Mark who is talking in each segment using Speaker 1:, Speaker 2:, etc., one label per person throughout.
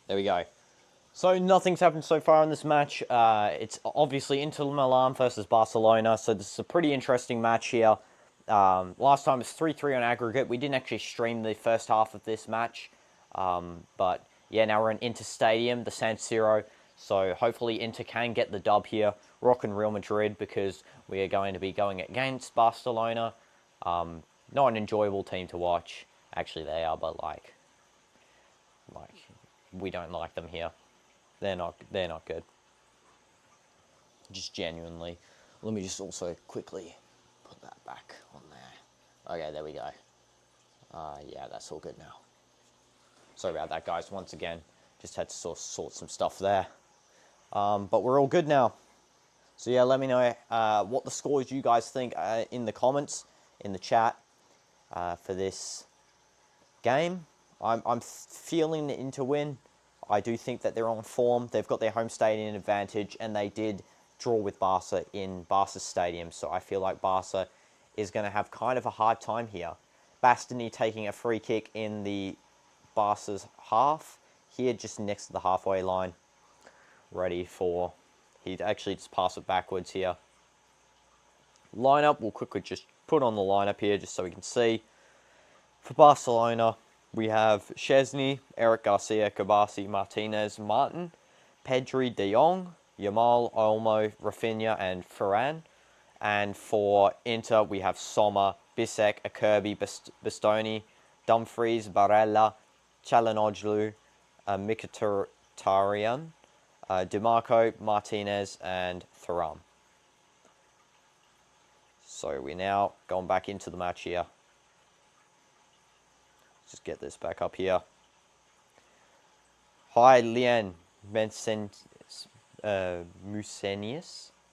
Speaker 1: There we go. So nothing's happened so far in this match. It's obviously Inter Milan versus Barcelona, so this is a pretty interesting match here. Last time it was 3-3 on aggregate. We didn't actually stream the first half of this match. But yeah, now we're in Inter Stadium, the San Siro. So hopefully Inter can get the dub here. Rocking Real Madrid because we are going to be going against Barcelona. Not an enjoyable team to watch. Actually, they are, but like we don't like them here. They're not good. Just genuinely. Let me just also quickly put that back on there. Okay, there we go. Yeah, that's all good now. Sorry about that, guys. Once again, just had to sort some stuff there. But we're all good now. So yeah, let me know what the scores you guys think in the comments, in the chat for this game. I'm feeling the Inter win. I do think that they're on form. They've got their home stadium advantage, and they did draw with Barca in Barca's stadium. So I feel like Barca is going to have kind of a hard time here. Bastoni taking a free kick in the Barca's half here, just next to the halfway line. Ready for... He'd actually just pass it backwards here. Lineup, we'll quickly just put on the lineup here just so we can see. For Barcelona, we have Szczesny, Eric Garcia, Kabasi, Martinez, Martin, Pedri, De Jong, Yamal, Olmo, Rafinha, and Ferran. And for Inter, we have Sommer, Bisek, Acerbi, Bastoni, Dumfries, Barella, Çalhanoğlu, Mkhitaryan, DiMarco, Martinez, and Thuram. So we're now going back into the match here. Just get this back up here. Hi, Lian Musenius.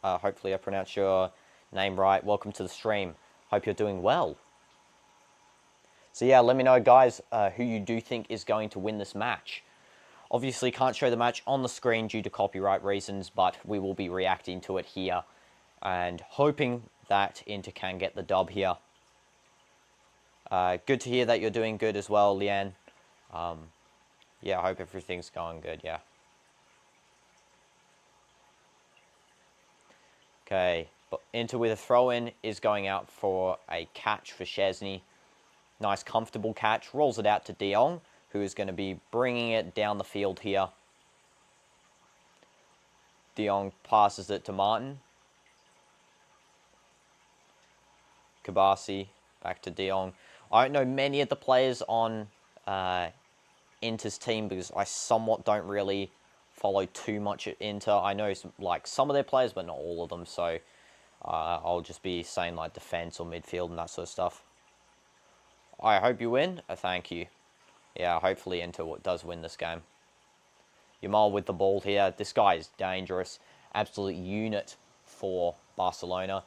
Speaker 1: Hopefully I pronounced your name right. Welcome to the stream. Hope you're doing well. So yeah, let me know, guys, who you do think is going to win this match. Obviously, can't show the match on the screen due to copyright reasons, but we will be reacting to it here and hoping that Inter can get the dub here. Good to hear that you're doing good as well, Lian. Yeah, I hope everything's going good, yeah. Okay, but Inter with a throw-in is going out for a catch for Szczesny. Nice, comfortable catch. Rolls it out to De Jong, who is going to be bringing it down the field here. De Jong passes it to Martin. Kabasi, back to De Jong. I don't know many of the players on Inter's team because I somewhat don't really follow too much at Inter. I know some of their players, but not all of them. So I'll just be saying like defense or midfield and that sort of stuff. I hope you win. Thank you. Yeah, hopefully Inter does win this game. Yamal with the ball here. This guy is dangerous. Absolute unit for Barcelona.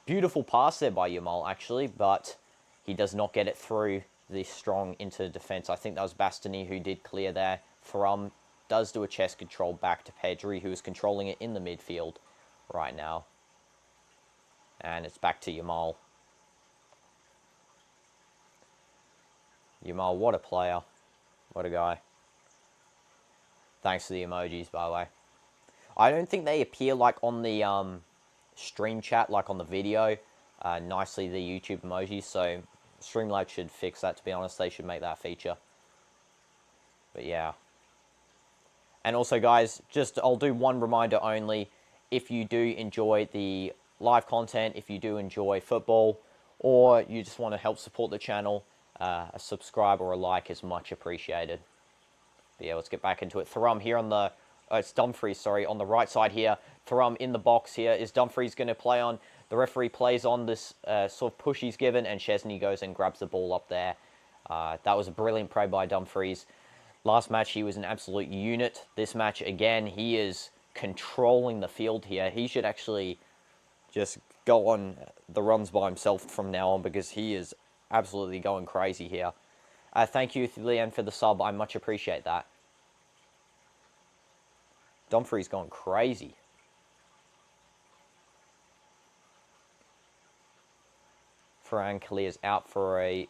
Speaker 1: Beautiful pass there by Yamal, actually, but he does not get it through the strong Inter defense. I think that was Bastoni who did clear there. Thuram does do a chest control back to Pedri, who is controlling it in the midfield right now. And it's back to Yamal. Yamal, what a player. What a guy. Thanks for the emojis, by the way. I don't think they appear like on the stream chat, like on the video, nicely, the YouTube emojis, so Streamlabs should fix that, to be honest. They should make that feature. But yeah. And also, guys, I'll do one reminder only. If you do enjoy the live content, if you do enjoy football, or you just want to help support the channel, a subscribe or a like is much appreciated. But yeah, let's get back into it. Thuram here on the... it's Dumfries, sorry, on the right side here. Thuram in the box here. Is Dumfries going to play on? The referee plays on this sort of push he's given, and Szczesny goes and grabs the ball up there. That was a brilliant play by Dumfries. Last match, he was an absolute unit. This match, again, he is controlling the field here. He should actually just go on the runs by himself from now on because he is absolutely going crazy here. Thank you, Leanne, for the sub. I much appreciate that. Dumfries going crazy. Ferran clears out for a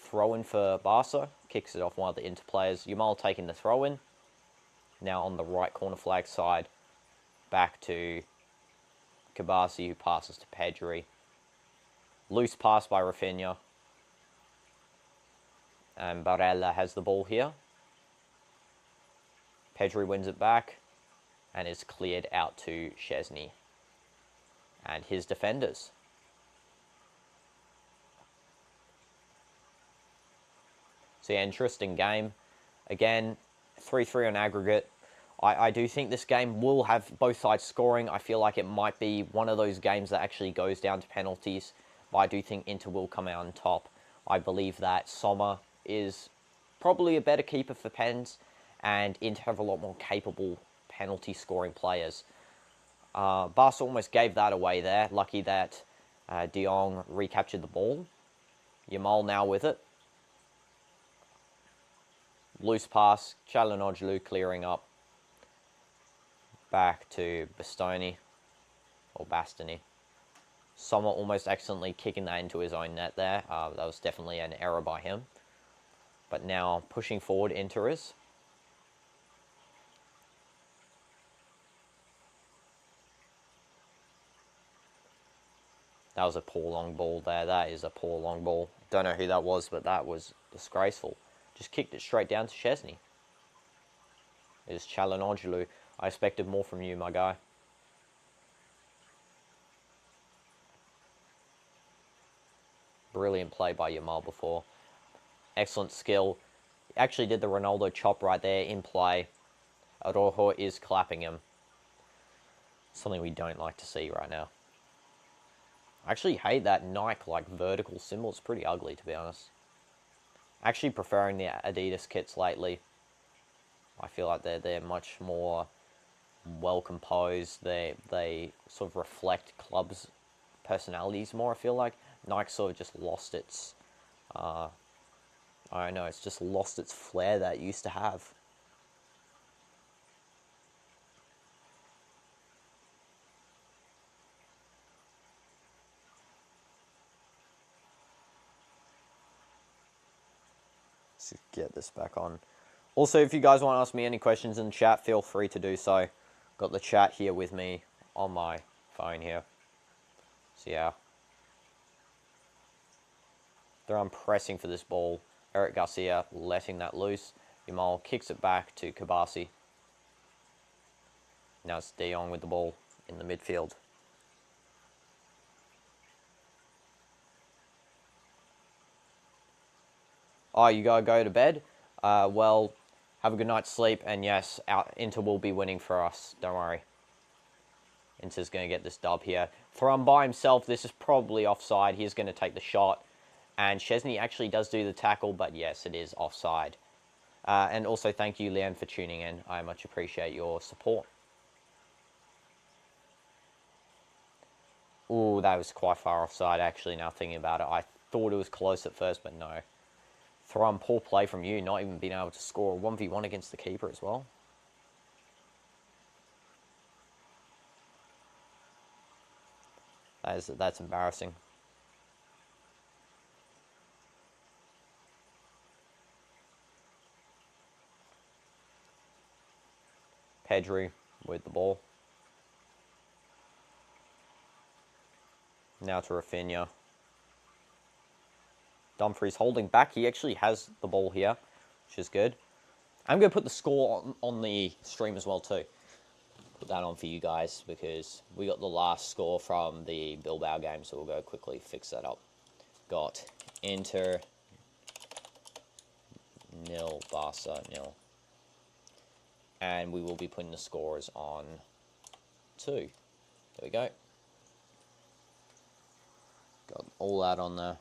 Speaker 1: throw-in for Barca. Kicks it off one of the Inter players. Yamal taking the throw-in. Now on the right corner flag side, back to Kabasi, who passes to Pedri. Loose pass by Rafinha. And Barella has the ball here. Pedri wins it back and is cleared out to Szczesny and his defenders. So yeah, interesting game. Again, 3-3 on aggregate. I do think this game will have both sides scoring. I feel like it might be one of those games that actually goes down to penalties. But I do think Inter will come out on top. I believe that Sommer is probably a better keeper for pens, and Inter have a lot more capable penalty scoring players. Barca almost gave that away there. Lucky that De Jong recaptured the ball. Yamal now with it. Loose pass, Çalhanoğlu clearing up. Back to Bastoni, or Bastoni. Sommer almost accidentally kicking that into his own net there. That was definitely an error by him. But now pushing forward, Inter is. That was a poor long ball there. That is a poor long ball. Don't know who that was, but that was disgraceful. Just kicked it straight down to Szczesny. It is Çalhanoğlu. I expected more from you, my guy. Brilliant play by Yamal before. Excellent skill. Actually did the Ronaldo chop right there in play. Araujo is clapping him. Something we don't like to see right now. I actually hate that Nike like vertical symbol. It's pretty ugly, to be honest. Actually preferring the Adidas kits lately. I feel like they're much more well composed. They sort of reflect clubs' personalities more. I feel like Nike sort of just lost its I don't know, it's just lost its flair that it used to have. Let's get this back on. Also, if you guys want to ask me any questions in the chat, feel free to do so. Got the chat here with me on my phone here. So yeah. They're pressing for this ball. Eric Garcia letting that loose. Yamal kicks it back to Kabasi. Now it's De Jong with the ball in the midfield. Oh, you gotta go to bed? Well, have a good night's sleep. And yes, Inter will be winning for us. Don't worry. Inter's going to get this dub here. Thuram by himself. This is probably offside. He's going to take the shot. And Szczesny actually does do the tackle, but yes, it is offside. And also thank you, Leanne, for tuning in. I much appreciate your support. Ooh, that was quite far offside, actually, now thinking about it. I thought it was close at first, but no. Thuram, poor play from you, not even being able to score a 1v1 against the keeper as well. That's embarrassing. Pedri with the ball. Now to Rafinha. Dumfries holding back. He actually has the ball here, which is good. I'm going to put the score on the stream as well too. Put that on for you guys because we got the last score from the Bilbao game, so we'll go quickly fix that up. Got Inter 0, Barca 0. And we will be putting the scores on 2. There we go. Got all that on there.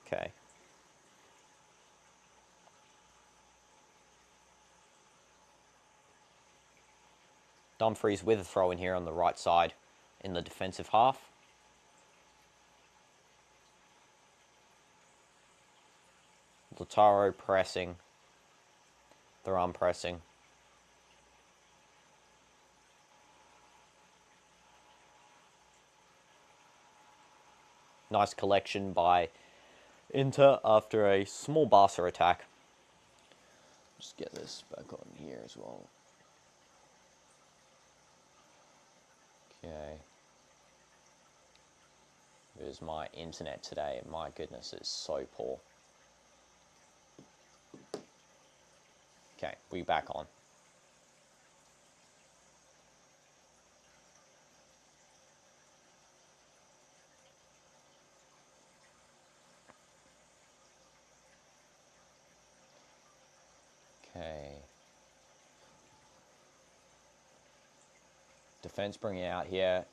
Speaker 1: Okay. Dumfries with a throw in here on the right side in the defensive half. Lautaro pressing. Thuram pressing. Nice collection by Inter after a small Barca attack. Just get this back on here as well. Okay. There's my internet today. My goodness, it's so poor. Okay, we back on. Okay. Defense bringing it out here.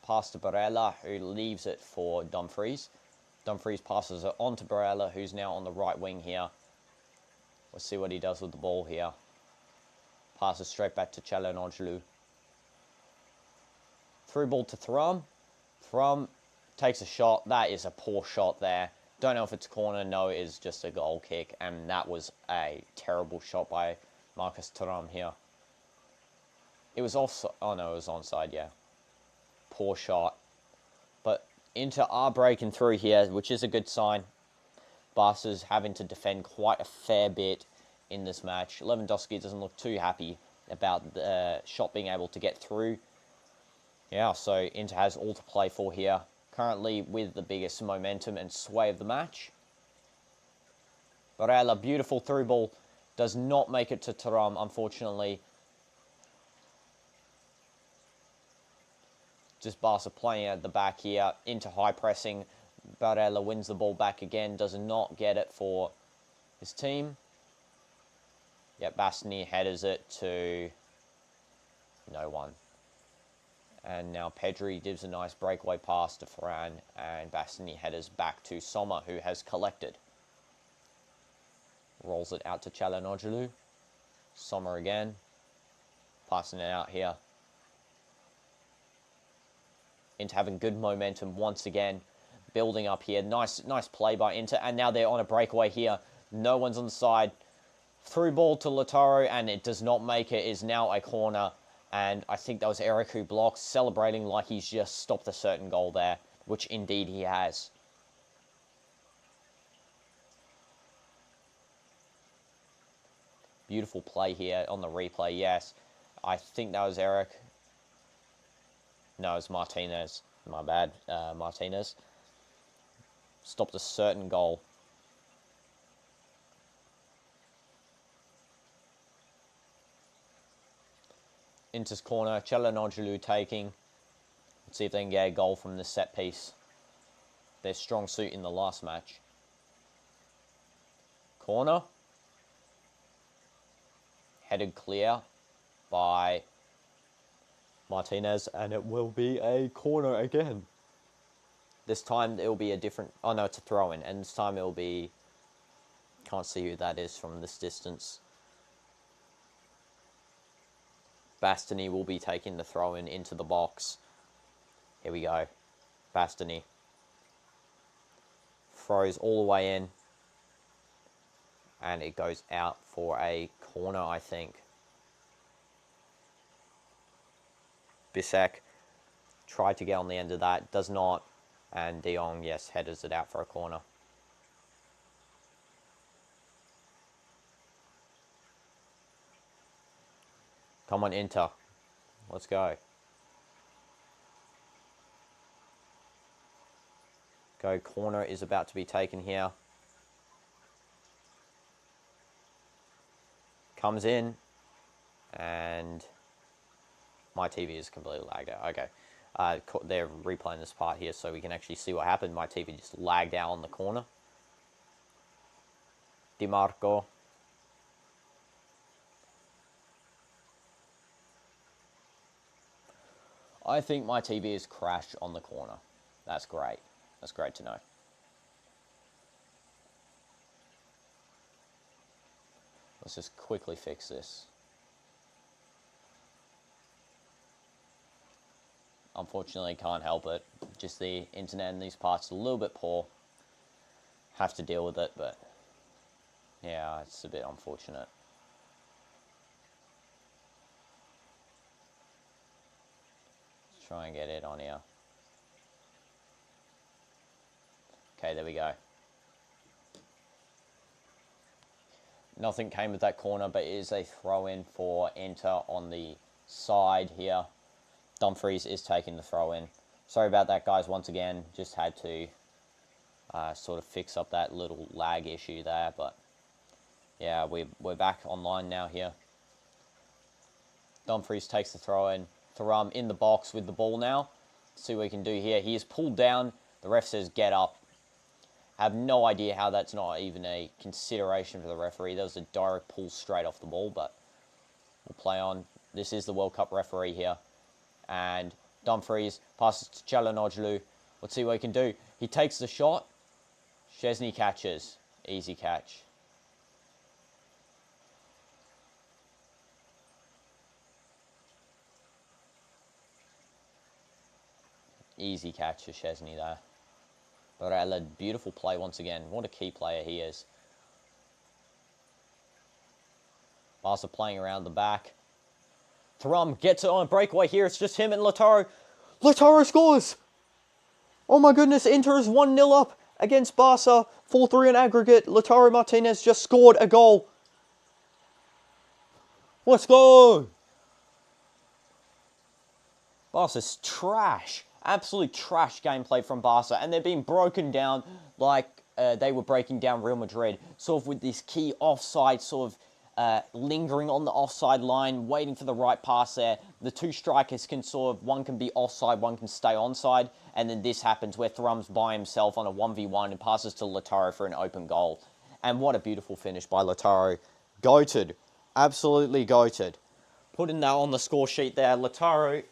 Speaker 1: Pass to Barella, who leaves it for Dumfries. Dumfries passes it on to Barella, who's now on the right wing here. Let's see what he does with the ball here. Passes straight back to Çalhanoğlu. Through ball to Thuram. Thuram takes a shot. That is a poor shot there. Don't know if it's corner. No, it is just a goal kick. And that was a terrible shot by Marcus Thuram here. It was offside. Oh, no, it was onside, yeah. Poor shot. But Inter are breaking through here, which is a good sign. Barca's having to defend quite a fair bit in this match. Lewandowski doesn't look too happy about the shot being able to get through. Yeah, so Inter has all to play for here. Currently with the biggest momentum and sway of the match. Barella, beautiful through ball. Does not make it to Thuram, unfortunately. Just Barca playing at the back here. Into high pressing. Barella wins the ball back again. Does not get it for his team. Yeah, Bastoni headers it to no one. And now Pedri gives a nice breakaway pass to Ferran. And Bastoni headers back to Sommer, who has collected. Rolls it out to Çalhanoğlu. Sommer again. Passing it out here. Inter having good momentum once again. Building up here. Nice play by Inter. And now they're on a breakaway here. No one's on the side. Through ball to Lautaro. And it does not make it. It is now a corner. And I think that was Eric who blocked. Celebrating like he's just stopped a certain goal there. Which indeed he has. Beautiful play here on the replay. Yes. I think that was Eric. No, it's Martinez. My bad. Martinez. Stopped a certain goal. Inter's corner. Çalhanoğlu taking. Let's see if they can get a goal from this set piece. Their strong suit in the last match. Corner. Headed clear by Martinez, and it will be a corner again. This time it will be a different... Oh no, it's a throw-in, and this time it will be... Can't see who that is from this distance. Bastoni will be taking the throw-in into the box. Here we go. Bastoni. Throws all the way in. And it goes out for a corner, I think. Bisek tried to get on the end of that. Does not. And De Jong, yes, headers it out for a corner. Come on, Inter. Let's go. Go, corner is about to be taken here. Comes in. And my TV is completely lagged out. Okay. They're replaying this part here so we can actually see what happened. My TV just lagged out on the corner. Di Marco. I think my TV has crashed on the corner. That's great. That's great to know. Let's just quickly fix this. Unfortunately, can't help it. Just the internet in these parts a little bit poor. Have to deal with it, but yeah, it's a bit unfortunate. Let's try and get it on here. Okay, there we go. Nothing came of that corner, but it is a throw-in for Inter on the side here. Dumfries is taking the throw-in. Sorry about that, guys, once again. Just had to sort of fix up that little lag issue there, but yeah, we're back online now here. Dumfries takes the throw-in. Thuram in the box with the ball now. Let's see what he can do here. He is pulled down. The ref says get up. I have no idea how that's not even a consideration for the referee. That was a direct pull straight off the ball, but we'll play on. This is the World Cup referee here. And Dumfries passes to Çalhanoğlu. Let's see what he can do. He takes the shot. Szczesny catches. Easy catch. Easy catch for Szczesny there. Barella, beautiful play once again. What a key player he is. Barca playing around the back. Thuram gets it on a breakaway here. It's just him and Lautaro. Lautaro scores! Oh my goodness, Inter is 1-0 up against Barca. 4-3 in aggregate. Lautaro Martinez just scored a goal. Let's go! Barca's trash. Absolute trash gameplay from Barca. And they're being broken down like they were breaking down Real Madrid. Sort of with this key offside, sort of lingering on the offside line, waiting for the right pass there. The two strikers can sort of, one can be offside, one can stay onside. And then this happens where Thuram's by himself on a 1v1 and passes to Lautaro for an open goal. And what a beautiful finish by Lautaro. Goated. Absolutely goated. Putting that on the score sheet there. Lautaro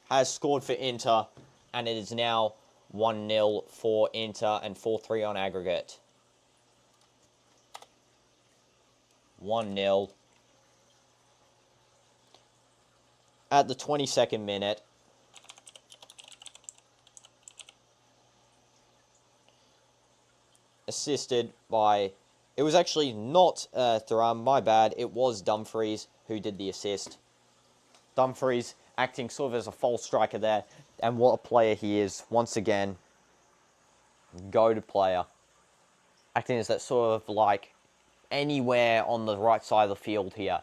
Speaker 1: has scored for Inter. And it is now 1-0 for Inter and 4-3 on aggregate. 1-0. At the 22nd minute. Assisted by... It was actually not Thuram, my bad. It was Dumfries who did the assist. Dumfries acting sort of as a false striker there. And what a player he is. Once again, goated player. Acting as that sort of like anywhere on the right side of the field here.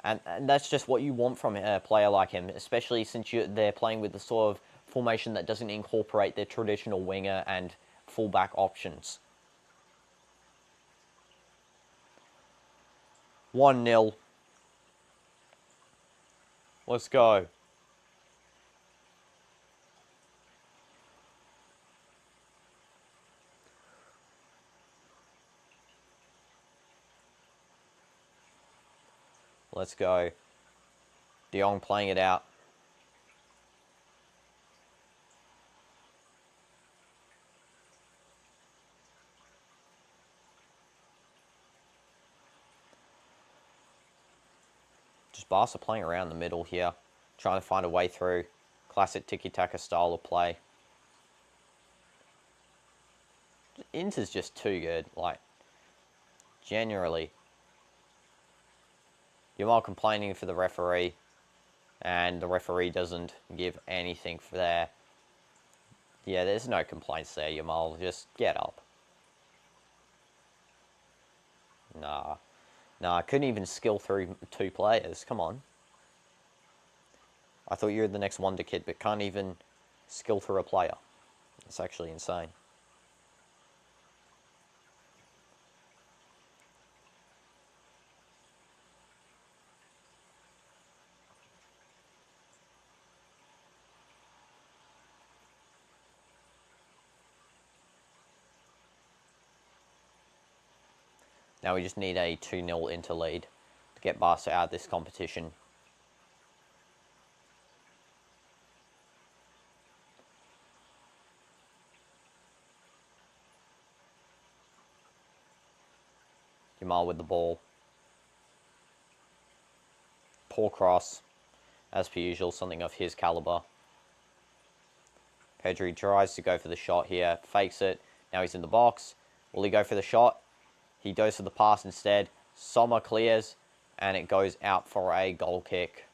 Speaker 1: And that's just what you want from a player like him. Especially since they're playing with the sort of formation that doesn't incorporate their traditional winger and fullback options. 1-0. Let's go. Let's go. De Jong playing it out. Just Barca playing around the middle here. Trying to find a way through. Classic tiki-taka style of play. Inter's just too good. Like, generally. You're all complaining for the referee, and the referee doesn't give anything for there. Yeah, there's no complaints there, Yamal. Just get up. Nah, I couldn't even skill through two players. Come on. I thought you were the next wonder kid, but can't even skill through a player. It's actually insane. Now we just need a 2-0 Inter lead to get Barca out of this competition. Jamal with the ball. Poor cross. As per usual, something of his caliber. Pedri tries to go for the shot here. Fakes it. Now he's in the box. Will he go for the shot? He goes for the pass instead. Sommer clears. And it goes out for a goal kick.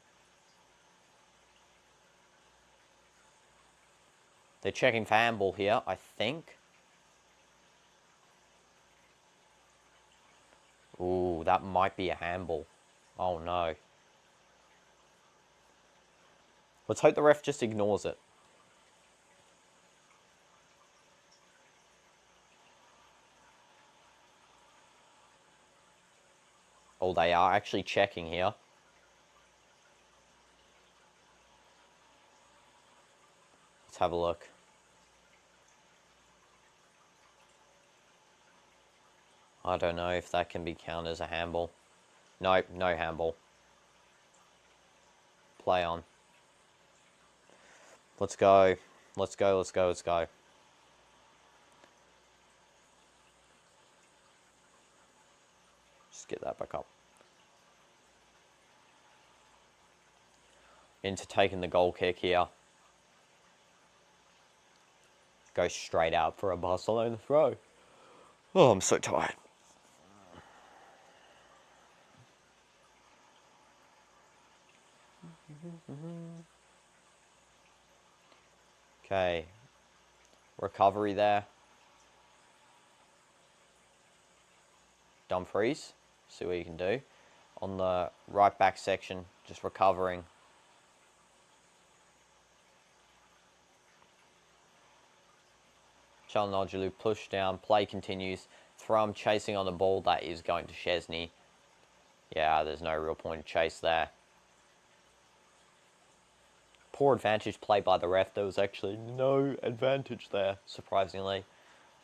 Speaker 1: They're checking for handball here, I think. Ooh, that might be a handball. Oh no. Let's hope the ref just ignores it. Oh, they are actually checking here. Let's have a look. I don't know if that can be counted as a handball. Nope, no handball. Play on. Let's go. Let's go, let's go, let's go. Just get that back up. Into taking the goal kick here. Go straight out for a Barcelona throw. Oh, I'm so tired. Okay. Recovery there. Dumfries. See what you can do. On the right back section, just recovering. Çalhanoğlu push down. Play continues. Thrum chasing on the ball. That is going to Szczesny. Yeah, there's no real point of chase there. Poor advantage play by the ref. There was actually no advantage there, surprisingly.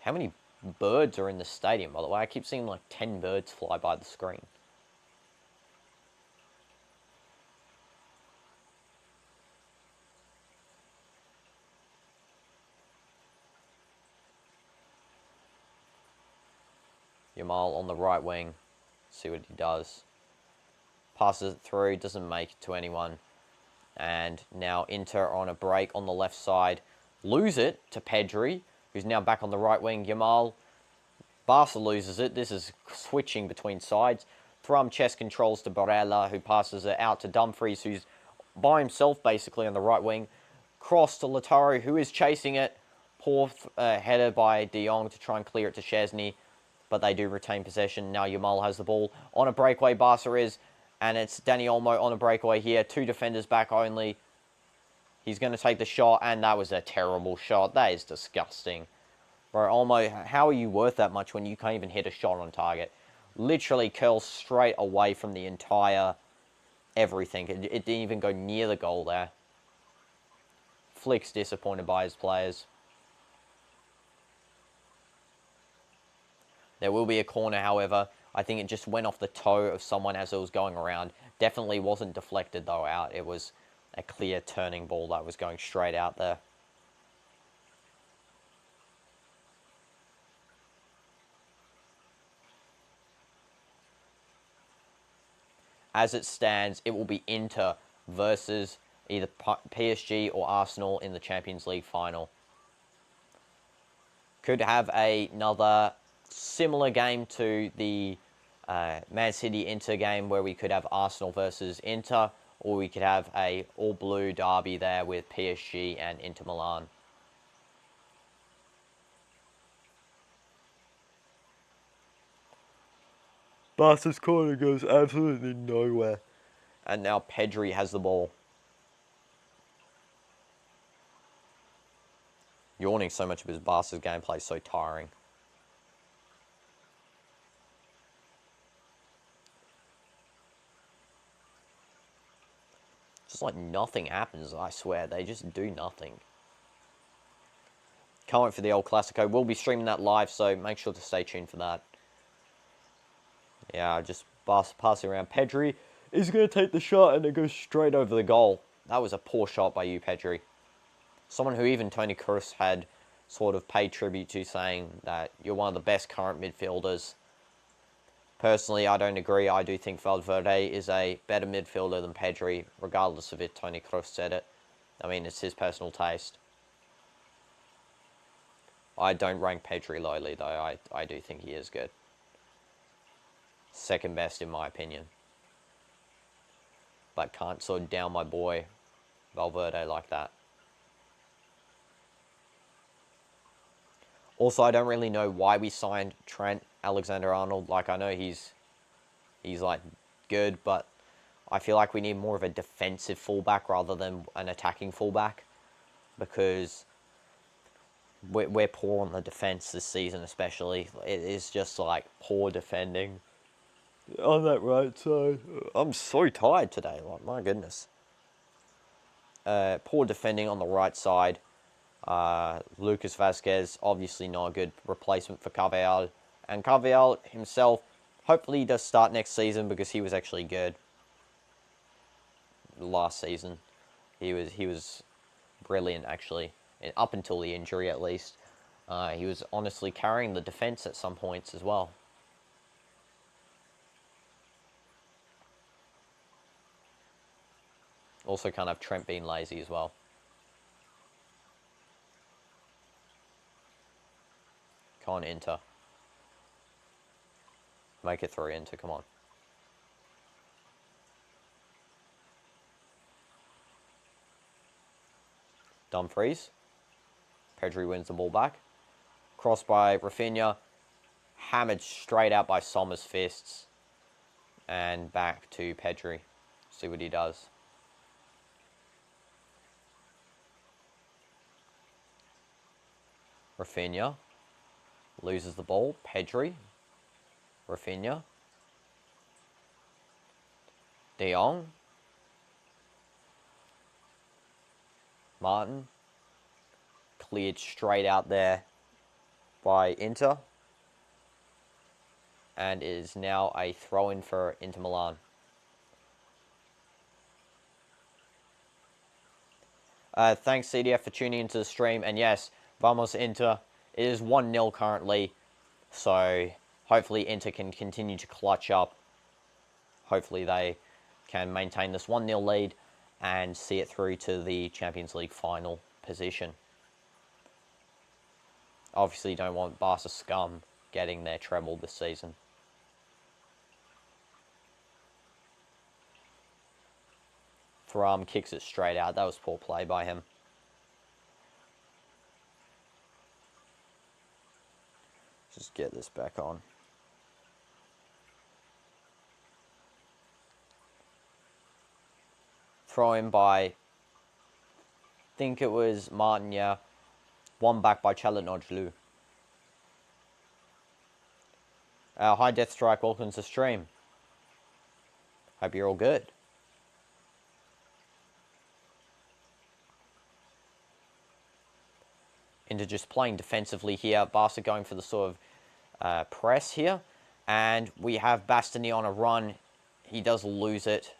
Speaker 1: How many birds are in the stadium, by the way? I keep seeing like 10 birds fly by the screen. Yamal on the right wing. See what he does. Passes it through, doesn't make it to anyone. And now Inter on a break on the left side. Lose it to Pedri, who's now back on the right wing. Yamal. Barca loses it. This is switching between sides. Thrum chest controls to Barella, who passes it out to Dumfries, who's by himself basically on the right wing. Cross to Lautaro, who is chasing it. Poor header by De Jong to try and clear it to Szczesny, but they do retain possession. Now Yamal has the ball on a breakaway. Barca is, and it's Dani Olmo on a breakaway here. Two defenders back only. He's going to take the shot, and that was a terrible shot. That is disgusting. Bro, Olmo, how are you worth that much when you can't even hit a shot on target? Literally curls straight away from the entire everything. It didn't even go near the goal there. Flick's disappointed by his players. There will be a corner, however. I think it just went off the toe of someone as it was going around. Definitely wasn't deflected, though, out. It was a clear turning ball that was going straight out there. As it stands, it will be Inter versus either PSG or Arsenal in the Champions League final. Could have another similar game to the Man City Inter game where we could have Arsenal versus Inter, or we could have a all-blue derby there with PSG and Inter Milan. Barca's corner goes absolutely nowhere. And now Pedri has the ball. Yawning so much of his Barca's gameplay is so tiring. Just like nothing happens, I swear. They just do nothing. Can't wait for the El Clasico. We'll be streaming that live, so make sure to stay tuned for that. Yeah, just passing around. Pedri is going to take the shot and it goes straight over the goal. That was a poor shot by you, Pedri. Someone who even Toni Kroos had sort of paid tribute to, saying that you're one of the best current midfielders. Personally, I don't agree. I do think Valverde is a better midfielder than Pedri, regardless of if Toni Kroos said it. I mean, it's his personal taste. I don't rank Pedri lowly, though. I do think he is good. Second best, in my opinion. But can't sort of down my boy Valverde like that. Also, I don't really know why we signed Trent Alexander-Arnold. Like, I know he's He's like good, but I feel like we need more of a defensive fullback rather than an attacking fullback, because we're poor on the defense this season, especially. It is just like poor defending on that right side. I'm so tired today, like my goodness. Poor defending on the right side. Lucas Vazquez, obviously not a good replacement for Carvajal. And Carvajal himself, hopefully he does start next season, because he was actually good last season. He was brilliant, actually, up until the injury at least. He was honestly carrying the defense at some points as well. Also can't have Trent being lazy as well. Come on, Inter. Make it through, Inter, come on. Dumfries. Pedri wins the ball back. Cross by Rafinha. Hammered straight out by Sommer's fists. And back to Pedri. See what he does. Rafinha loses the ball. Pedri. Rafinha. De Jong. Martin. Cleared straight out there by Inter. And is now a throw-in for Inter Milan. Thanks, CDF, for tuning into the stream. And yes, Vamos Inter. It is 1-0 currently. So hopefully Inter can continue to clutch up. Hopefully they can maintain this 1-0 lead and see it through to the Champions League final position. Obviously don't want Barca scum getting their treble this season. Thuram kicks it straight out. That was poor play by him. Just get this back on. Throw in by, I think it was Martin, yeah. One back by Çalhanoğlu. Hi Death Strike, welcome to the stream. Hope you're all good. Into just playing defensively here. Barca going for the sort of press here. And we have Bastoni on a run. He does lose it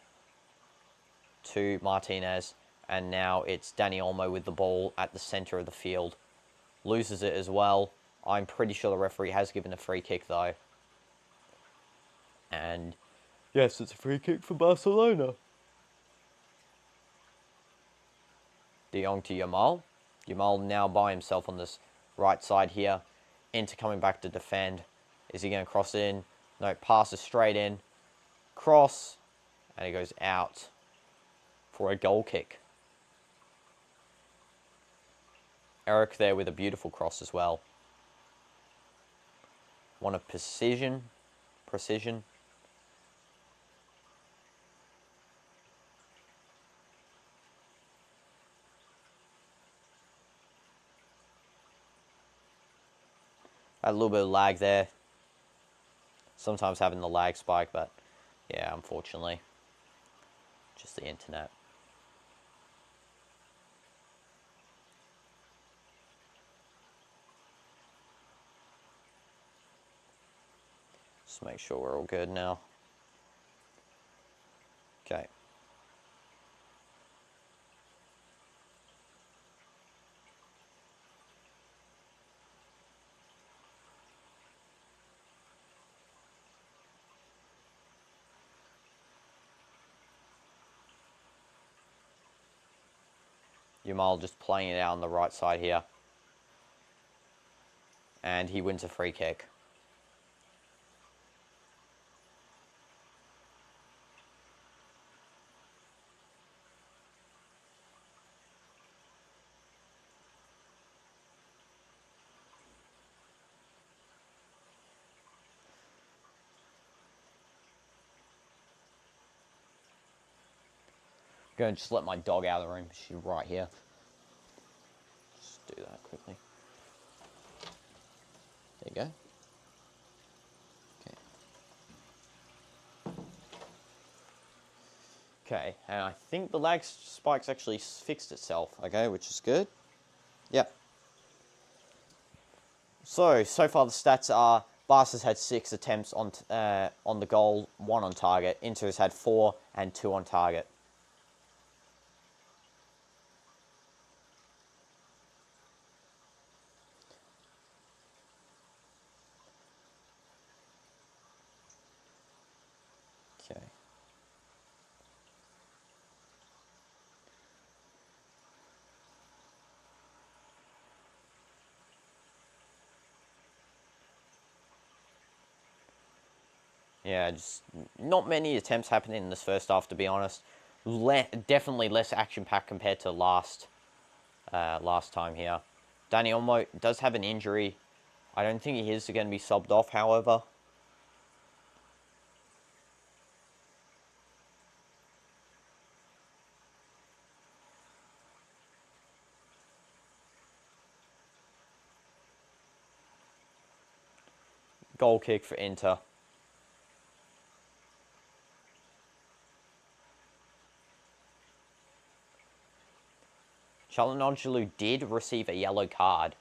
Speaker 1: to Martinez. And now it's Dani Olmo with the ball at the centre of the field. Loses it as well. I'm pretty sure the referee has given a free kick though. And yes, it's a free kick for Barcelona. De Jong to Yamal. Yamal now by himself on this right side here. Inter coming back to defend. Is he going to cross in? No, passes straight in. Cross. And he goes out for a goal kick. Eric there with a beautiful cross as well. One of precision. Had a little bit of lag there. Sometimes having the lag spike, but yeah, unfortunately. Just the internet. Just make sure we're all good now. Okay. Yamal just playing it out on the right side here. And he wins a free kick. Going to just let my dog out of the room. She's right here. Just do that quickly. There you go. Okay, and I think the lag spike's actually fixed itself, okay, which is good. Yep. So far the stats are Barca's had 6 attempts on the goal, 1 on target. Inter's had 4 and 2 on target. Okay. Yeah, just not many attempts happening in this first half, to be honest. Definitely less action-packed compared to last time here. Dani Olmo does have an injury. I don't think he is going to be subbed off, however. Goal kick for Inter. Çalhanoğlu did receive a yellow card,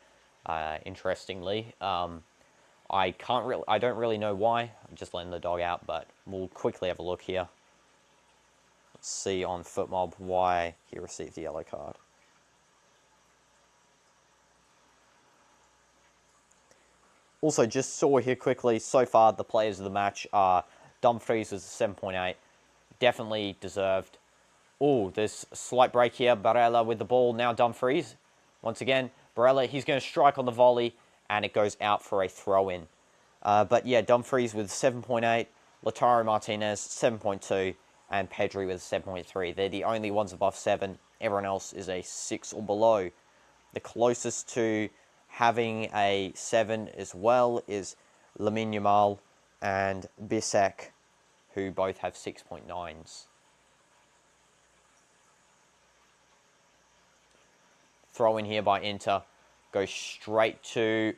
Speaker 1: interestingly. I don't really know why. I'm just letting the dog out, but we'll quickly have a look here. Let's see on FootMob why he received the yellow card. Also, just saw here quickly, so far the players of the match are Dumfries was 7.8. Definitely deserved. Oh, there's a slight break here. Barella with the ball. Now Dumfries. Once again, Barella, he's going to strike on the volley, and it goes out for a throw-in. But yeah, Dumfries with 7.8, Lautaro Martinez 7.2, and Pedri with 7.3. They're the only ones above 7. Everyone else is a 6 or below. The closest to having a 7 as well is Lamine Yamal and Bisek, who both have 6.9s. Throw in here by Inter. Goes straight to...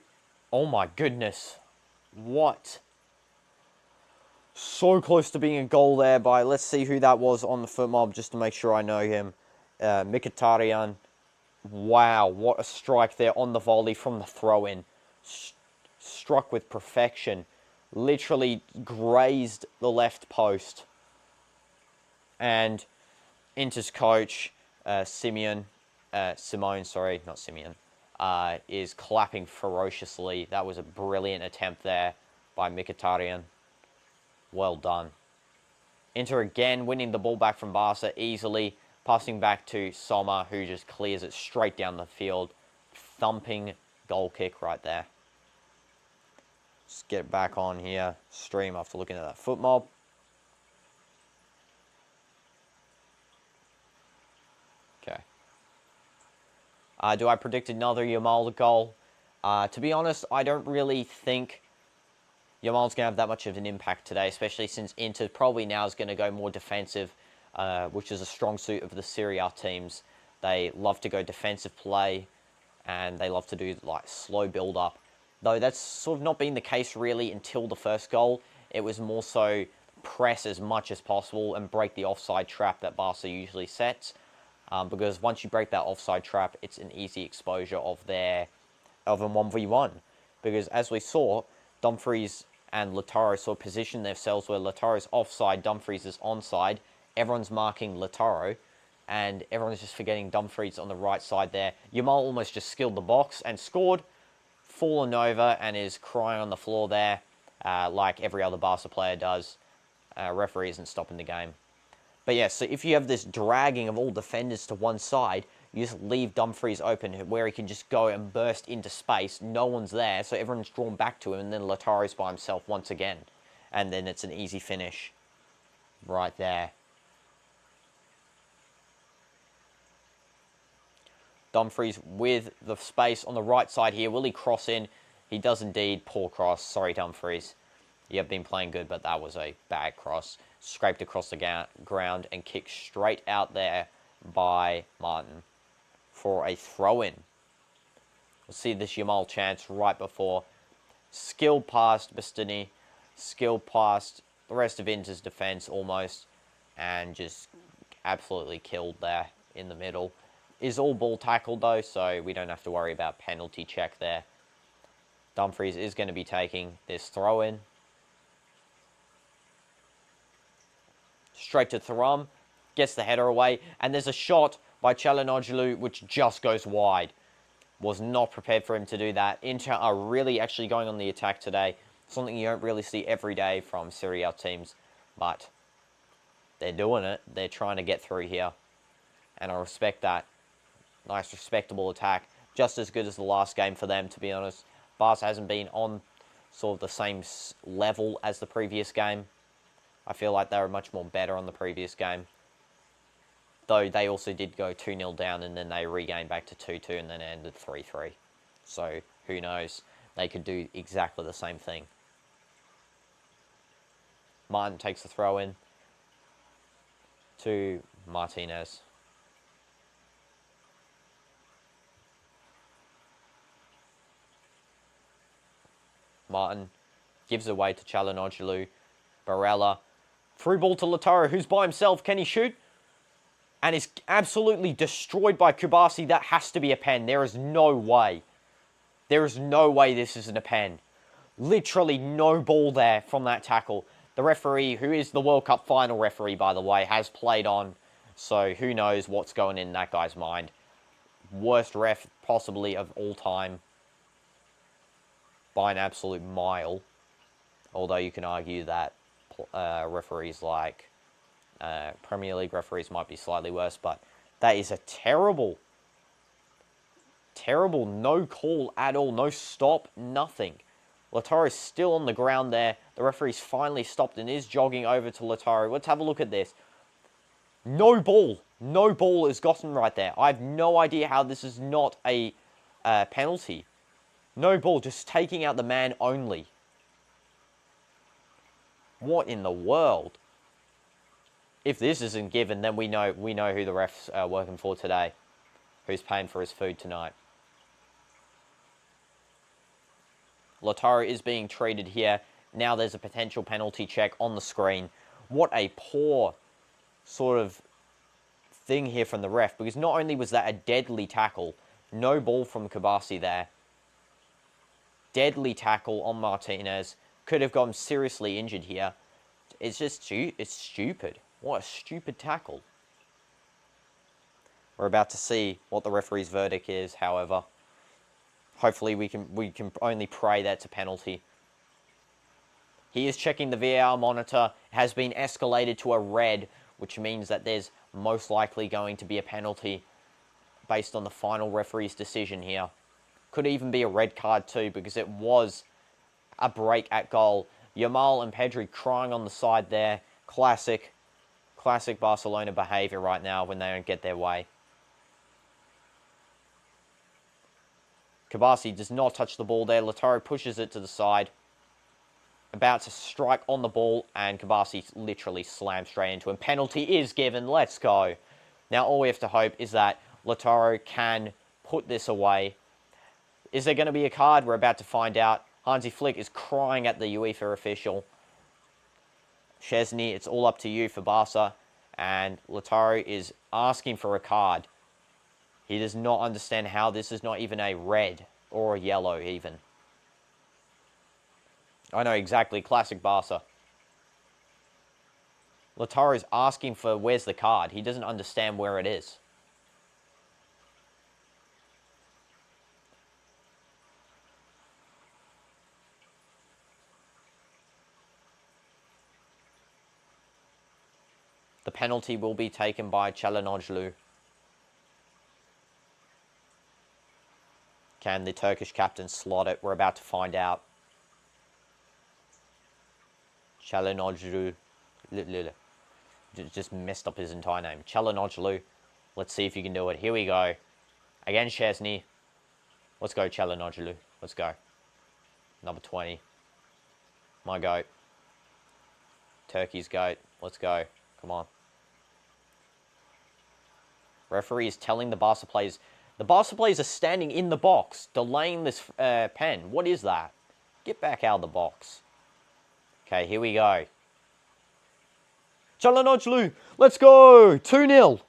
Speaker 1: Oh my goodness. What? So close to being a goal there by... Let's see who that was on the FootMob just to make sure I know him. Mkhitaryan. Wow, what a strike there on the volley from the throw-in. Struck with perfection. Literally grazed the left post. And Inter's coach, Simone, is clapping ferociously. That was a brilliant attempt there by Mkhitaryan. Well done. Inter again winning the ball back from Barca easily. Passing back to Sommer, who just clears it straight down the field. Thumping goal kick right there. Just get back on here. Stream after looking at that FootMob. Okay. Do I predict another Yamal goal? To be honest, I don't really think Yamal's going to have that much of an impact today, especially since Inter probably now is going to go more defensive. Which is a strong suit of the Serie A teams. They love to go defensive play, and they love to do like slow build-up. Though that's sort of not been the case really until the first goal. It was more so press as much as possible and break the offside trap that Barca usually sets. Because once you break that offside trap, it's an easy exposure of a 1v1. Because as we saw, Dumfries and Lautaro sort of position themselves where Lautaro's offside, Dumfries is onside. Everyone's marking Lautaro, and everyone's just forgetting Dumfries on the right side there. Yamal almost just skilled the box and scored, fallen over, and is crying on the floor there, like every other Barca player does. Referee isn't stopping the game. But yeah, so if you have this dragging of all defenders to one side, you just leave Dumfries open where he can just go and burst into space. No one's there, so everyone's drawn back to him, and then Lautaro's by himself once again. And then it's an easy finish right there. Dumfries with the space on the right side here. Will he cross in? He does indeed. Poor cross. Sorry, Dumfries. You have been playing good, but that was a bad cross. scraped across the ground and kicked straight out there by Martin for a throw-in. We'll see this Yamal chance right before. Skill past Bastini, skill past the rest of Inter's defense almost, and just absolutely killed there in the middle. Is all ball tackled though, so we don't have to worry about penalty check there. Dumfries is going to be taking this throw-in. Straight to Thuram, gets the header away, and there's a shot by Çalhanoğlu which just goes wide. Was not prepared for him to do that. Inter are really actually going on the attack today. Something you don't really see every day from Serie A teams, but they're doing it. They're trying to get through here, and I respect that. Nice, respectable attack. Just as good as the last game for them, to be honest. Barca hasn't been on sort of the same level as the previous game. I feel like they were much more better on the previous game. Though they also did go 2-0 down and then they regained back to 2-2 and then it ended 3-3. So, who knows? They could do exactly the same thing. Martin takes the throw in to Martinez. Martin gives away to Çalhanoğlu. Barella. Through ball to Lautaro, who's by himself. Can he shoot? And is absolutely destroyed by Kubasi. That has to be a pen. There is no way. There is no way this isn't a pen. Literally no ball there from that tackle. The referee, who is the World Cup final referee, by the way, has played on. So who knows what's going in that guy's mind. Worst ref possibly of all time. By an absolute mile. Although you can argue that referees like Premier League referees might be slightly worse, but that is a terrible no call at all. No stop, nothing. Lautaro is still on the ground there. The referee's finally stopped and is jogging over to Lautaro. Let's have a look at this. No ball. No ball is gotten right there. I have no idea how this is not a penalty. No ball, just taking out the man only. What in the world? If this isn't given, then we know who the refs are working for today. Who's paying for his food tonight. Lautaro is being treated here. Now there's a potential penalty check on the screen. What a poor sort of thing here from the ref. Because not only was that a deadly tackle. No ball from Kubasi there. Deadly tackle on Martinez. Could have gotten seriously injured here. It's just it's stupid. What a stupid tackle. We're about to see what the referee's verdict is, however. Hopefully we can only pray that's a penalty. He is checking the VAR monitor. It has been escalated to a red, which means that there's most likely going to be a penalty based on the final referee's decision here. Could even be a red card too, because it was a break at goal. Yamal and Pedri crying on the side there. Classic Barcelona behaviour right now when they don't get their way. Kubasi does not touch the ball there. Lautaro pushes it to the side. About to strike on the ball, and Kubasi literally slams straight into him. Penalty is given. Let's go. Now all we have to hope is that Lautaro can put this away. Is there going to be a card? We're about to find out. Hansi Flick is crying at the UEFA official. Szczesny, it's all up to you for Barca. And Lautaro is asking for a card. He does not understand how this is not even a red or a yellow even. I know exactly, classic Barca. Lautaro is asking for where's the card. He doesn't understand where it is. The penalty will be taken by Çalhanoğlu. Can the Turkish captain slot it? We're about to find out. Çalhanoğlu. Just messed up his entire name. Çalhanoğlu. Let's see if you can do it. Here we go. Again, Szczesny. Let's go, Çalhanoğlu. Let's go. Number 20. My goat. Turkey's goat. Let's go. Come on. Referee is telling the Barca players. The Barca players are standing in the box, delaying this pen. What is that? Get back out of the box. Okay, here we go. Çalhanoğlu, let's go. 2-0.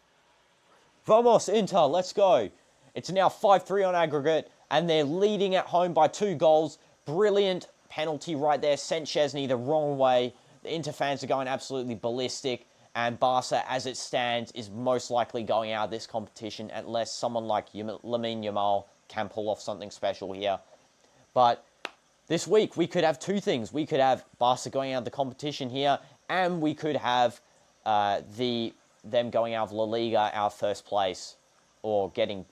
Speaker 1: Vamos, Inter, let's go. It's now 5-3 on aggregate, and they're leading at home by 2 goals. Brilliant penalty right there. Sent Szczesny the wrong way. The Inter fans are going absolutely ballistic, and Barca, as it stands, is most likely going out of this competition unless someone like Lamine Yamal can pull off something special here. But this week, we could have 2 things. We could have Barca going out of the competition here, and we could have them going out of La Liga out of first place, or getting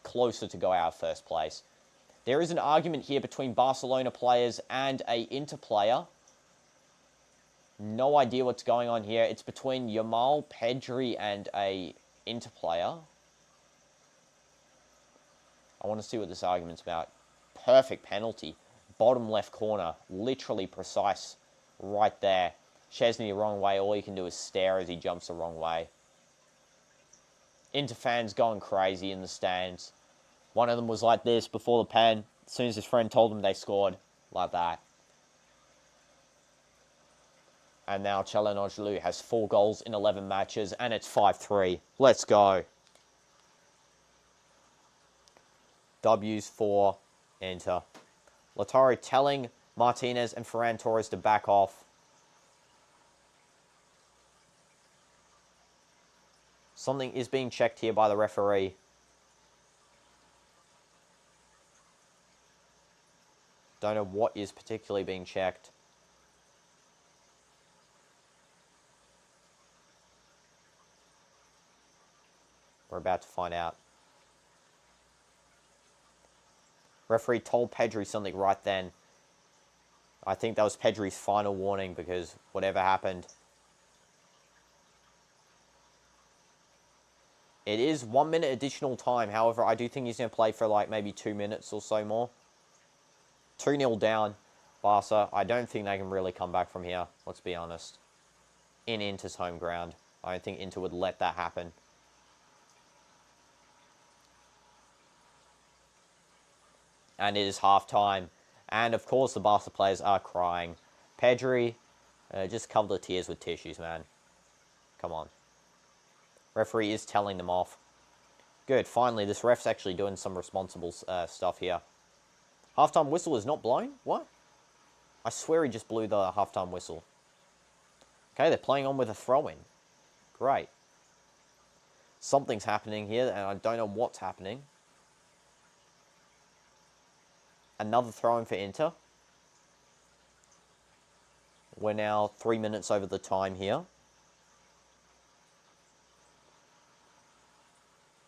Speaker 1: closer to go out of first place. There is an argument here between Barcelona players and a Inter player. No idea what's going on here. It's between Yamal, Pedri, and a Inter player. I want to see what this argument's about. Perfect penalty. Bottom left corner. Literally precise right there. Szczesny the wrong way. All you can do is stare as he jumps the wrong way. Inter fans going crazy in the stands. One of them was like this before the pen. As soon as his friend told him they scored. Like that. And now Çalhanoğlu has 4 goals in 11 matches. And it's 5-3. Let's go. W's for Inter. Lautaro telling Martinez and Ferran Torres to back off. Something is being checked here by the referee. Don't know what is particularly being checked. We're about to find out. Referee told Pedri something right then. I think that was Pedri's final warning because whatever happened. It is 1 minute additional time. However, I do think he's going to play for like maybe 2 minutes or so more. 2-0 down, Barca. I don't think they can really come back from here. Let's be honest. In Inter's home ground. I don't think Inter would let that happen. And it is half-time. And, of course, the Barca players are crying. Pedri, just cover the tears with tissues, man. Come on. Referee is telling them off. Good, finally, this ref's actually doing some responsible stuff here. Halftime whistle is not blown? What? I swear he just blew the halftime whistle. Okay, they're playing on with a throw-in. Great. Something's happening here, and I don't know what's happening. Another throw-in for Inter. We're now 3 minutes over the time here.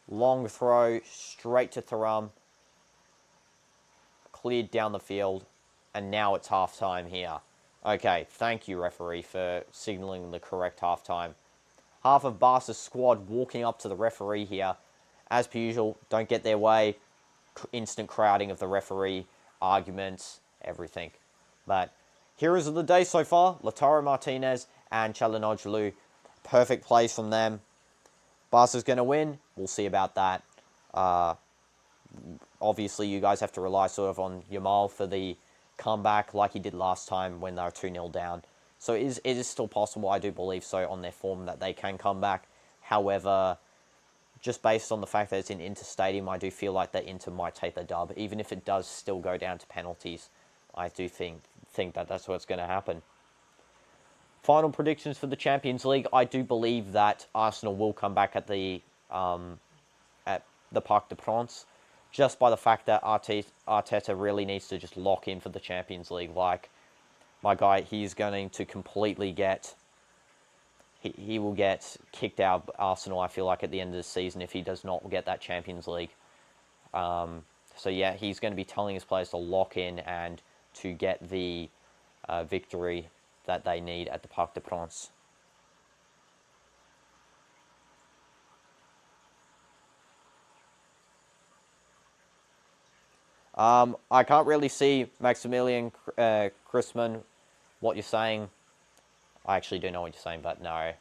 Speaker 1: Long throw, straight to Thuram. Cleared down the field. And now it's halftime here. Okay, thank you, referee, for signaling the correct halftime. Half of Barca's squad walking up to the referee here. As per usual, don't get their way. Instant crowding of the referee. Arguments, everything. But heroes of the day so far, Lautaro Martinez and Çalhanoğlu. Perfect plays from them. Barca's going to win. We'll see about that. Obviously, you guys have to rely sort of on Yamal for the comeback like he did last time when they were 2-0 down. So it is still possible, I do believe so, on their form that they can come back. However, just based on the fact that it's in Inter Stadium, I do feel like that Inter might take the dub. Even if it does still go down to penalties, I do think that that's what's going to happen. Final predictions for the Champions League. I do believe that Arsenal will come back at the Parc des Princes, just by the fact that Arteta really needs to just lock in for the Champions League. Like, my guy, he's going to completely get... He will get kicked out of Arsenal, I feel like, at the end of the season if he does not get that Champions League. So, yeah, he's going to be telling his players to lock in and to get the victory that they need at the Parc des Princes. I can't really see Maximilian Chrisman, what you're saying. I actually do know what you're saying, but no.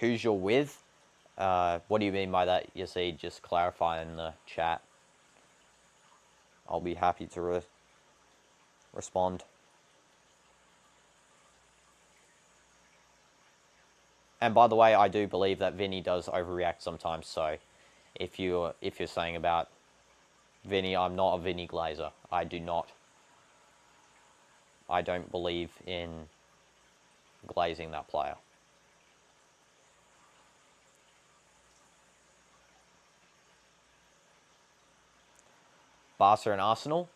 Speaker 1: Who's you're with? What do you mean by that, Yazid? Just clarify in the chat. I'll be happy to respond. And by the way, I do believe that Vinny does overreact sometimes. So, if you're saying about Vinny, I'm not a Vinny Glazer. I do not. I don't believe in glazing that player. Barca and Arsenal,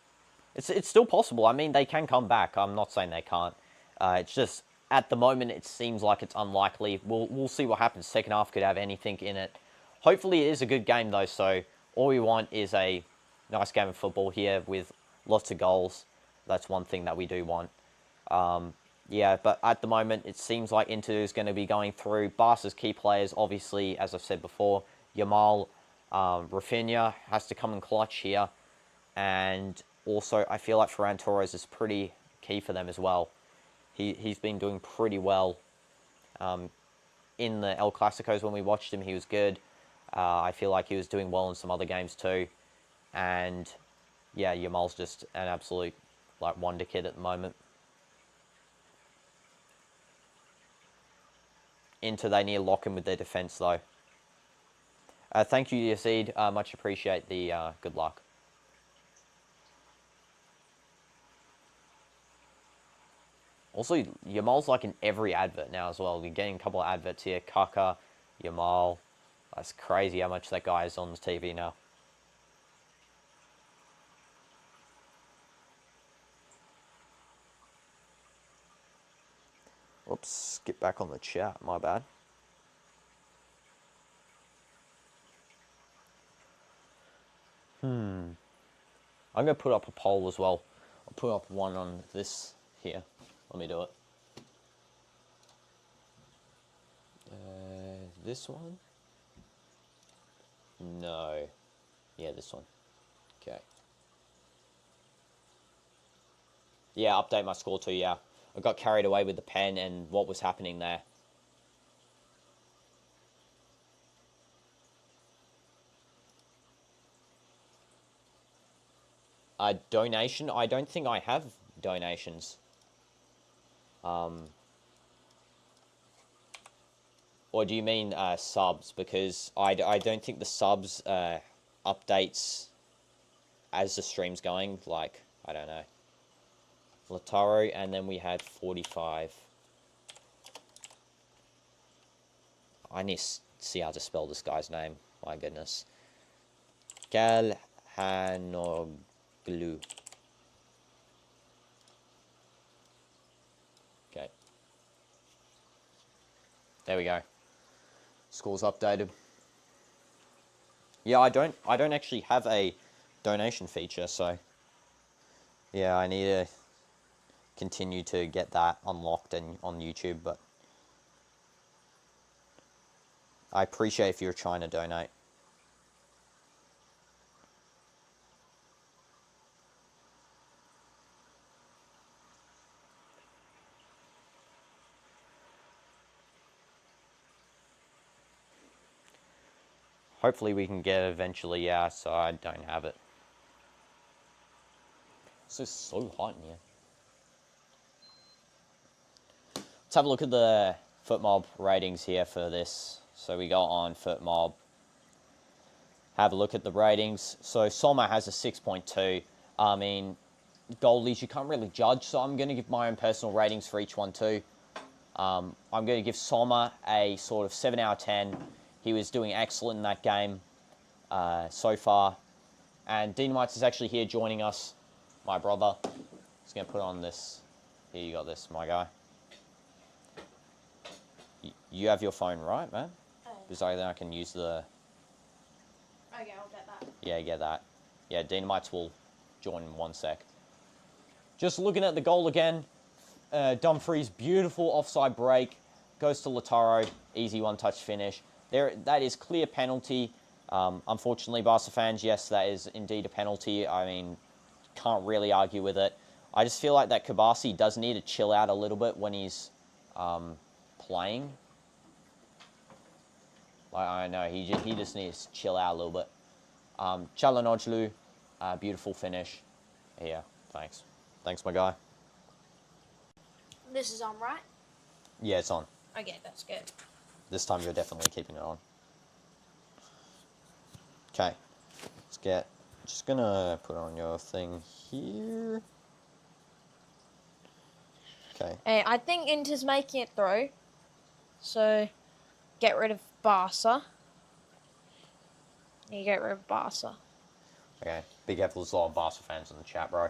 Speaker 1: it's still possible. I mean, they can come back. I'm not saying they can't. It's just at the moment it seems like it's unlikely. We'll see what happens. Second half could have anything in it. Hopefully it is a good game though. So all we want is a nice game of football here with lots of goals. That's one thing that we do want. Yeah, but at the moment it seems like Inter is going to be going through. Barca's key players, obviously, as I've said before, Yamal, Rafinha has to come in clutch here. And also, I feel like Ferran Torres is pretty key for them as well. He's been doing pretty well. In the El Clasicos when we watched him, he was good. I feel like he was doing well in some other games too. And yeah, Yamal's just an absolute like wonder kid at the moment. Inter, they need to lock in with their defence though. Thank you, Yazid. Much appreciate the good luck. Also, Yamal's like in every advert now as well. You're getting a couple of adverts here. Kaka, Yamal. That's crazy how much that guy is on the TV now. Oops, skip back on the chat. My bad. I'm going to put up a poll as well. I'll put up one on this here. Let me do it. This one? No. Yeah, this one. Okay. Yeah, update my score too, yeah. I got carried away with the pen and what was happening there. Donation? I don't think I have donations. Or do you mean subs? Because I don't think the subs updates as the stream's going. Like, I don't know. Lataro, and then we had 45. I need to see how to spell this guy's name. My goodness. Galhanoglu. Okay. There we go. Scores updated. Yeah, I don't actually have a donation feature, so yeah, I need to continue to get that unlocked and on YouTube, but I appreciate if you're trying to donate. Hopefully we can get it eventually, yeah, so I don't have it. It's just so hot in here. Let's have a look at the FootMob ratings here for this. So we go on FootMob. Have a look at the ratings. So Sommer has a 6.2. I mean, goalies you can't really judge, so I'm going to give my own personal ratings for each one too. I'm going to give Sommer a sort of 7 out of 10. He was doing excellent in that game so far. And DinoDoomz is actually here joining us, my brother. He's going to put on this. Here, you got this, my guy. You have your phone, right, man? Because then I can use the...
Speaker 2: Okay, I'll get that.
Speaker 1: Yeah, get that. Yeah, DinoDoomz will join in 1 sec. Just looking at the goal again. Dumfries, beautiful offside break. Goes to Lataro. Easy one-touch finish. That is clear penalty. Unfortunately, Barca fans, yes, that is indeed a penalty. I mean, can't really argue with it. I just feel like that Kabasi does need to chill out a little bit when he's playing. Like, I know, he just needs to chill out a little bit. Çalhanoğlu, beautiful finish. Yeah, thanks. Thanks, my guy.
Speaker 2: This is on, right?
Speaker 1: Yeah, it's on.
Speaker 2: Okay, that's good.
Speaker 1: This time you're definitely keeping it on. Okay, let's get... Just gonna put on your thing here. Okay.
Speaker 2: Hey, I think Inter's making it through. So, get rid of Barca. You get rid of Barca.
Speaker 1: Okay, big F, there's a lot of Barca fans in the chat, bro.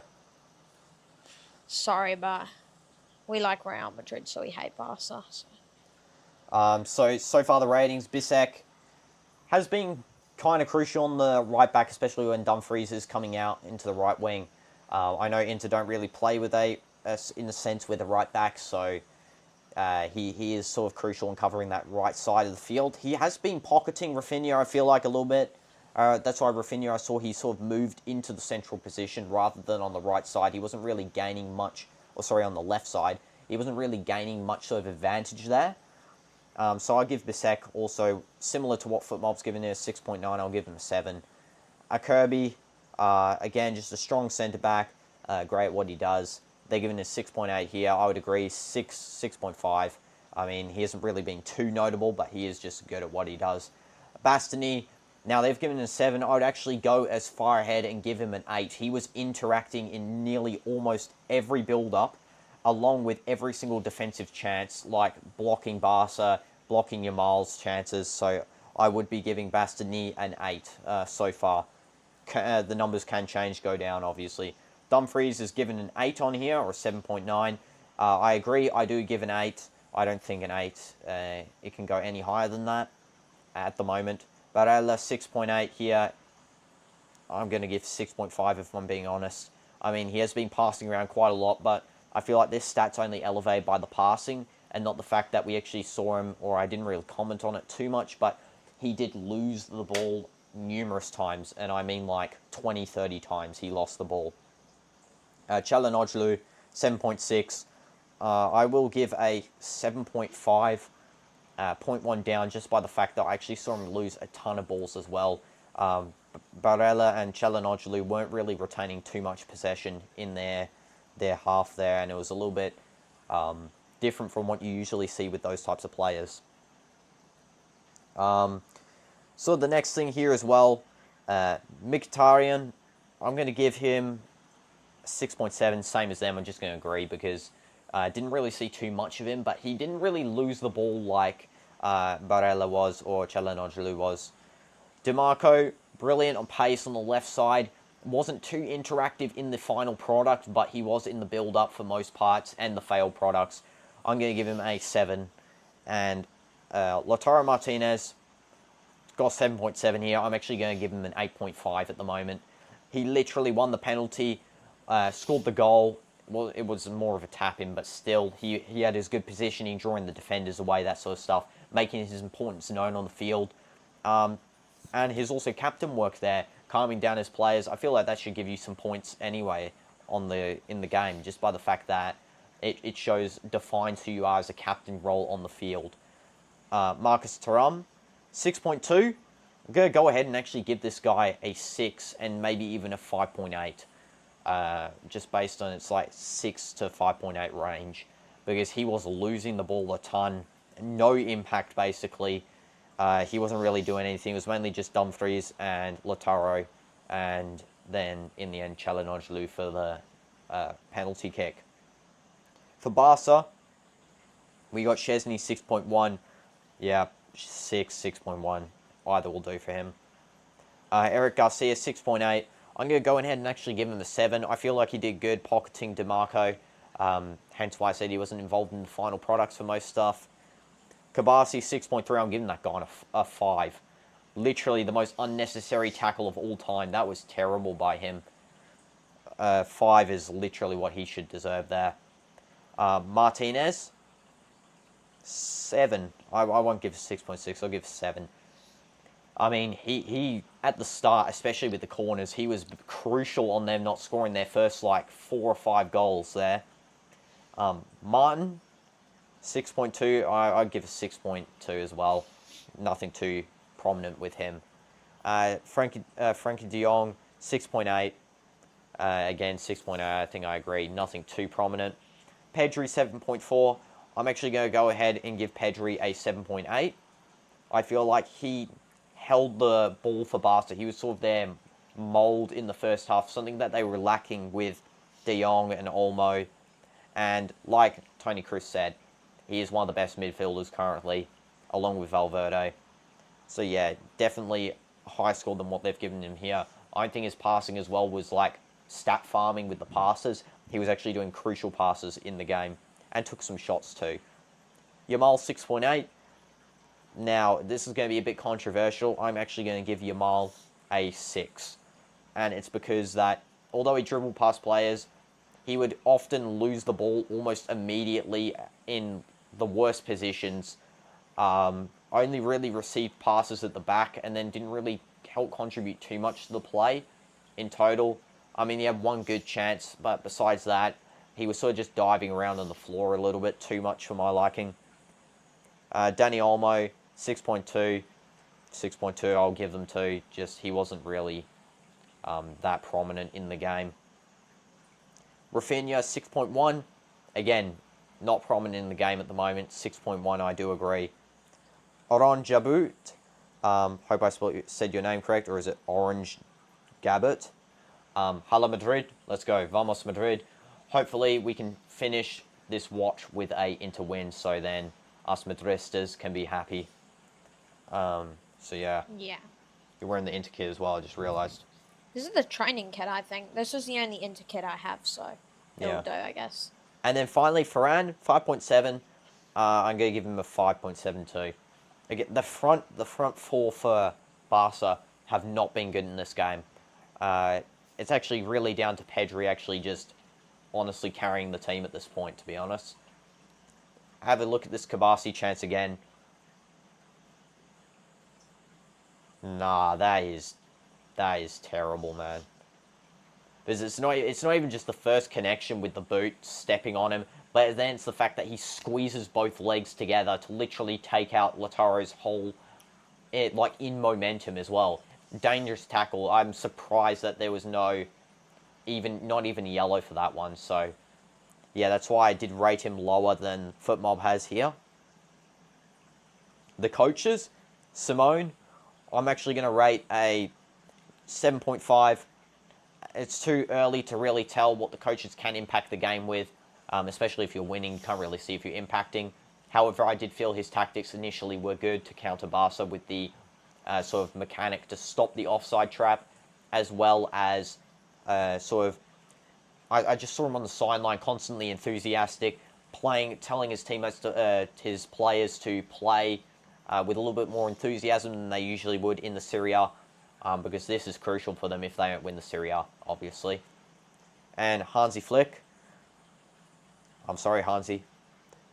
Speaker 2: Sorry, but we like Real Madrid, so we hate Barca.
Speaker 1: So far the ratings, Bisek has been kind of crucial on the right back, especially when Dumfries is coming out into the right wing. I know Inter don't really play with in a sense with a right back, so he is sort of crucial in covering that right side of the field. He has been pocketing Rafinha, I feel like, a little bit. That's why Rafinha, I saw he sort of moved into the central position rather than on the right side. He wasn't really gaining much, on the left side. He wasn't really gaining much sort of advantage there. So I'll give Bisek also, similar to what FootMob's given here, 6.9, I'll give him a 7. Kirby, again, just a strong centre-back, great at what he does. They're giving a 6.8 here. I would agree, 6.5. I mean, he hasn't really been too notable, but he is just good at what he does. Bastoni, now they've given him a 7. I would actually go as far ahead and give him an 8. He was interacting in nearly almost every build-up, along with every single defensive chance, like blocking Barca, blocking Yamal's chances. So I would be giving Bastoni an 8 so far. The numbers can change, go down, obviously. Dumfries is given an 8 on here, or 7.9. I agree, I do give an 8. I don't think an 8, it can go any higher than that at the moment. Barella, 6.8 here. I'm going to give 6.5 if I'm being honest. I mean, he has been passing around quite a lot, but I feel like this stat's only elevated by the passing and not the fact that we actually saw him, or I didn't really comment on it too much, but he did lose the ball numerous times, and I mean like 20, 30 times he lost the ball. Çalhanoğlu, 7.6. I will give a 7.5, 0.1 down just by the fact that I actually saw him lose a ton of balls as well. Barella and Çalhanoğlu weren't really retaining too much possession in their half there, and it was a little bit different from what you usually see with those types of players. So the next thing here as well, Mkhitaryan, I'm going to give him 6.7, same as them. I'm just going to agree because I didn't really see too much of him, but he didn't really lose the ball like Barella was or Çalhanoğlu was. DiMarco, brilliant on pace on the left side. Wasn't too interactive in the final product, but he was in the build-up for most parts and the failed products. I'm going to give him a 7. And Lautaro Martinez got 7.7 here. I'm actually going to give him an 8.5 at the moment. He literally won the penalty, scored the goal. Well, it was more of a tap-in, but still, he had his good positioning, drawing the defenders away, that sort of stuff, making his importance known on the field. And his also captain work there, calming down his players. I feel like that should give you some points anyway in the game, just by the fact that it defines who you are as a captain role on the field. Marcus Thuram, 6.2. I'm going to go ahead and actually give this guy a 6 and maybe even a 5.8. Just based on its like 6 to 5.8 range. Because he was losing the ball a ton. No impact, basically. He wasn't really doing anything. It was mainly just Dumfries and Lautaro. And then, in the end, Çalhanoğlu for the penalty kick. For Barca, we got Szczesny, 6.1. Yeah, 6.1. Either will do for him. Eric Garcia, 6.8. I'm going to go ahead and actually give him a 7. I feel like he did good pocketing DiMarco. Hence why I said he wasn't involved in the final products for most stuff. Kabasi, 6.3. I'm giving that guy a 5. Literally the most unnecessary tackle of all time. That was terrible by him. 5 is literally what he should deserve there. Martinez, 7. I won't give 6.6. I'll give 7. I mean, he at the start, especially with the corners, he was crucial on them not scoring their first like 4 or 5 goals there. Martin, 6.2. I'd give a 6.2 as well. Nothing too prominent with him. Frankie de Jong, 6.8. Again, 6.8. I think I agree. Nothing too prominent. Pedri, 7.4. I'm actually going to go ahead and give Pedri a 7.8. I feel like he held the ball for Barca. He was sort of their mould in the first half, something that they were lacking with De Jong and Olmo. And like Tony Cruz said, he is one of the best midfielders currently, along with Valverde. So yeah, definitely a higher score than what they've given him here. I think his passing as well was like stat farming with the passes. He was actually doing crucial passes in the game and took some shots too. Yamal, 6.8. Now, this is going to be a bit controversial. I'm actually going to give Yamal a 6. And it's because that, although he dribbled past players, he would often lose the ball almost immediately in the worst positions. Only really received passes at the back and then didn't really help contribute too much to the play in total. I mean, he had one good chance, but besides that, he was sort of just diving around on the floor a little bit too much for my liking. Dani Olmo, 6.2. 6.2, I'll give them to. Just, he wasn't really that prominent in the game. Rafinha, 6.1. Again, not prominent in the game at the moment. 6.1, I do agree. Orange Jabut. Hope I said your name correct, or is it Orange Gabut? Hala Madrid. Let's go. Vamos Madrid. Hopefully we can finish this watch with a Inter win, so then us Madristas can be happy. So yeah.
Speaker 2: Yeah.
Speaker 1: You're wearing the Inter kit as well, I just realised.
Speaker 2: This is the training kit, I think. This is the only Inter kit I have, so it'll do, I guess.
Speaker 1: And then finally, Ferran, 5.7. I'm going to give him a 5.72. Again, the front four for Barca have not been good in this game. It's actually really down to Pedri actually just honestly carrying the team at this point, to be honest. Have a look at this Kabasi chance again. Nah, that is terrible, man. Because it's not even just the first connection with the boot stepping on him, but then it's the fact that he squeezes both legs together to literally take out Lautaro's whole, like in momentum as well. Dangerous tackle. I'm surprised that there was not even yellow for that one. So yeah, that's why I did rate him lower than FootMob has here. The coaches, Simone, I'm actually going to rate a 7.5. It's too early to really tell what the coaches can impact the game with, especially if you're winning. You can't really see if you're impacting. However, I did feel his tactics initially were good to counter Barca with the sort of mechanic to stop the offside trap, as well as I just saw him on the sideline constantly enthusiastic, telling his teammates, his players to play with a little bit more enthusiasm than they usually would in the Serie A, because this is crucial for them if they don't win the Serie A, obviously. And Hansi Flick, I'm sorry, Hansi,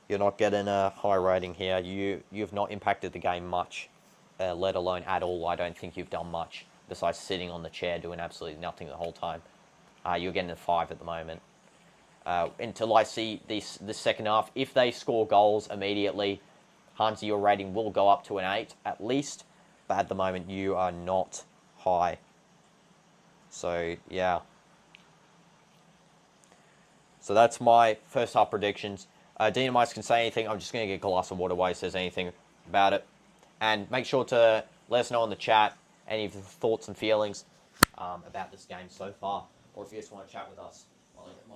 Speaker 1: you're not getting a high rating here. You've not impacted the game much, let alone at all. I don't think you've done much besides sitting on the chair doing absolutely nothing the whole time. You're getting a 5 at the moment. Until I see the second half, if they score goals immediately, Hansi, your rating will go up to an 8 at least. But at the moment, you are not high. So, yeah. So that's my first half predictions. DinoDoomz can say anything. I'm just going to get a glass of water while he says anything about it. And make sure to let us know in the chat any of the thoughts and feelings about this game so far. Or if you just want to chat with us while I get my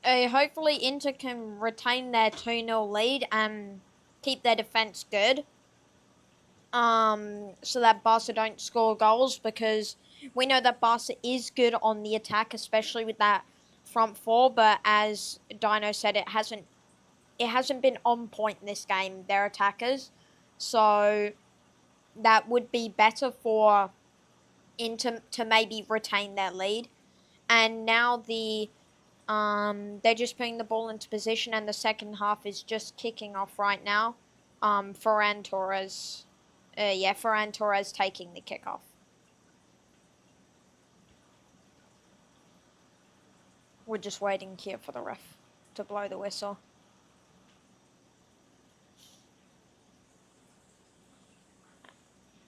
Speaker 1: water.
Speaker 2: Hopefully Inter can retain their 2-0 lead and keep their defense good. So that Barca don't score goals, because we know that Barca is good on the attack, especially with that front four, but as Dino said, it hasn't been on point in this game, their attackers. So that would be better for Inter to maybe retain their lead. And now they're just putting the ball into position, and the second half is just kicking off right now. Ferran Torres Yeah, Ferran Torres taking the kickoff. We're just waiting here for the ref to blow the whistle.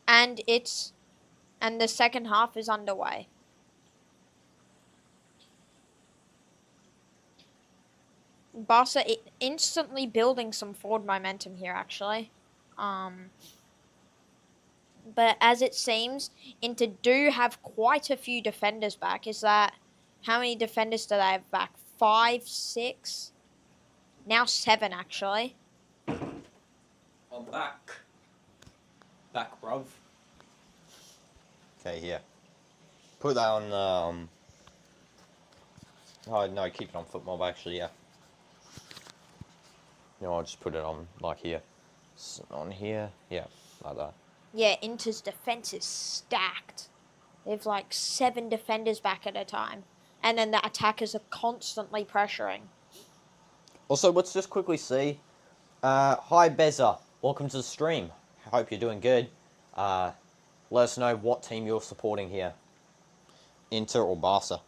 Speaker 2: And the second half is underway. Barca instantly building some forward momentum here, actually. But as it seems, Inter do have quite a few defenders back. How many defenders do they have back? 5, 6? Now 7, actually.
Speaker 1: I'm back. Back, bruv. Okay, here. Put that on, oh, no, keep it on footmob, actually, yeah. No, I'll just put it on, like, here. On here, yeah, like that.
Speaker 2: Yeah, Inter's defense is stacked. They've like 7 defenders back at a time. And then the attackers are constantly pressuring.
Speaker 1: Also, let's just quickly see. Hi, Beza. Welcome to the stream. I hope you're doing good. Let us know what team you're supporting here. Inter or Barca.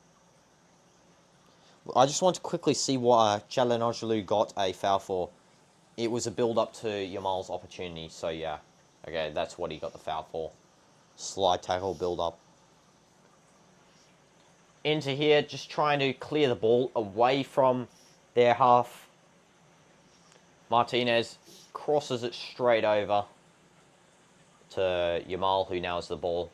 Speaker 1: I just want to quickly see what Çalhanoğlu got a foul for. It was a build-up to Yamal's opportunity, so yeah. Okay, that's what he got the foul for. Slide tackle, build-up. Into here, just trying to clear the ball away from their half. Martinez crosses it straight over to Yamal, who now has the ball.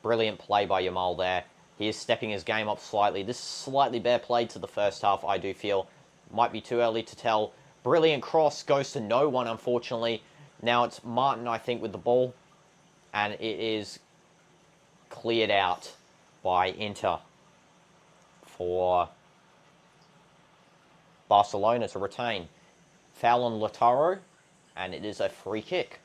Speaker 1: Brilliant play by Yamal there. He is stepping his game up slightly. This is slightly better played to the first half, I do feel. Might be too early to tell. Brilliant cross, goes to no one, unfortunately. Now it's Martin, I think, with the ball. And it is cleared out by Inter for Barcelona to retain. Foul on Lautaro, and it is a free kick.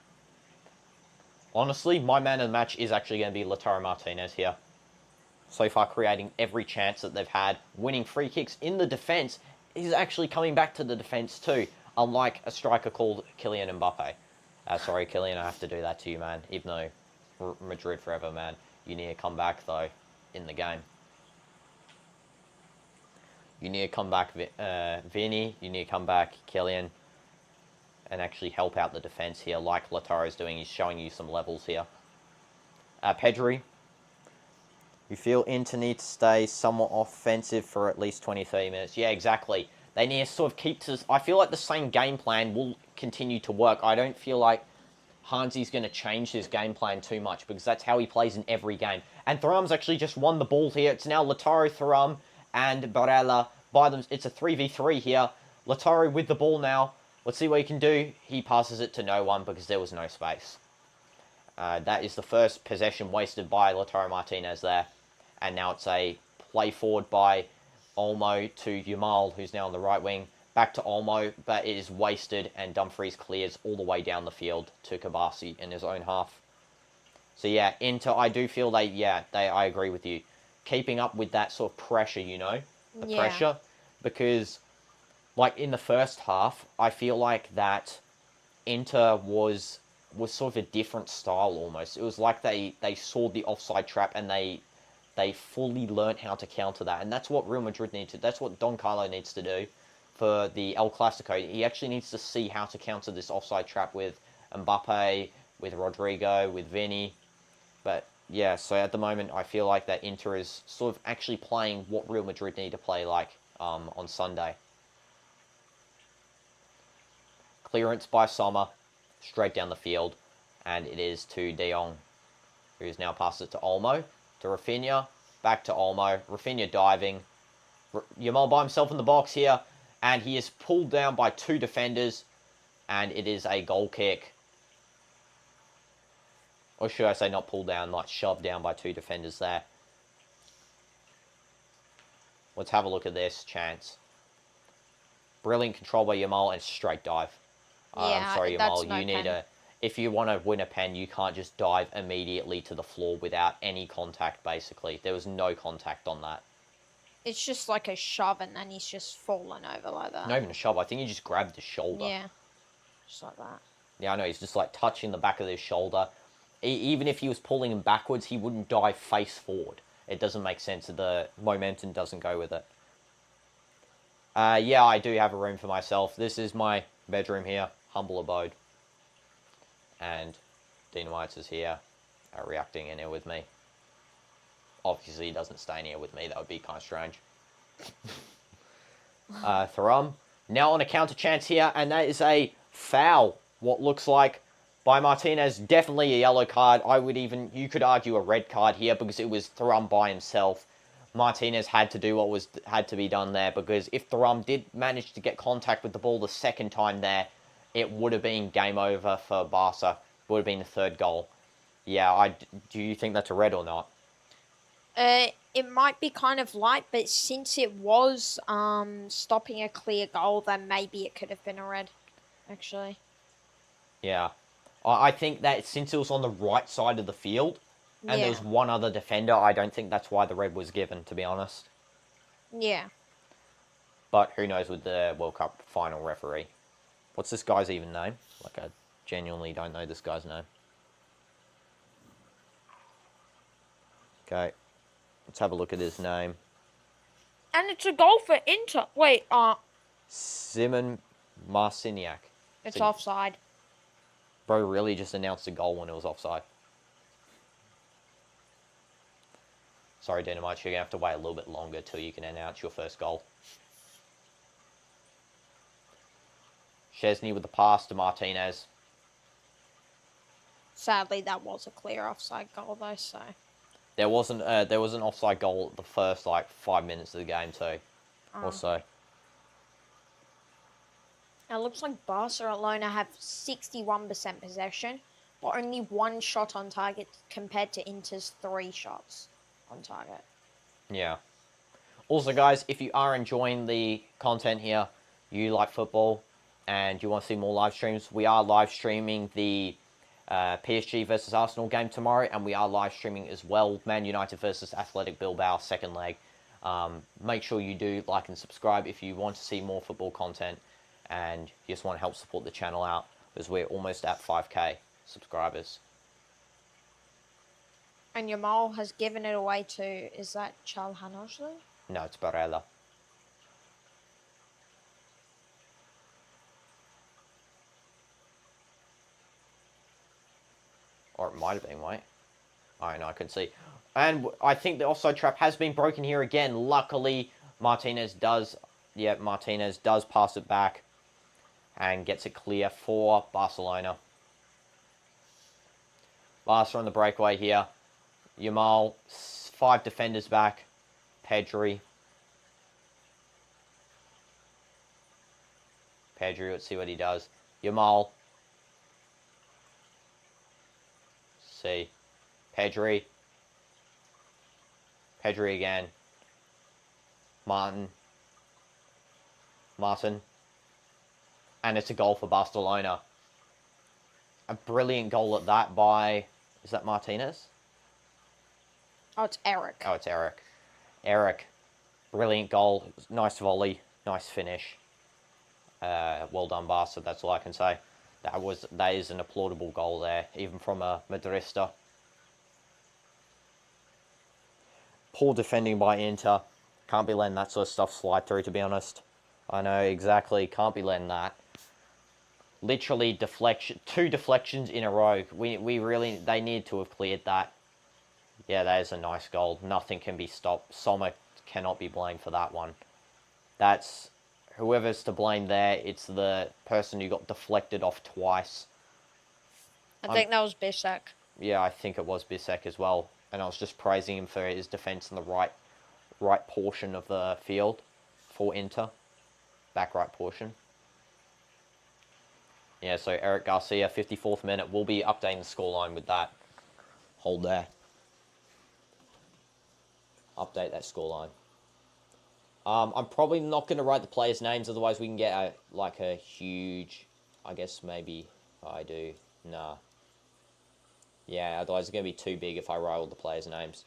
Speaker 1: Honestly, my man of the match is actually going to be Lautaro Martinez here. So far, creating every chance that they've had, winning free kicks in the defence. He's actually coming back to the defence too, unlike a striker called Kylian Mbappe. Sorry, Kylian, I have to do that to you, man. Even though Madrid forever, man. You need to come back, though, in the game. You need to come back, Vinny. You need to come back, Kylian, and actually help out the defence here, like Lautaro's doing. He's showing you some levels here. Pedri. You feel Inter need to stay somewhat offensive for at least 20-30 minutes. Yeah, exactly. They need to sort of keep to... I feel like the same game plan will continue to work. I don't feel like Hansi's going to change his game plan too much because that's how he plays in every game. And Thuram's actually just won the ball here. It's now Lautaro, Thuram, and Barella by them. It's a 3v3 here. Lautaro with the ball now. Let's see what he can do. He passes it to no one because there was no space. That is the first possession wasted by Lautaro Martinez there. And now it's a play forward by Olmo to Yamal, who's now on the right wing. Back to Olmo, but it is wasted, and Dumfries clears all the way down the field to Kabasi in his own half. So yeah, Inter, I do feel I agree with you. Keeping up with that sort of pressure, you know? The pressure. Because, like, in the first half, I feel like that Inter was sort of a different style almost. It was like they saw the offside trap and they fully learnt how to counter that. And that's what Real Madrid needs to... That's what Don Carlo needs to do for the El Clasico. He actually needs to see how to counter this offside trap with Mbappe, with Rodrigo, with Vinny. But, yeah, so at the moment, I feel like that Inter is sort of actually playing what Real Madrid need to play like on Sunday. Clearance by Sommer, straight down the field. And it is to De Jong, who's now passed it to Olmo. To Rafinha, back to Olmo. Rafinha diving. Yamal by himself in the box here. And he is pulled down by 2 defenders. And it is a goal kick. Or should I say not pulled down, like shoved down by 2 defenders there. Let's have a look at this chance. Brilliant control by Yamal and straight dive. I'm sorry, Yamal, you need a... If you want to win a pen, you can't just dive immediately to the floor without any contact, basically. There was no contact on that.
Speaker 2: It's just like a shove and then he's just fallen over like that.
Speaker 1: Not even a shove. I think he just grabbed the shoulder.
Speaker 2: Yeah. Just like that.
Speaker 1: Yeah, I know, he's just like touching the back of his shoulder. Even if he was pulling him backwards, he wouldn't dive face forward. It doesn't make sense. The momentum doesn't go with it. Yeah, I do have a room for myself. This is my bedroom here, humble abode. And DinoDoomz is here, reacting in here with me. Obviously, he doesn't stay in here with me. That would be kind of strange. Thuram. Now on a counter chance here, and that is a foul. What looks like by Martinez. Definitely a yellow card. You could argue a red card here because it was Thuram by himself. Martinez had to do what had to be done there, because if Thuram did manage to get contact with the ball the second time there, it would have been game over for Barca. It would have been the third goal. Yeah, do you think that's a red or not?
Speaker 2: It might be kind of light, but since it was stopping a clear goal, then maybe it could have been a red, actually.
Speaker 1: Yeah. I think that since it was on the right side of the field, and there was one other defender, I don't think that's why the red was given, to be honest.
Speaker 2: Yeah.
Speaker 1: But who knows with the World Cup final referee. What's this guy's even name? Like, I genuinely don't know this guy's name. Okay. Let's have a look at his name.
Speaker 2: And it's a goal for Inter. Wait,
Speaker 1: Simon Marciniak.
Speaker 2: It's offside.
Speaker 1: Bro really just announced a goal when it was offside. Sorry, DinoDoomz, you're going to have to wait a little bit longer till you can announce your first goal. Szczesny with the pass to Martinez.
Speaker 2: Sadly, that was a clear offside goal, though, so...
Speaker 1: There was an offside goal the first, 5 minutes of the game, too. Also.
Speaker 2: It looks like Barcelona have 61% possession, but only 1 shot on target compared to Inter's 3 shots on target.
Speaker 1: Yeah. Also, guys, if you are enjoying the content here, you like football, and you want to see more live streams, we are live streaming the PSG versus Arsenal game tomorrow, and we are live streaming as well Man United versus Athletic Bilbao second leg. Make sure you do like and subscribe if you want to see more football content, and you just want to help support the channel out, because we're almost at 5k subscribers.
Speaker 2: And Yamal has given it away to, is that Çalhanoğlu?
Speaker 1: No, it's Barella. Or it might have been, wait. I don't know, I couldn't see. And I think the offside trap has been broken here again. Luckily, Martinez does pass it back and gets it clear for Barcelona. Barca on the breakaway here. Yamal, 5 defenders back. Pedri, let's see what he does. Yamal. See. Pedri again. Martin. And it's a goal for Barcelona. A brilliant goal at that by... Is that Martinez?
Speaker 2: Oh, it's Eric.
Speaker 1: Oh, it's Eric. Eric. Brilliant goal. Nice volley. Nice finish. Well done, Barca. That's all I can say. That is an applaudable goal there, even from a Madrista. Poor defending by Inter. Can't be letting that sort of stuff slide through, to be honest. I know, exactly. Can't be letting that. Literally, 2 deflections in a row. They need to have cleared that. Yeah, that is a nice goal. Nothing can be stopped. Sommer cannot be blamed for that one. That's... Whoever's to blame there, it's the person who got deflected off twice.
Speaker 2: I think that was Bisek.
Speaker 1: Yeah, I think it was Bisek as well. And I was just praising him for his defence in the right portion of the field for Inter. Back right portion. Yeah, so Eric Garcia, 54th minute. We'll be updating the scoreline with that. Hold there. Update that scoreline. I'm probably not going to write the players' names, otherwise we can get a huge... I guess maybe I do. Nah. Yeah, otherwise it's going to be too big if I write all the players' names.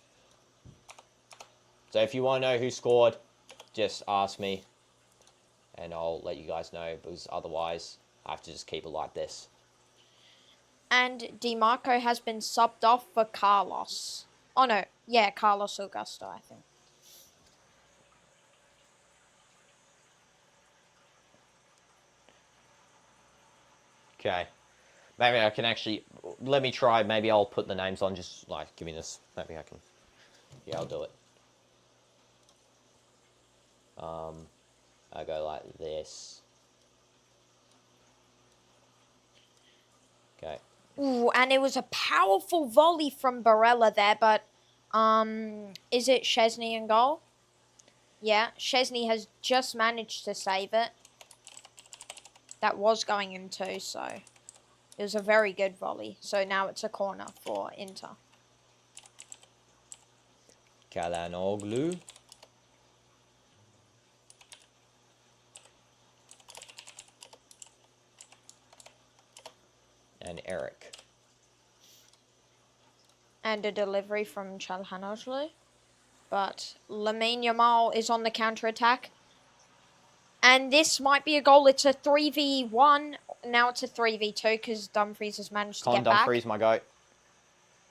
Speaker 1: So if you want to know who scored, just ask me, and I'll let you guys know, because otherwise I have to just keep it like this.
Speaker 2: And DiMarco has been subbed off for Carlos. Oh no, yeah, Carlos Augusto, I think.
Speaker 1: Okay. Maybe I can actually... Let me try. Maybe I'll put the names on. Just, like, give me this. Maybe I can... Yeah, I'll do it. I go like this. Okay.
Speaker 2: Ooh, and it was a powerful volley from Barella there, but is it Szczesny in goal? Yeah, Szczesny has just managed to save it. That was going in too, so it was a very good volley. So now it's a corner for Inter.
Speaker 1: Kalanoglu. And Eric.
Speaker 2: And a delivery from Çalhanoğlu. But Lamine Yamal is on the counter-attack. And this might be a goal. It's a 3v1. Now it's a 3v2 because Dumfries has managed to get back.
Speaker 1: Dumfries, my goat.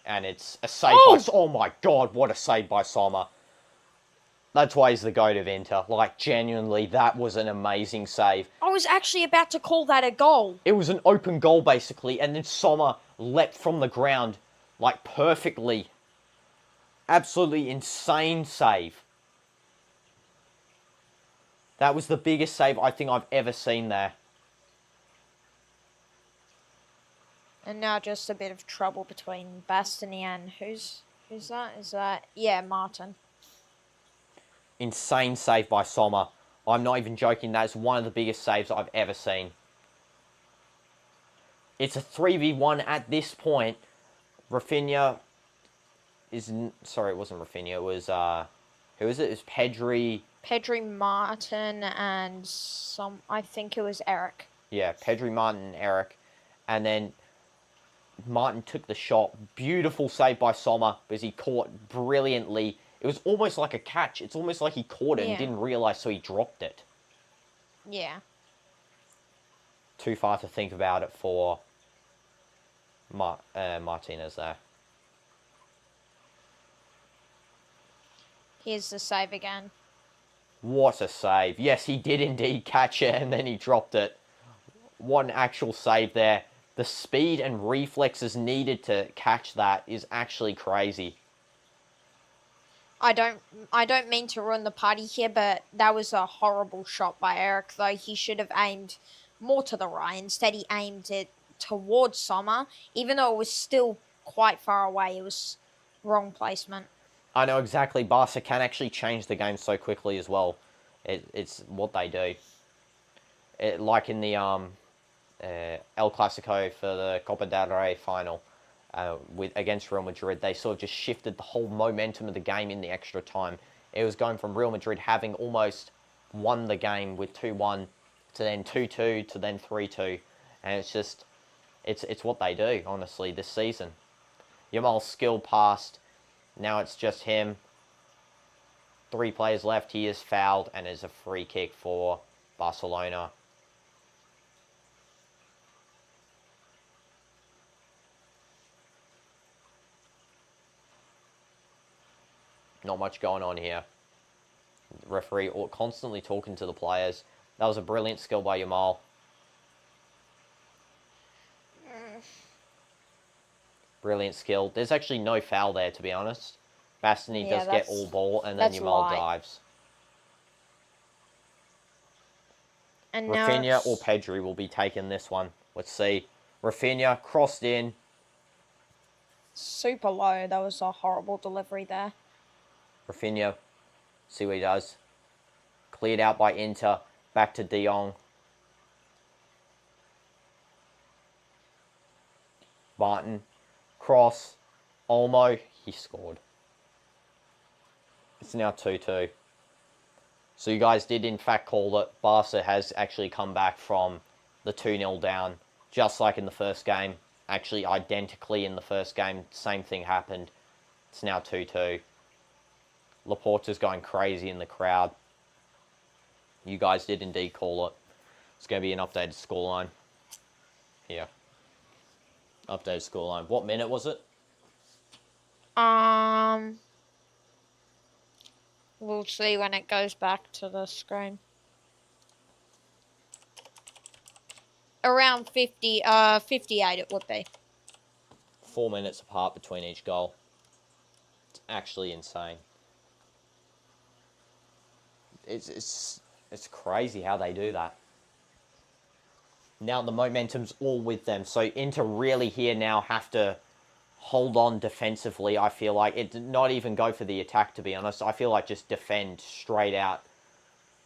Speaker 1: And it's a save by... Oh my god, what a save by Sommer. That's why he's the GOAT of Inter. Like, genuinely, that was an amazing save.
Speaker 2: I was actually about to call that a goal.
Speaker 1: It was an open goal, basically, and then Sommer leapt from the ground, like, perfectly. Absolutely insane save. That was the biggest save I think I've ever seen there.
Speaker 2: And now just a bit of trouble between Bastoni and who's that? Is that... Yeah, Martin.
Speaker 1: Insane save by Sommer. I'm not even joking. That is one of the biggest saves I've ever seen. It's a 3v1 at this point. Rafinha is... Sorry, it wasn't Rafinha. It was... Who was it? It was Pedri...
Speaker 2: Pedri, Martin, and some... I think it was Eric.
Speaker 1: Yeah, Pedri, Martin, and Eric. And then Martin took the shot. Beautiful save by Sommer because he caught brilliantly. It was almost like a catch. It's almost like he caught it and didn't realise, so he dropped it.
Speaker 2: Yeah.
Speaker 1: Too far to think about it for Martinez there.
Speaker 2: Here's the save again.
Speaker 1: What a save. Yes, he did indeed catch it and then he dropped it. What an actual save there. The speed and reflexes needed to catch that is actually crazy.
Speaker 2: I don't mean to ruin the party here, but that was a horrible shot by Eric, though. He should have aimed more to the right. Instead, he aimed it towards Sommer. Even though it was still quite far away, it was wrong placement.
Speaker 1: I know exactly. Barca can actually change the game so quickly as well. It's what they do. Like in the El Clasico for the Copa del Rey final against Real Madrid, they sort of just shifted the whole momentum of the game in the extra time. It was going from Real Madrid having almost won the game with 2-1 to then 2-2 to then 3-2. And it's just, it's what they do, honestly, this season. Yamal's skill passed. Now it's just him. 3 players left. He is fouled and is a free kick for Barcelona. Not much going on here. The referee constantly talking to the players. That was a brilliant skill by Yamal. Brilliant skill. There's actually no foul there, to be honest. Bastoni does get all ball, and then Yamal dives.
Speaker 2: And
Speaker 1: Rafinha or Pedri will be taking this one. Let's see. Rafinha crossed in.
Speaker 2: Super low. That was a horrible delivery there.
Speaker 1: Rafinha. See what he does. Cleared out by Inter. Back to De Jong. Martin. Cross. Olmo. He scored. It's now 2-2. So you guys did in fact call that Barca has actually come back from the 2-0 down. Just like in the first game. Actually identically in the first game. Same thing happened. It's now 2-2. Laporta's going crazy in the crowd. You guys did indeed call it. It's going to be an updated scoreline here. Updated scoreline. What minute was it?
Speaker 2: We'll see when it goes back to the screen. Around 58 it would be.
Speaker 1: 4 minutes apart between each goal. It's actually insane. It's crazy how they do that. Now the momentum's all with them, so Inter really here now have to hold on defensively. I feel like it did not even go for the attack, to be honest. I feel like just defend straight out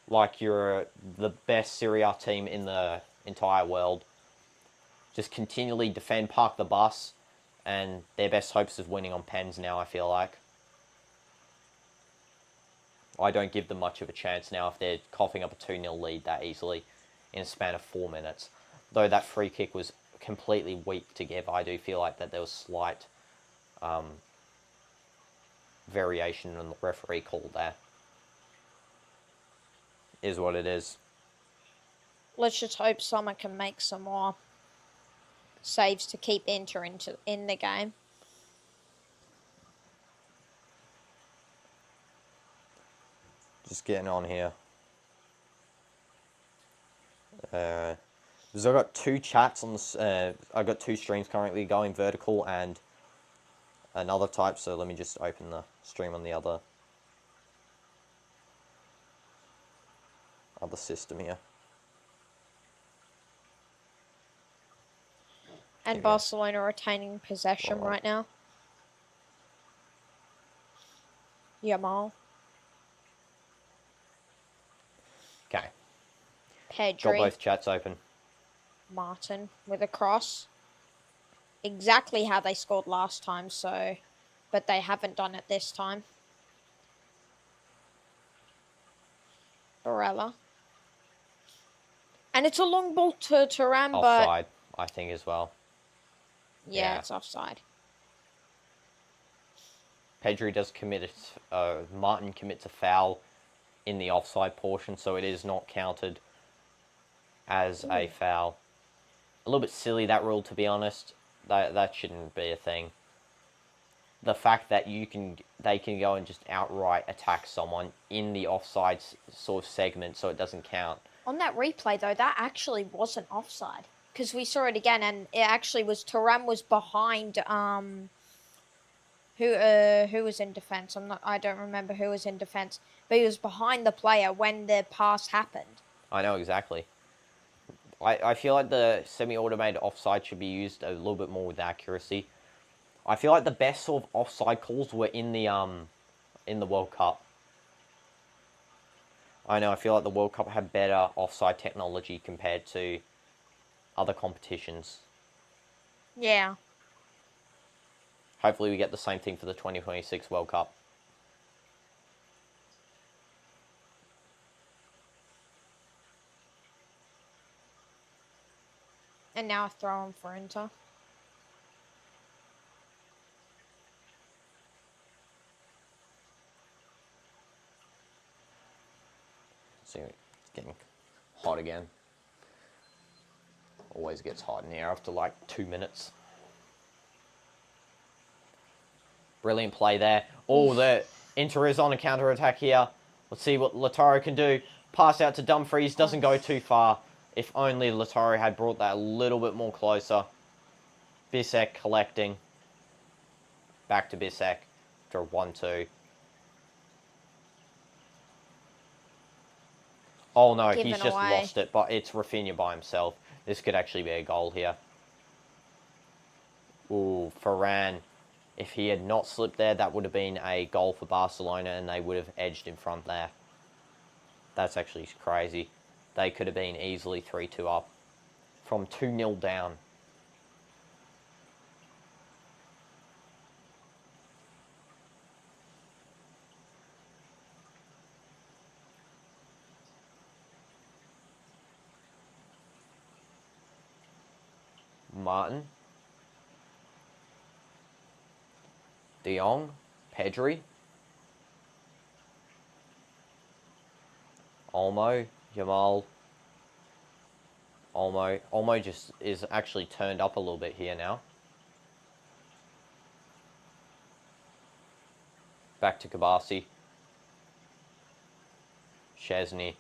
Speaker 1: like you're the best Serie A team in the entire world. Just continually defend, park the bus, and their best hopes of winning on pens now, I feel like. I don't give them much of a chance now if they're coughing up a 2-0 lead that easily in a span of 4 minutes. Though that free kick was completely weak to give, I do feel like that there was slight variation in the referee call there. Is what it is.
Speaker 2: Let's just hope Summer can make some more saves to keep Inter in the game.
Speaker 1: Just getting on here. So I've got 2 chats on this. I've got 2 streams currently going, vertical and another type. So let me just open the stream on the other system here.
Speaker 2: And Barcelona retaining possession right now. Yamal.
Speaker 1: Okay.
Speaker 2: Pedri.
Speaker 1: Got both chats open.
Speaker 2: Martin with a cross. Exactly how they scored last time, so... But they haven't done it this time. Barella. And it's a long ball to Turan, but...
Speaker 1: Offside, I think, as well.
Speaker 2: Yeah, it's offside.
Speaker 1: Pedri does Martin commits a foul in the offside portion, so it is not counted as a foul. A little bit silly, that rule, to be honest. That shouldn't be a thing. The fact that they can go and just outright attack someone in the offside sort of segment, so it doesn't count.
Speaker 2: On that replay, though, that actually wasn't offside. Because we saw it again, and it actually was... Turan was behind... Who was in defense? I don't remember who was in defense, but he was behind the player when the pass happened.
Speaker 1: I know exactly. I feel like the semi-automated offside should be used a little bit more with accuracy. I feel like the best sort of offside calls were in the World Cup. I know, I feel like the World Cup had better offside technology compared to other competitions.
Speaker 2: Yeah.
Speaker 1: Hopefully we get the same thing for the 2026 World Cup.
Speaker 2: And now a throw on for Inter.
Speaker 1: So it's getting hot again. Always gets hot in here after like 2 minutes. Brilliant play there. Oh, the Inter is on a counter-attack here. Let's see what Lautaro can do. Pass out to Dumfries. Doesn't go too far. If only Lautaro had brought that a little bit more closer. Bissek collecting. Back to Bissek. After a 1-2. Oh no, he's just lost it. But it's Rafinha by himself. This could actually be a goal here. Ooh, Varane. If he had not slipped there, that would have been a goal for Barcelona and they would have edged in front there. That's actually crazy. They could have been easily 3-2 up from 2-0 down. Martin. De Jong, Pedri, Olmo, Yamal, Olmo just is actually turned up a little bit here now. Back to Kabasi. Chesney.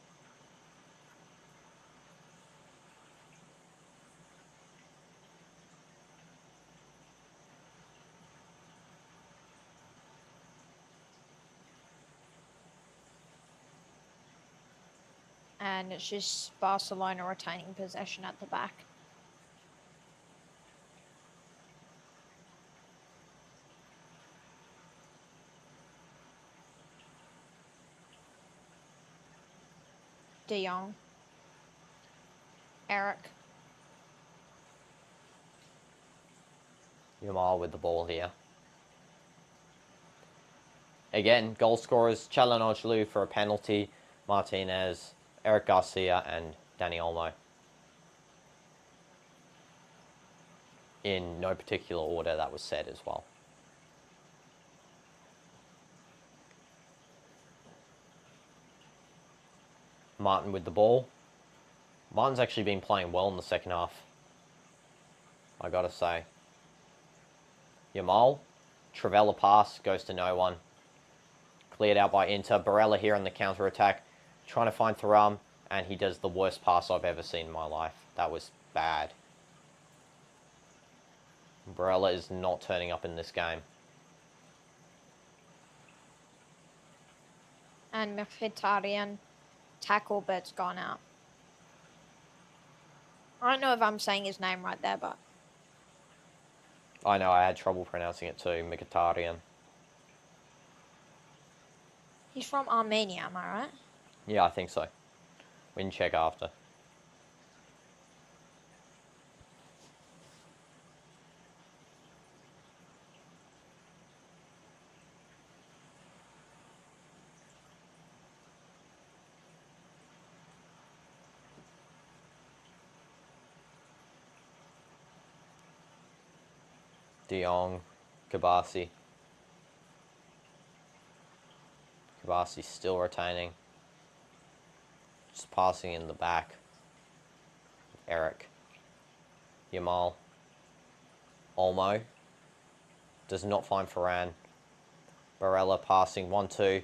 Speaker 2: And it's just Barcelona retaining possession at the back. De Jong. Eric.
Speaker 1: Yamal with the ball here. Again, goal scorers, Çalhanoğlu for a penalty, Martinez, Eric Garcia, and Dani Olmo. In no particular order, that was said as well. Martin with the ball. Martin's actually been playing well in the second half, I gotta say. Yamal, Treble pass, goes to no one. Cleared out by Inter. Barella here on the counter-attack, trying to find Thuram, and he does the worst pass I've ever seen in my life. That was bad. Barella is not turning up in this game.
Speaker 2: And Mkhitaryan tackle, but it's gone out. I don't know if I'm saying his name right there, but...
Speaker 1: I know, I had trouble pronouncing it too, Mkhitaryan.
Speaker 2: He's from Armenia, am I right?
Speaker 1: Yeah, I think so. We can check after. De Jong, Kabasi. Kabasi still retaining. Just passing in the back. Eric. Yamal. Olmo. Does not find Varane. Barella passing 1-2.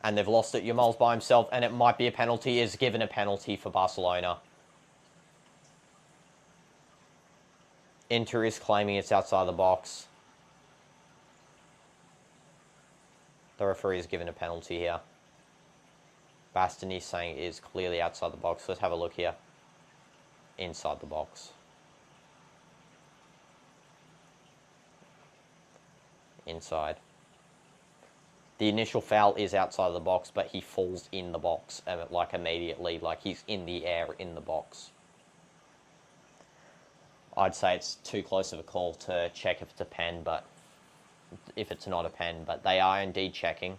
Speaker 1: And they've lost it. Yamal's by himself, and it might be a penalty. Is given a penalty for Barcelona. Inter is claiming it's outside the box. The referee has given a penalty here. Bastoni saying it is clearly outside the box. Let's have a look here. Inside the box. Inside. The initial foul is outside of the box, but he falls in the box, like immediately, like he's in the air in the box. I'd say it's too close of a call to check if it's a pen, but if it's not a pen, but they are indeed checking.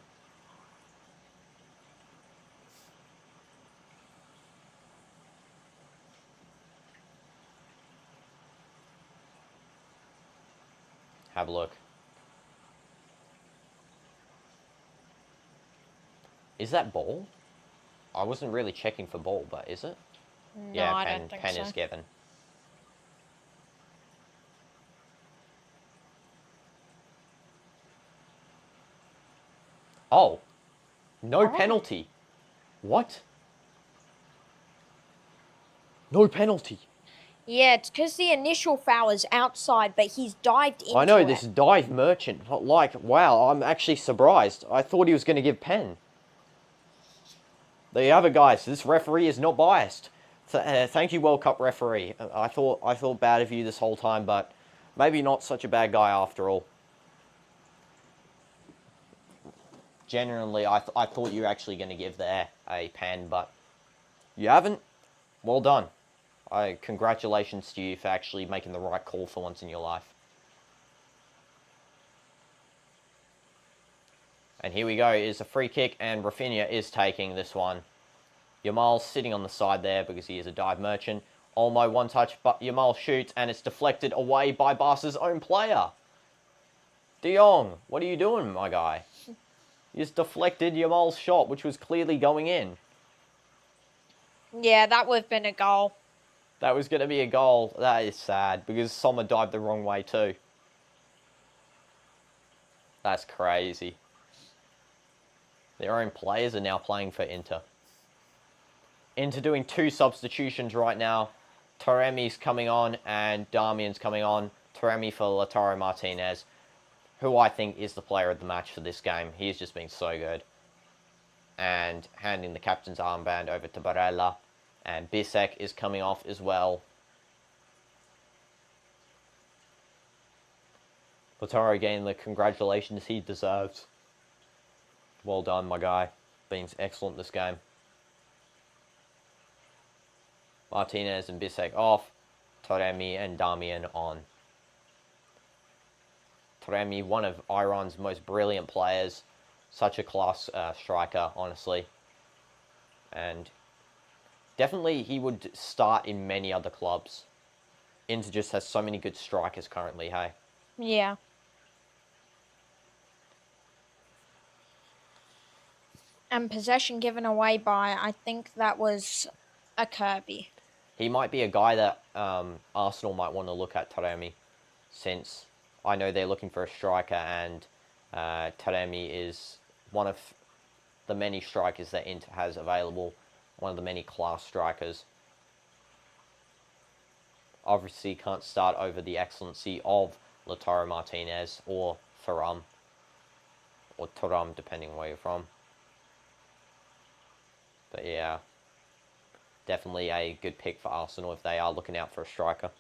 Speaker 1: Have a look. Is that ball? I wasn't really checking for ball, but is it?
Speaker 2: No,
Speaker 1: yeah,
Speaker 2: I
Speaker 1: pen,
Speaker 2: don't think
Speaker 1: pen
Speaker 2: so.
Speaker 1: is given. Oh, no penalty. What? No penalty.
Speaker 2: Yeah, it's because the initial foul is outside, but he's dived into it.
Speaker 1: I know, this dive merchant. Like, wow, I'm actually surprised. I thought he was going to give pen. There you have it, guys. This referee is not biased. Thank you, World Cup referee. I thought bad of you this whole time, but maybe not such a bad guy after all. Genuinely, I thought you were actually going to give there a pen, but you haven't. Well done. Congratulations to you for actually making the right call for once in your life. And here we go. It is a free kick, and Rafinha is taking this one. Yamal's sitting on the side there because he is a dive merchant. Olmo one touch, but Yamal shoots, and it's deflected away by Barca's own player. De Jong, what are you doing, my guy? You just deflected Yamal's shot, which was clearly going in.
Speaker 2: Yeah, that would have been a goal.
Speaker 1: That was going to be a goal. That is sad, because Sommer dived the wrong way too. That's crazy. Their own players are now playing for Inter. Inter doing 2 substitutions right now. Taremi's coming on and Damian's coming on. Taremi for Lautaro Martinez, who I think is the player of the match for this game. He's just been so good. And handing the captain's armband over to Barella. And Bisek is coming off as well. Lautaro getting the congratulations he deserves. Well done, my guy. Been excellent this game. Martinez and Bisek off. Taremi and Damian on. Taremi, one of Iran's most brilliant players. Such a class striker, honestly. And definitely he would start in many other clubs. Inter just has so many good strikers currently, hey?
Speaker 2: Yeah. And possession given away by, I think that was a Kirby.
Speaker 1: He might be a guy that Arsenal might want to look at, Taremi, since I know they're looking for a striker, and Taremi is one of the many strikers that Inter has available, one of the many class strikers. Obviously can't start over the excellency of Lautaro Martinez or Thuram, or Thuram, depending where you're from. But yeah, definitely a good pick for Arsenal if they are looking out for a striker.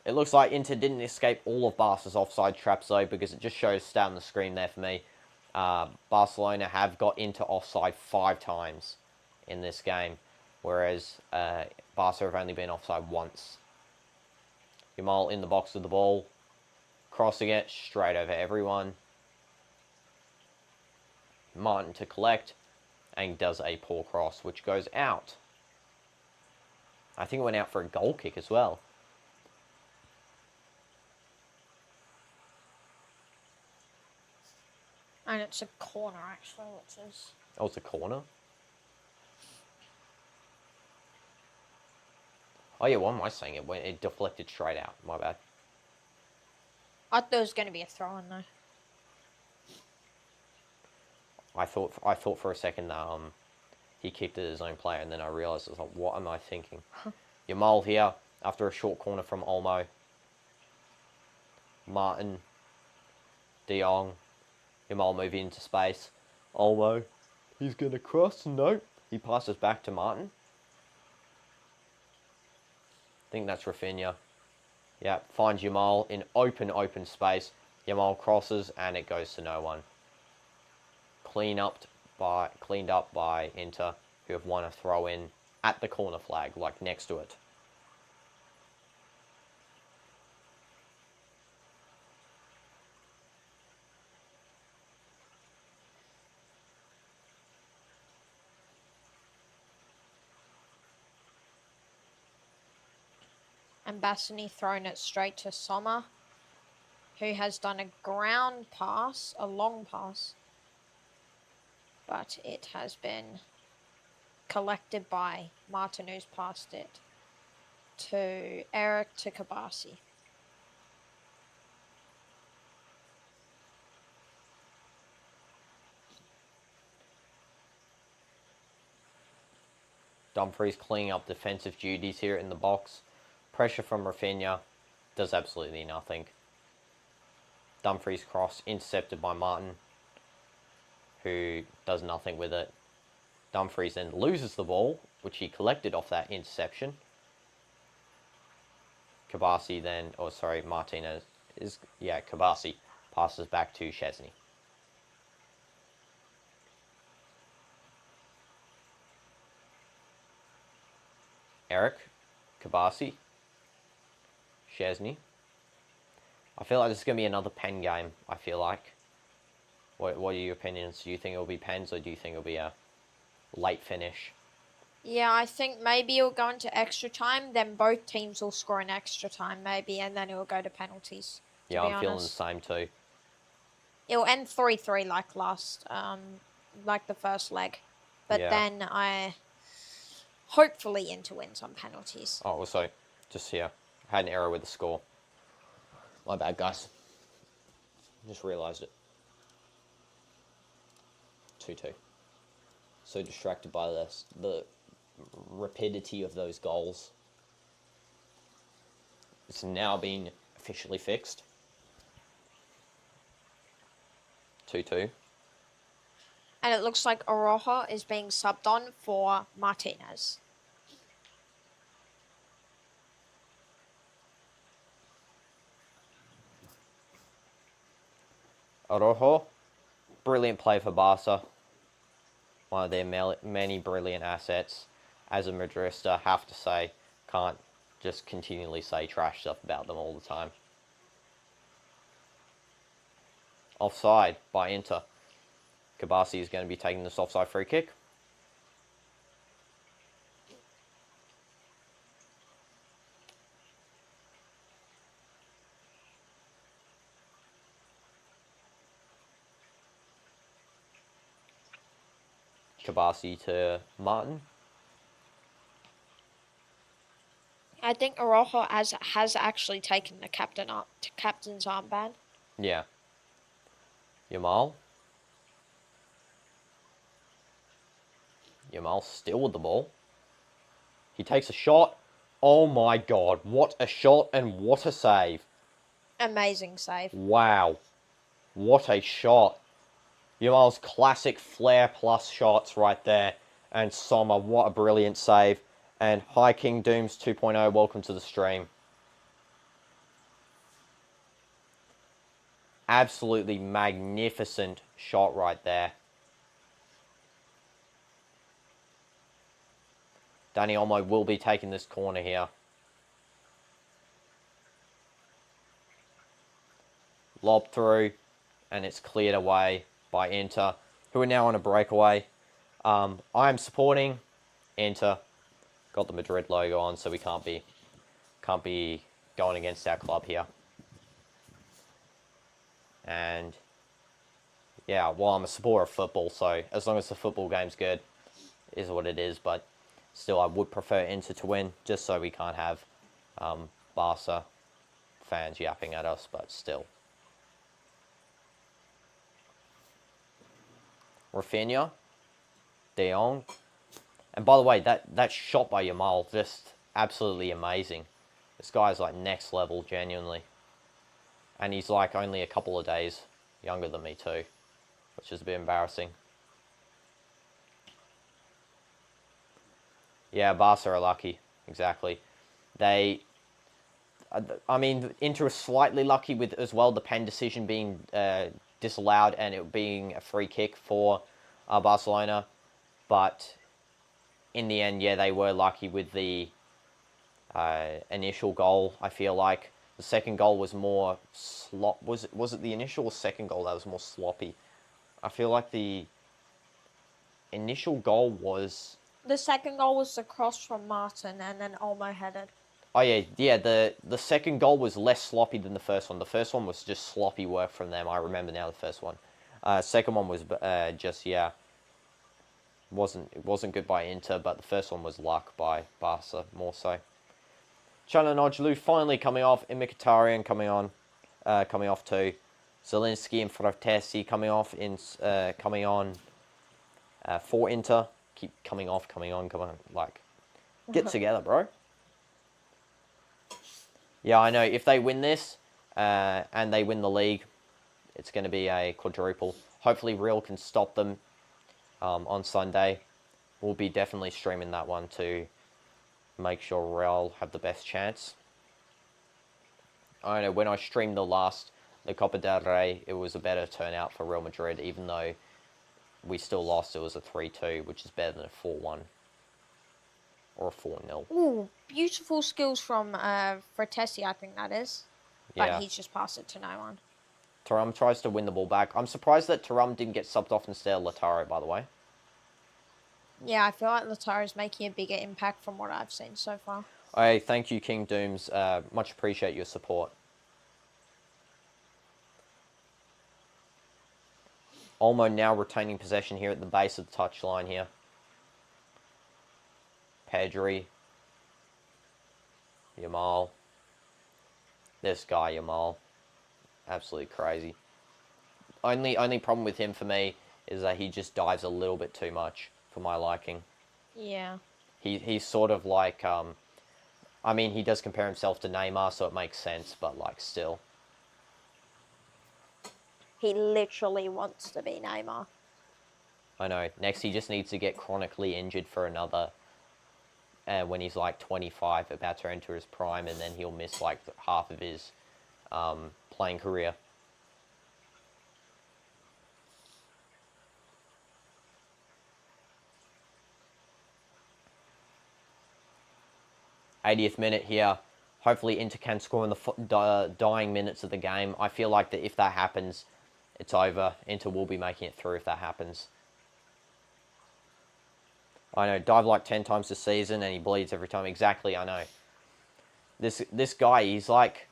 Speaker 1: It looks like Inter didn't escape all of Barca's offside traps though, because it just shows down the screen there for me. Barcelona have got Inter offside 5 times in this game, whereas Barca have only been offside once. Yamal in the box with the ball, crossing it straight over everyone. Martin to collect, and does a poor cross, which goes out. I think it went out for a goal kick as well.
Speaker 2: And it's a corner, actually, which is...
Speaker 1: Oh, it's a corner? Oh yeah, what am I saying? It deflected straight out. My bad.
Speaker 2: I thought it was going to be a throw-in, though.
Speaker 1: I thought for a second that he kicked at his own player, and then I realised, I was like, what am I thinking? Yamal here, after a short corner from Olmo. Martin. De Jong. Yamal moving into space. Olmo. He's going to cross. Nope. He passes back to Martin. I think that's Rafinha. Yeah, finds Yamal in open space. Yamal crosses, and it goes to no one. Cleaned up by Inter, who have won a throw-in at the corner flag, like next to it.
Speaker 2: And Bassani thrown it straight to Sommer, who has done a ground pass, a long pass. But it has been collected by Martin, who's passed it to Eric to Kabasi.
Speaker 1: Dumfries cleaning up defensive duties here in the box. Pressure from Rafinha does absolutely nothing. Dumfries cross intercepted by Martin, who does nothing with it. Dumfries then loses the ball, which he collected off that interception. Martinez Kabasi passes back to Szczesny. Eric, Kabasi, Szczesny. I feel like this is going to be another pen game, I feel like. What are your opinions? Do you think it'll be pens, or do you think it'll be a late finish?
Speaker 2: Yeah, I think maybe it'll go into extra time, then both teams will score in extra time, maybe, and then it will go to penalties.
Speaker 1: Yeah, I'm feeling the same too.
Speaker 2: It'll end 3-3 like like the first leg. But then hopefully Inter wins on penalties.
Speaker 1: Oh, also, just here, I had an error with the score. My bad, guys. Just realised it. 2-2. So distracted by the rapidity of those goals. It's now been officially fixed. 2-2.
Speaker 2: And it looks like Arojo is being subbed on for Martinez.
Speaker 1: Arojo, brilliant play for Barca. One of their many brilliant assets. As a Madrista, have to say, can't just continually say trash stuff about them all the time. Offside by Inter. Kabasi is going to be taking this offside free kick. Kabasi to Martin.
Speaker 2: I think Arojo has actually taken the captain's armband.
Speaker 1: Yeah. Yamal. Yamal still with the ball. He takes a shot. Oh my god, what a shot and what a save.
Speaker 2: Amazing save.
Speaker 1: Wow. What a shot. Yamal's classic flair plus shots right there. And Sommer, what a brilliant save. And hi King Dooms 2.0, welcome to the stream. Absolutely magnificent shot right there. Dani Olmo will be taking this corner here. Lob through, and it's cleared away by Inter, who are now on a breakaway. I'm supporting Inter. Got the Madrid logo on, so we can't be going against our club here. And yeah, well, I'm a supporter of football, so as long as the football game's good, is what it is. But still, I would prefer Inter to win, just so we can't have Barca fans yapping at us, but still. Rafinha, De Jong. And by the way, that shot by Yamal, just absolutely amazing. This guy's like next level, genuinely. And he's like only a couple of days younger than me too, which is a bit embarrassing. Yeah, Barca are lucky, exactly. I mean, Inter is slightly lucky with as well the pen decision being disallowed and it being a free kick for Barcelona. But in the end, yeah, they were lucky with the initial goal. I feel like the second goal was more was it the initial or second goal that was more sloppy? I feel like the initial goal was...
Speaker 2: The second goal was the cross from Martin, and then Olmo headed.
Speaker 1: Oh yeah. The second goal was less sloppy than the first one. The first one was just sloppy work from them. I remember now the first one. Second one was just it wasn't good by Inter, but the first one was luck by Barca more so. Çalhanoğlu finally coming off, and Mkhitaryan coming off too. Zielinski and Frattesi coming on for Inter. Keep coming on. Like, get together, bro. Yeah, I know. If they win this and they win the league, it's going to be a quadruple. Hopefully, Real can stop them on Sunday. We'll be definitely streaming that one to make sure Real have the best chance. I know when I streamed the Copa del Rey, it was a better turnout for Real Madrid, even though we still lost. It was a 3-2, which is better than a 4-1 or a 4-0.
Speaker 2: Ooh, beautiful skills from Frattesi, I think that is. But
Speaker 1: Yeah.
Speaker 2: he's just passed it to no one.
Speaker 1: Thuram tries to win the ball back. I'm surprised that Thuram didn't get subbed off instead of Lautaro, by the way.
Speaker 2: Yeah, I feel like Lautaro is making a bigger impact from what I've seen so far.
Speaker 1: Hey, thank you, King Dooms. Much appreciate your support. Olmo now retaining possession here at the base of the touchline here. Pedri. Yamal. This guy, Yamal. Absolutely crazy. Only problem with him for me is that he just dives a little bit too much for my liking.
Speaker 2: Yeah.
Speaker 1: He's sort of like I mean, he does compare himself to Neymar, so it makes sense, but like still.
Speaker 2: He literally wants to be Neymar.
Speaker 1: I know. Next, he just needs to get chronically injured for another. When he's like 25, about to enter his prime, and then he'll miss like half of his playing career. '80th minute here. Hopefully, Inter can score in the dying minutes of the game. I feel like that if that happens, it's over. Inter will be making it through if that happens. I know, dive like 10 times this season and he bleeds every time. Exactly, I know. This guy, he's like...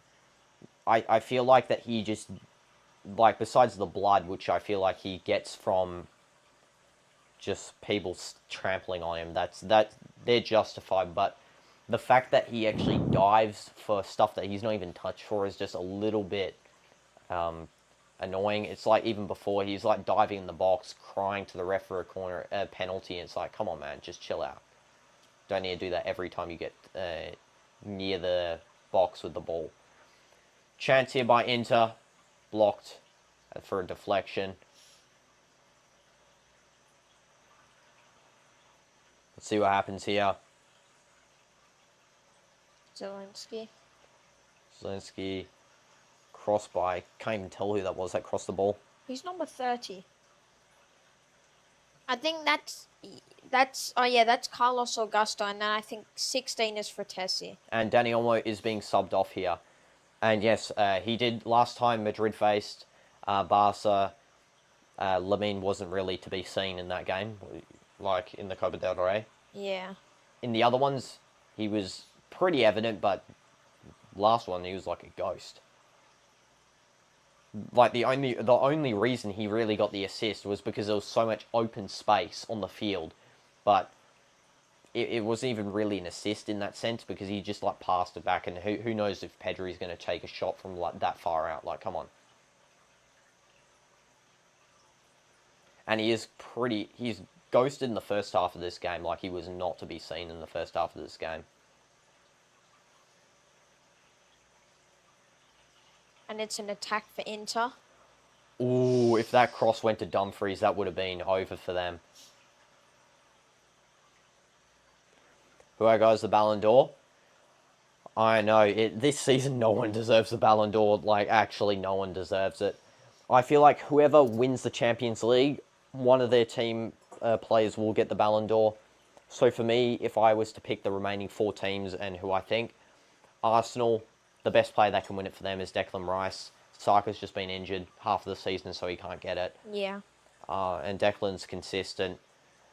Speaker 1: I feel like that he just... Like, besides the blood, which I feel like he gets from just people trampling on him, they're justified, but the fact that he actually dives for stuff that he's not even touched for is just a little bit annoying. It's like even before, he's like diving in the box, crying to the ref for a penalty, and it's like, come on, man, just chill out. Don't need to do that every time you get near the box with the ball. Chance here by Inter, blocked for a deflection. Let's see what happens here. Zelensky, cross by, can't even tell who that was that crossed the ball.
Speaker 2: He's number 30. I think that's oh yeah, that's Carlos Augusto, and then I think 16 is Fratesi.
Speaker 1: And Dani Olmo is being subbed off here. And yes, he did last time Madrid faced Barca. Lamine wasn't really to be seen in that game, like in the Copa del Rey.
Speaker 2: Yeah.
Speaker 1: In the other ones, he was pretty evident, but last one he was like a ghost. Like the only reason he really got the assist was because there was so much open space on the field, but it wasn't even really an assist in that sense because he just like passed it back, and who knows if Pedri's going to take a shot from like that far out? Like, come on. And he's ghosted in the first half of this game, like he was not to be seen in the first half of this game.
Speaker 2: And it's an attack for Inter.
Speaker 1: Ooh, if that cross went to Dumfries, that would have been over for them. Who goes the Ballon d'Or? I know, this season no one deserves the Ballon d'Or. Like, actually, no one deserves it. I feel like whoever wins the Champions League, one of their team players will get the Ballon d'Or. So for me, if I was to pick the remaining 4 teams and who I think, Arsenal, the best player that can win it for them is Declan Rice. Saka's just been injured half of the season, so he can't get it.
Speaker 2: Yeah.
Speaker 1: And Declan's consistent.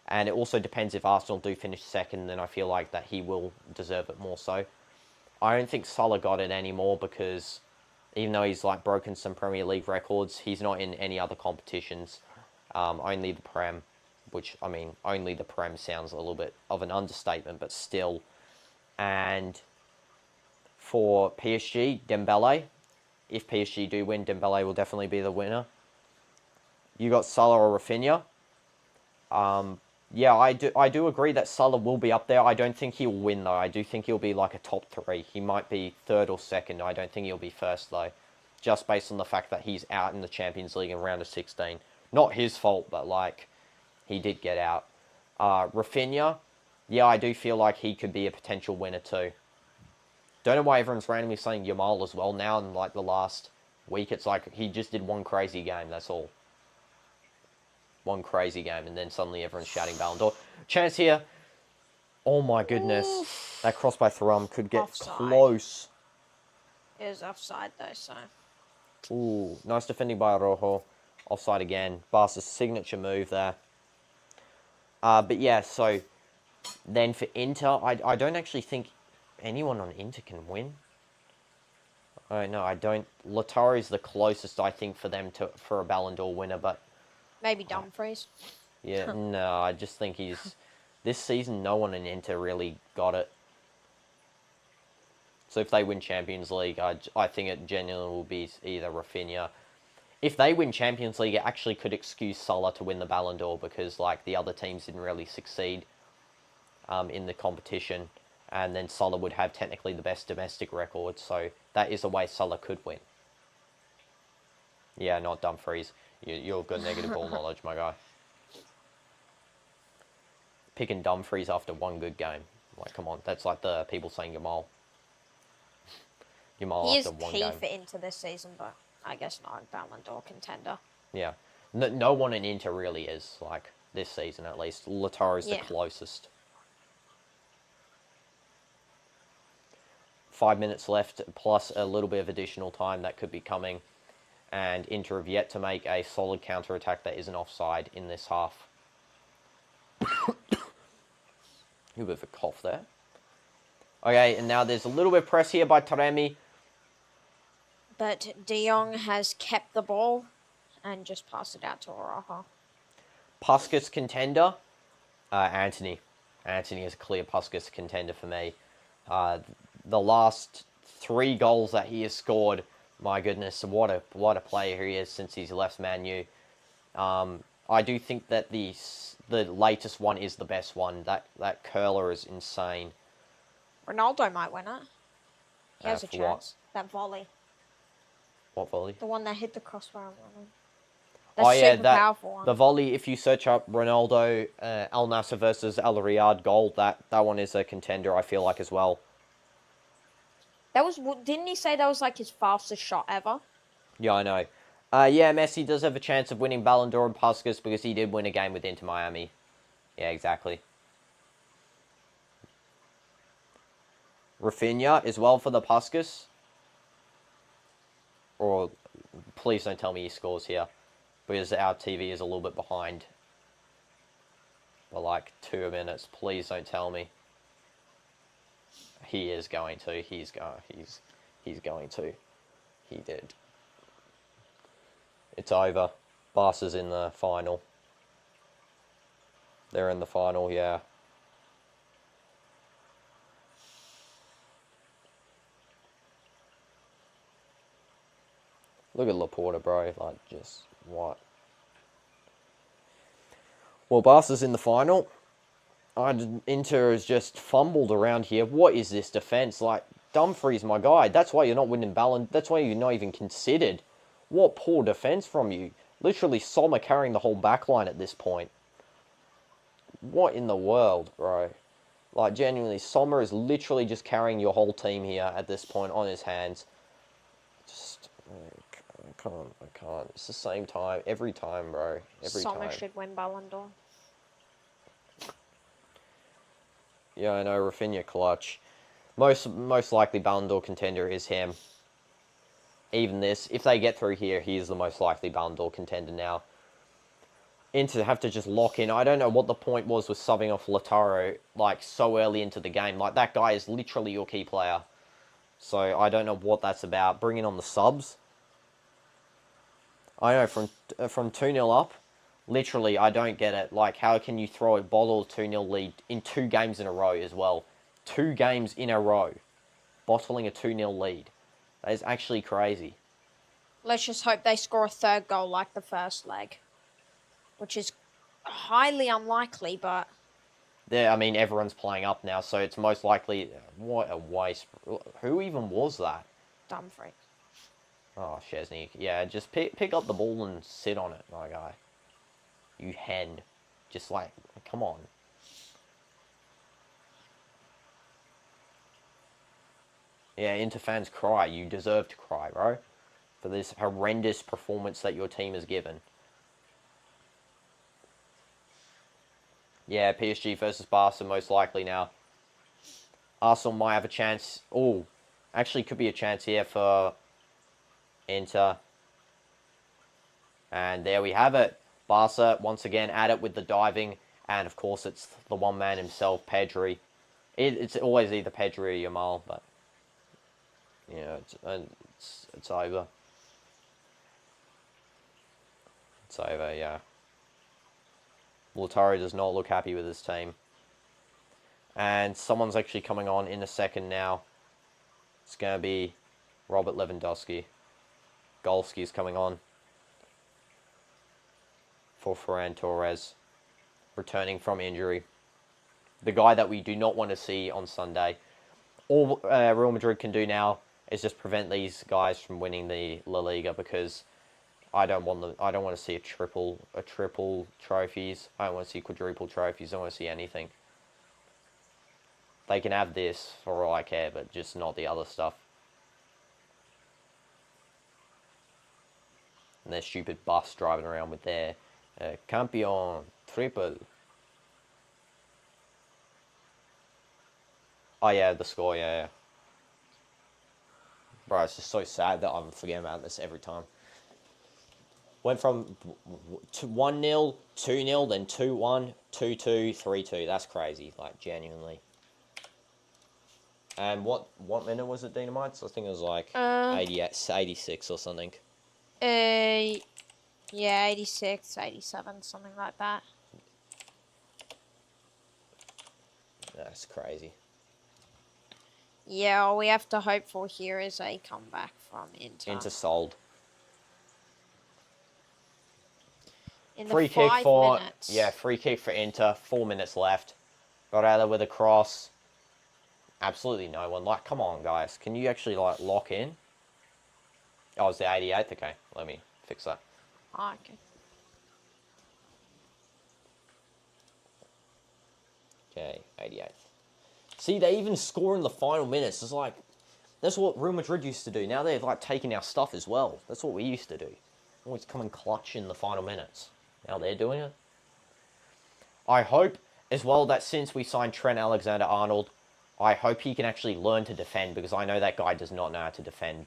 Speaker 1: And it also depends if Arsenal do finish second, then I feel like that he will deserve it more so. I don't think Salah got it anymore because even though he's like broken some Premier League records, he's not in any other competitions. Only the Prem, which, I mean, only the Prem sounds a little bit of an understatement, but still. And for PSG, Dembele, if PSG do win, Dembele will definitely be the winner. You got Salah or Rafinha. Yeah, I do agree that Salah will be up there. I don't think he'll win, though. I do think he'll be like a top 3. He might be third or second. I don't think he'll be first, though. Just based on the fact that he's out in the Champions League in round of 16. Not his fault, but, like, he did get out. Rafinha, yeah, I do feel like he could be a potential winner, too. Don't know why everyone's randomly saying Yamal as well now in, like, the last week. It's like he just did one crazy game, that's all. One crazy game, and then suddenly everyone's shouting Ballon d'Or. Chance here. Oh my goodness. Oof. That cross by Thuram could get close.
Speaker 2: It was offside though, so.
Speaker 1: Ooh, nice defending by Rojo. Offside again. Barca's signature move there. But yeah, so then for Inter, I don't actually think anyone on Inter can win. Oh no, I don't. Lautaro is the closest I think for them for a Ballon d'Or winner, but
Speaker 2: maybe Dumfries.
Speaker 1: Yeah, no, I just think this season, no one in Inter really got it. So if they win Champions League, I think it genuinely will be either Rafinha. if they win Champions League, it actually could excuse Salah to win the Ballon d'Or because like the other teams didn't really succeed in the competition, and then Salah would have technically the best domestic record. So that is a way Salah could win. Yeah, not Dumfries. You've got negative ball knowledge, my guy. Picking Dumfries after one good game. Like, come on. That's like the people saying Yamal. Yamal
Speaker 2: He
Speaker 1: after
Speaker 2: is
Speaker 1: one
Speaker 2: key
Speaker 1: game.
Speaker 2: for Inter this season, but I guess not a Ballon d'Or contender.
Speaker 1: Yeah. No one in Inter really is, like, this season at least. Lautaro's the closest. 5 minutes left, plus a little bit of additional time that could be coming. And Inter have yet to make a solid counter-attack that isn't offside in this half. A bit of a cough there. Okay, and now there's a little bit of press here by Taremi.
Speaker 2: But De Jong has kept the ball and just passed it out to Araha.
Speaker 1: Puskas contender, Antony. Antony is a clear Puskas contender for me. The last 3 goals that he has scored, my goodness, what a player he is since he's left Man U. I do think that the latest one is the best one. That curler is insane.
Speaker 2: Ronaldo might win it. He has a chance.
Speaker 1: What?
Speaker 2: That volley.
Speaker 1: What volley?
Speaker 2: The one that hit the crossbar. Powerful one.
Speaker 1: The volley, if you search up Ronaldo, Al Nassr versus Al Riyadh goal, that one is a contender, I feel like, as well.
Speaker 2: Didn't he say that was like his fastest shot ever?
Speaker 1: Yeah, I know. Yeah, Messi does have a chance of winning Ballon d'Or and Puskas because he did win a game with Inter Miami. Yeah, exactly. Rafinha as well for the Puskas. Or, please don't tell me he scores here. Because our TV is a little bit behind. By like 2 minutes. Please don't tell me. He is going to. He's going to. He did. It's over. Barca's in the final. They're in the final, yeah. Look at Laporta, bro. Like, just, what? Well, Barca's in the final. Inter has just fumbled around here. What is this defense? Like, Dumfries, my guy. That's why you're not winning Ballon. That's why you're not even considered. What poor defense from you. Literally, Sommer carrying the whole back line at this point. What in the world, bro? Like, genuinely, Sommer is literally just carrying your whole team here at this point on his hands. Just, I can't. It's the same time. Every time, bro. Every time.
Speaker 2: Sommer should win Ballon d'Or.
Speaker 1: Yeah, I know, Rafinha clutch. Most likely Ballon d'Or contender is him. Even this, if they get through here, he is the most likely Ballon d'Or contender now. Inter have to just lock in. I don't know what the point was with subbing off Lautaro, like, so early into the game. Like, that guy is literally your key player. So, I don't know what that's about. Bringing on the subs. I know, from 2-0 up, literally, I don't get it. Like, how can you throw a bottle 2-0 lead in 2 games in a row as well? 2 games in a row. Bottling a 2-0 lead. That is actually crazy.
Speaker 2: Let's just hope they score a 3rd goal like the first leg. Which is highly unlikely, but...
Speaker 1: I mean, everyone's playing up now, so it's most likely... What a waste. Who even was that?
Speaker 2: Dumfries.
Speaker 1: Oh, Szczesny. Yeah, just pick up the ball and sit on it, my guy. You hen. Just like, come on. Yeah, Inter fans cry. You deserve to cry, bro. For this horrendous performance that your team has given. Yeah, PSG versus Barca most likely now. Arsenal might have a chance. Oh, actually could be a chance here for Inter. And there we have it. Barca once again at it with the diving. And of course it's the one man himself, Pedri. It's always either Pedri or Yamal, but... Yeah, it's over. It's over, yeah. Lautaro does not look happy with his team. And someone's actually coming on in a second now. It's going to be Robert Lewandowski. Golski's coming on. for Ferran Torres, returning from injury. The guy that we do not want to see on Sunday. All Real Madrid can do now is just prevent these guys from winning the La Liga, because I don't want them. I don't want to see a triple trophies. I don't want to see quadruple trophies. I don't want to see anything. They can have this for all I care, but just not the other stuff. And their stupid bus driving around with their Campeón Triple. Oh yeah, the score, yeah. Bro, it's just so sad that I'm forgetting about this every time. Went from 1-0, 2-0, then 2-1, 2-2, 3-2. That's crazy, like, genuinely. And what minute was it, DinoDoomz? I think it was like 86 or something.
Speaker 2: Yeah, 86, 87, something like that.
Speaker 1: That's crazy.
Speaker 2: Yeah, all we have to hope for here is a comeback from Inter.
Speaker 1: Inter sold.
Speaker 2: In
Speaker 1: Free
Speaker 2: the
Speaker 1: kick
Speaker 2: 5
Speaker 1: for
Speaker 2: minutes.
Speaker 1: yeah, free kick for Inter. 4 minutes left. Got out there with a cross. Absolutely no one. Like, come on, guys. Can you actually like lock in? Oh, it's the 88th. Okay, let me fix that.
Speaker 2: Oh, okay.
Speaker 1: Okay, 88th. See, they even score in the final minutes. It's like, that's what Real Madrid used to do. Now they're like taking our stuff as well. That's what we used to do. Always come and clutch in the final minutes. Now they're doing it. I hope as well that since we signed Trent Alexander-Arnold, I hope he can actually learn to defend, because I know that guy does not know how to defend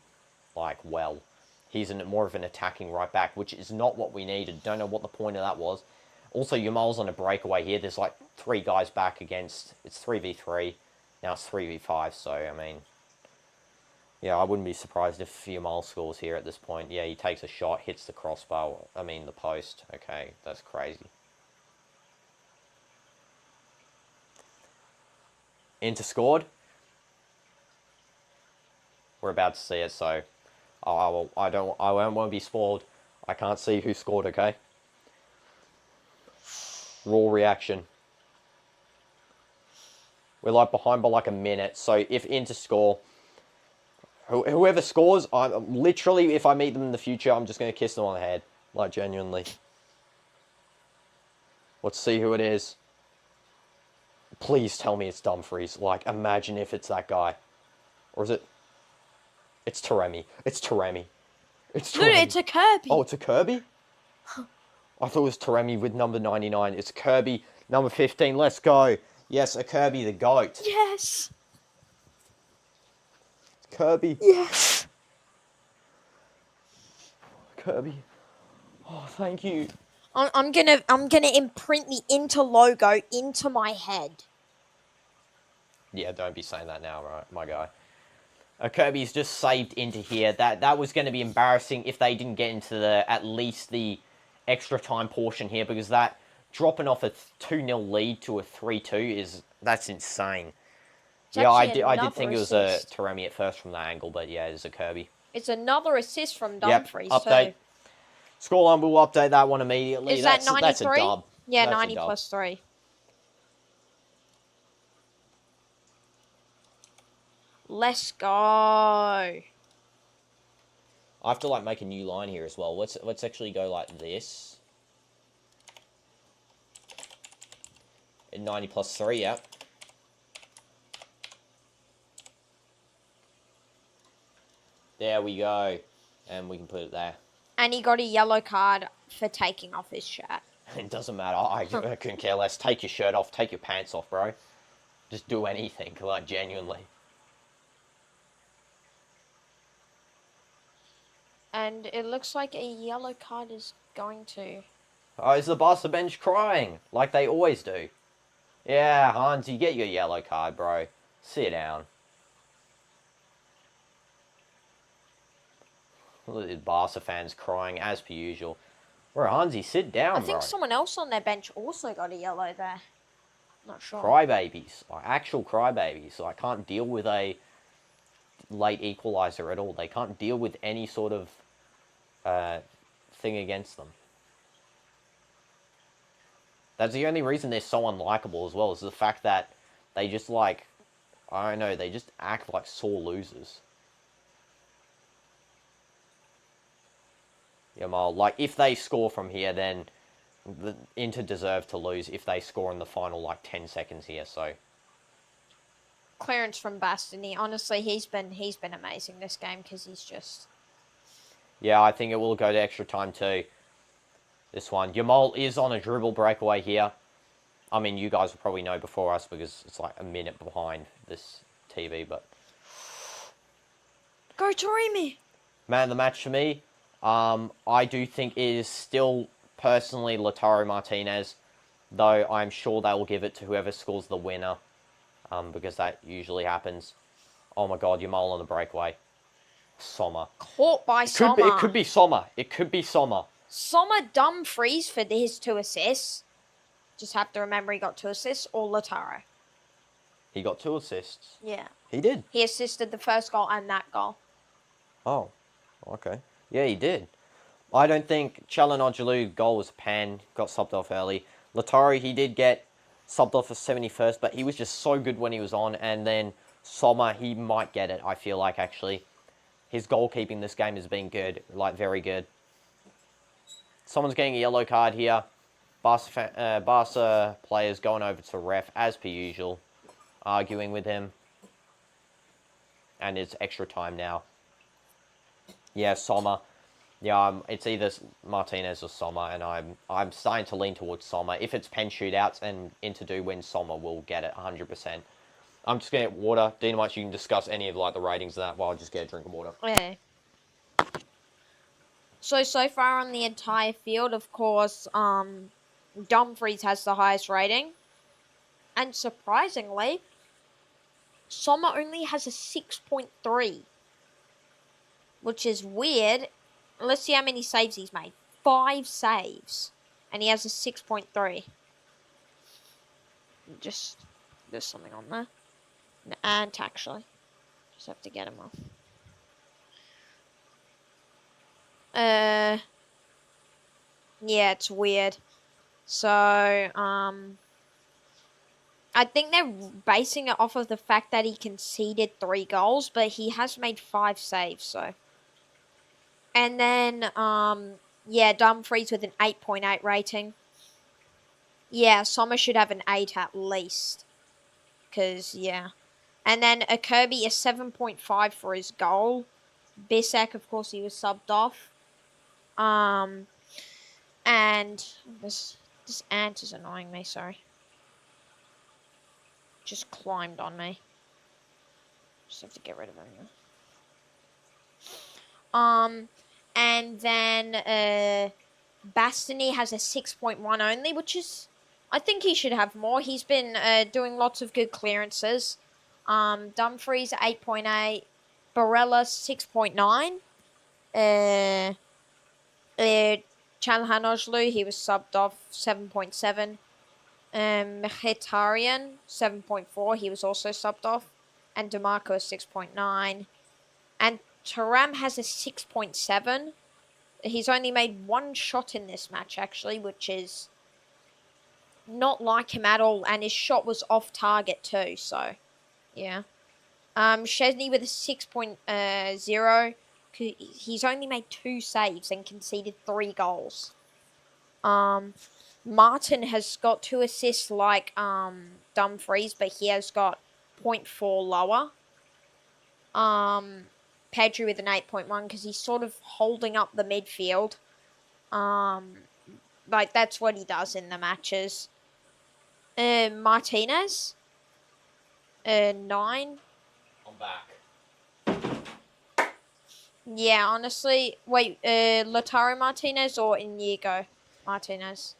Speaker 1: like well. He's more of an attacking right back, which is not what we needed. Don't know what the point of that was. Also, Yamal's on a breakaway here. There's like 3 guys back against... It's 3v3. Now it's 3v5, so, I mean... Yeah, I wouldn't be surprised if Yamal scores here at this point. Yeah, he takes a shot, hits the crossbar. I mean, the post. Okay, that's crazy. Inter scored. We're about to see it, so... I won't want to be spoiled. I can't see who scored, okay? Raw reaction. We're like behind by like a minute, so if Inter score, whoever scores, I'm literally, if I meet them in the future, I'm just going to kiss them on the head. Like, genuinely. Let's see who it is. Please tell me it's Dumfries. Like, imagine if it's that guy. Or is it... It's Taremi. It's Taremi. It's Taremi.
Speaker 2: No, it's a Kirby.
Speaker 1: Oh, it's a Kirby? I thought it was Taremi with number 99. It's Kirby, number 15. Let's go. Yes, a Kirby the GOAT.
Speaker 2: Yes.
Speaker 1: Kirby.
Speaker 2: Yes.
Speaker 1: Kirby. Oh, thank you.
Speaker 2: I'm gonna imprint the Inter logo into my head.
Speaker 1: Yeah, don't be saying that now, right, my guy. Kirby's just saved into here. That was going to be embarrassing if they didn't get into at least the extra time portion here, because that dropping off a 2-0 lead to a 3-2 that's insane. Yeah, I did think it was a Taremi at first from that angle, but yeah, it's a Kirby.
Speaker 2: It's another assist from Dumfries.
Speaker 1: Yep, update. Scoreline, we'll update that one immediately.
Speaker 2: Is that 93?
Speaker 1: That's a dub.
Speaker 2: Yeah,
Speaker 1: that's
Speaker 2: 90 plus 3. Let's go.
Speaker 1: I have to like make a new line here as well. Let's actually go like this. 90 plus 3, yep. There we go. And we can put it there.
Speaker 2: And he got a yellow card for taking off his shirt.
Speaker 1: It doesn't matter. I couldn't care less. Take your shirt off. Take your pants off, bro. Just do anything, like, genuinely.
Speaker 2: And it looks like a yellow card is going to...
Speaker 1: Oh, is the Barca bench crying? Like they always do. Yeah, Hans, you get your yellow card, bro. Sit down. Look at the Barca fans crying, as per usual. Bro, Hansi, sit down, bro.
Speaker 2: I think someone else on their bench also got a yellow there. Not sure.
Speaker 1: Crybabies. Like, actual crybabies. Like, can't deal with a late equalizer at all. They can't deal with any sort of thing against them. That's the only reason they're so unlikable as well, is the fact that they just like, I don't know, they just act like sore losers. Yamal, like, if they score from here, then the Inter deserve to lose if they score in the final, like, 10 seconds here, so.
Speaker 2: Clearance from Bastoni. Honestly, he's been amazing this game because he's just...
Speaker 1: Yeah, I think it will go to extra time too. This one. Yamal is on a dribble breakaway here. I mean, you guys will probably know before us because it's like a minute behind this TV, but...
Speaker 2: Go Torimi!
Speaker 1: Man of the match for me, I do think it is still, personally, Lautaro Martinez, though I'm sure they will give it to whoever scores the winner, because that usually happens. Oh my god, Yamal on the breakaway. Sommer.
Speaker 2: Caught by Sommer.
Speaker 1: It could be Sommer. It could be Sommer.
Speaker 2: Sommer Dumfries for his 2 assists. Just have to remember he got 2 assists, or Lautaro.
Speaker 1: He got 2 assists.
Speaker 2: Yeah.
Speaker 1: He did.
Speaker 2: He assisted the first goal and that goal.
Speaker 1: Oh, okay. Yeah, he did. I don't think Çalhanoğlu's goal was a pan, got subbed off early. Lautaro, he did get subbed off for 71st, but he was just so good when he was on, and then Sommer, he might get it, I feel like, actually. His goalkeeping this game has been good, like, very good. Someone's getting a yellow card here. Barca players going over to ref, as per usual, arguing with him. And it's extra time now. Yeah, Sommer. Yeah, it's either Martinez or Sommer, and I'm starting to lean towards Sommer. If it's pen shootouts and Inter do win, Sommer will get it 100%. I'm just going to get water. DinoDoomz, you can discuss any of like the ratings of that while I just get a drink of water.
Speaker 2: Okay. So far on the entire field, of course, Dumfries has the highest rating. And surprisingly, Sommer only has a 6.3. Which is weird. Let's see how many saves he's made. 5 saves. And he has a 6.3. Just, there's something on there. And actually. Just have to get him off. Yeah, it's weird. So, I think they're basing it off of the fact that he conceded 3 goals, but he has made 5 saves, so. And then, yeah, Dumfries with an 8.8 rating. Yeah, Sommer should have an 8 at least. Because, yeah. And then a Kirby, a 7.5 for his goal. Bissek, of course, he was subbed off. And this ant is annoying me, sorry. Just climbed on me. Just have to get rid of him. And then Bastoni has a 6.1 only, which is, I think he should have more. He's been doing lots of good clearances. Dumfries 8.8, Barella 6.9. Çalhanoğlu, he was subbed off 7.7. Mkhitaryan 7.4, he was also subbed off. And DeMarco 6.9. And Thuram has a 6.7. He's only made 1 shot in this match, actually, which is not like him at all. And his shot was off target too, so, yeah. Szczesny with a 6.0. He's only made 2 saves and conceded 3 goals. Martin has got 2 assists like Dumfries, but he has got 0.4 lower. Pedri with an 8.1 because he's sort of holding up the midfield. Like, that's what he does in the matches. Martinez, 9.
Speaker 1: I'm back.
Speaker 2: Yeah, honestly. Wait, Lautaro Martinez or Inigo Martinez?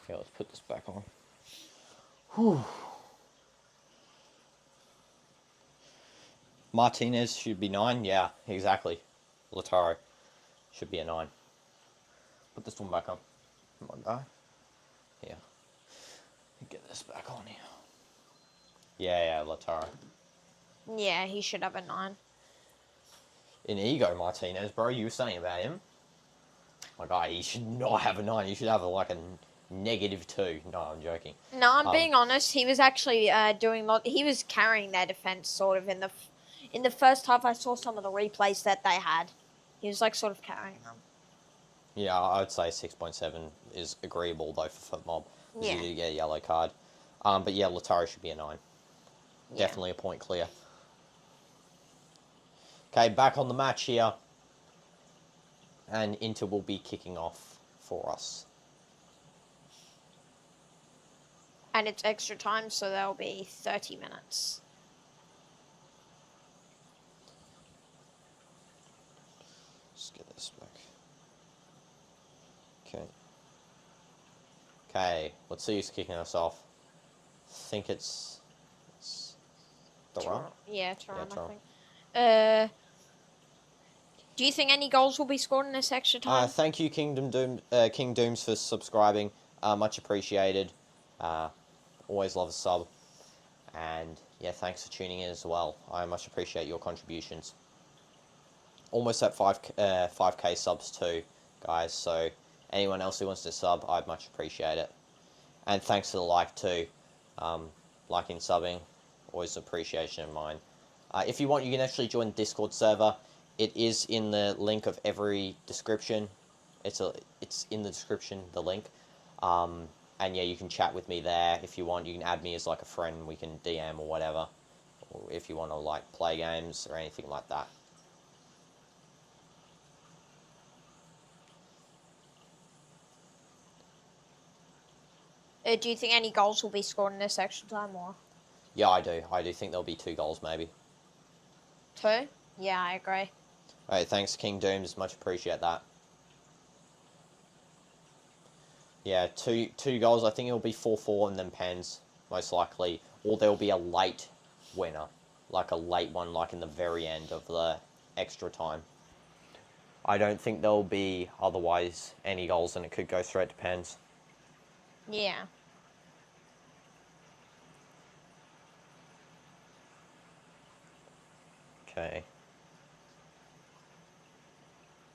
Speaker 1: Okay, let's put this back on. Whew. Martinez should be 9. Yeah, exactly. Lautaro should be a 9. Put this one back on. Come on, guy. Here. Get this back on here. Yeah, Lautaro.
Speaker 2: Yeah, he should have a 9.
Speaker 1: Inigo Martinez, bro, you were saying about him. My guy, he should not have a 9. He should have like a -2. No, I'm joking.
Speaker 2: No, I'm being honest. He was actually doing lot. He was carrying their defense sort of in the first half. I saw some of the replays that they had. He was like sort of carrying them.
Speaker 1: Yeah, I would say 6.7 is agreeable though for FootMob because
Speaker 2: Yeah.
Speaker 1: he did get a yellow card. But yeah, Lautaro should be a 9.
Speaker 2: Yeah.
Speaker 1: Definitely a point clear. Okay, back on the match here. And Inter will be kicking off for us.
Speaker 2: And it's extra time, so there'll be 30 minutes.
Speaker 1: Let's get this back. Okay. Okay, let's see who's kicking us off. I think it's Thuram.
Speaker 2: Yeah, Thuram,
Speaker 1: Thuram.
Speaker 2: I think. Do you think any goals will be scored in this extra time?
Speaker 1: Thank you, King Dooms, for subscribing. Much appreciated. Always love a sub. And yeah, thanks for tuning in as well. I much appreciate your contributions. Almost at 5k subs too, guys. So anyone else who wants to sub, I'd much appreciate it. And thanks for the like too. Liking, subbing, always appreciation of mine. If you want, you can actually join the Discord server. It is in the link of every description. It's in the description, the link. And yeah, you can chat with me there if you want. You can add me as like a friend. We can DM or whatever. Or if you want to like play games or anything like that.
Speaker 2: Do you think any goals will be scored in this extra time, or?
Speaker 1: Yeah, I do. I do think there'll be 2 goals maybe.
Speaker 2: 2? Yeah, I agree.
Speaker 1: Alright, thanks King Dooms. Much appreciate that. Yeah, two goals. I think it'll be 4-4 and then pens, most likely. Or there'll be a late winner. Like a late one, like in the very end of the extra time. I don't think there'll be, otherwise, any goals and it could go straight to pens.
Speaker 2: Yeah.
Speaker 1: Okay.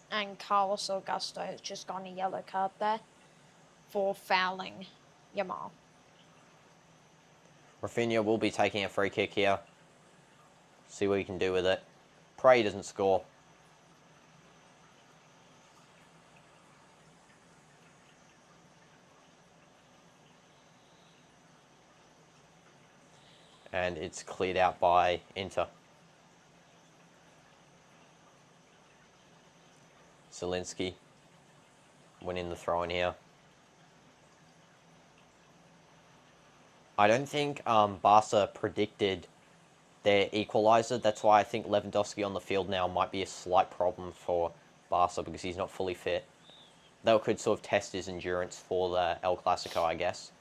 Speaker 2: And Carlos Augusto has just gotten a yellow card there for fouling Yamal.
Speaker 1: Rafinha will be taking a free kick here. See what he can do with it. Pray he doesn't score. And it's cleared out by Inter. Zielinski winning the throw in here. I don't think Barca predicted their equalizer. That's why I think Lewandowski on the field now might be a slight problem for Barca because he's not fully fit. That could sort of test his endurance for the El Clasico, I guess.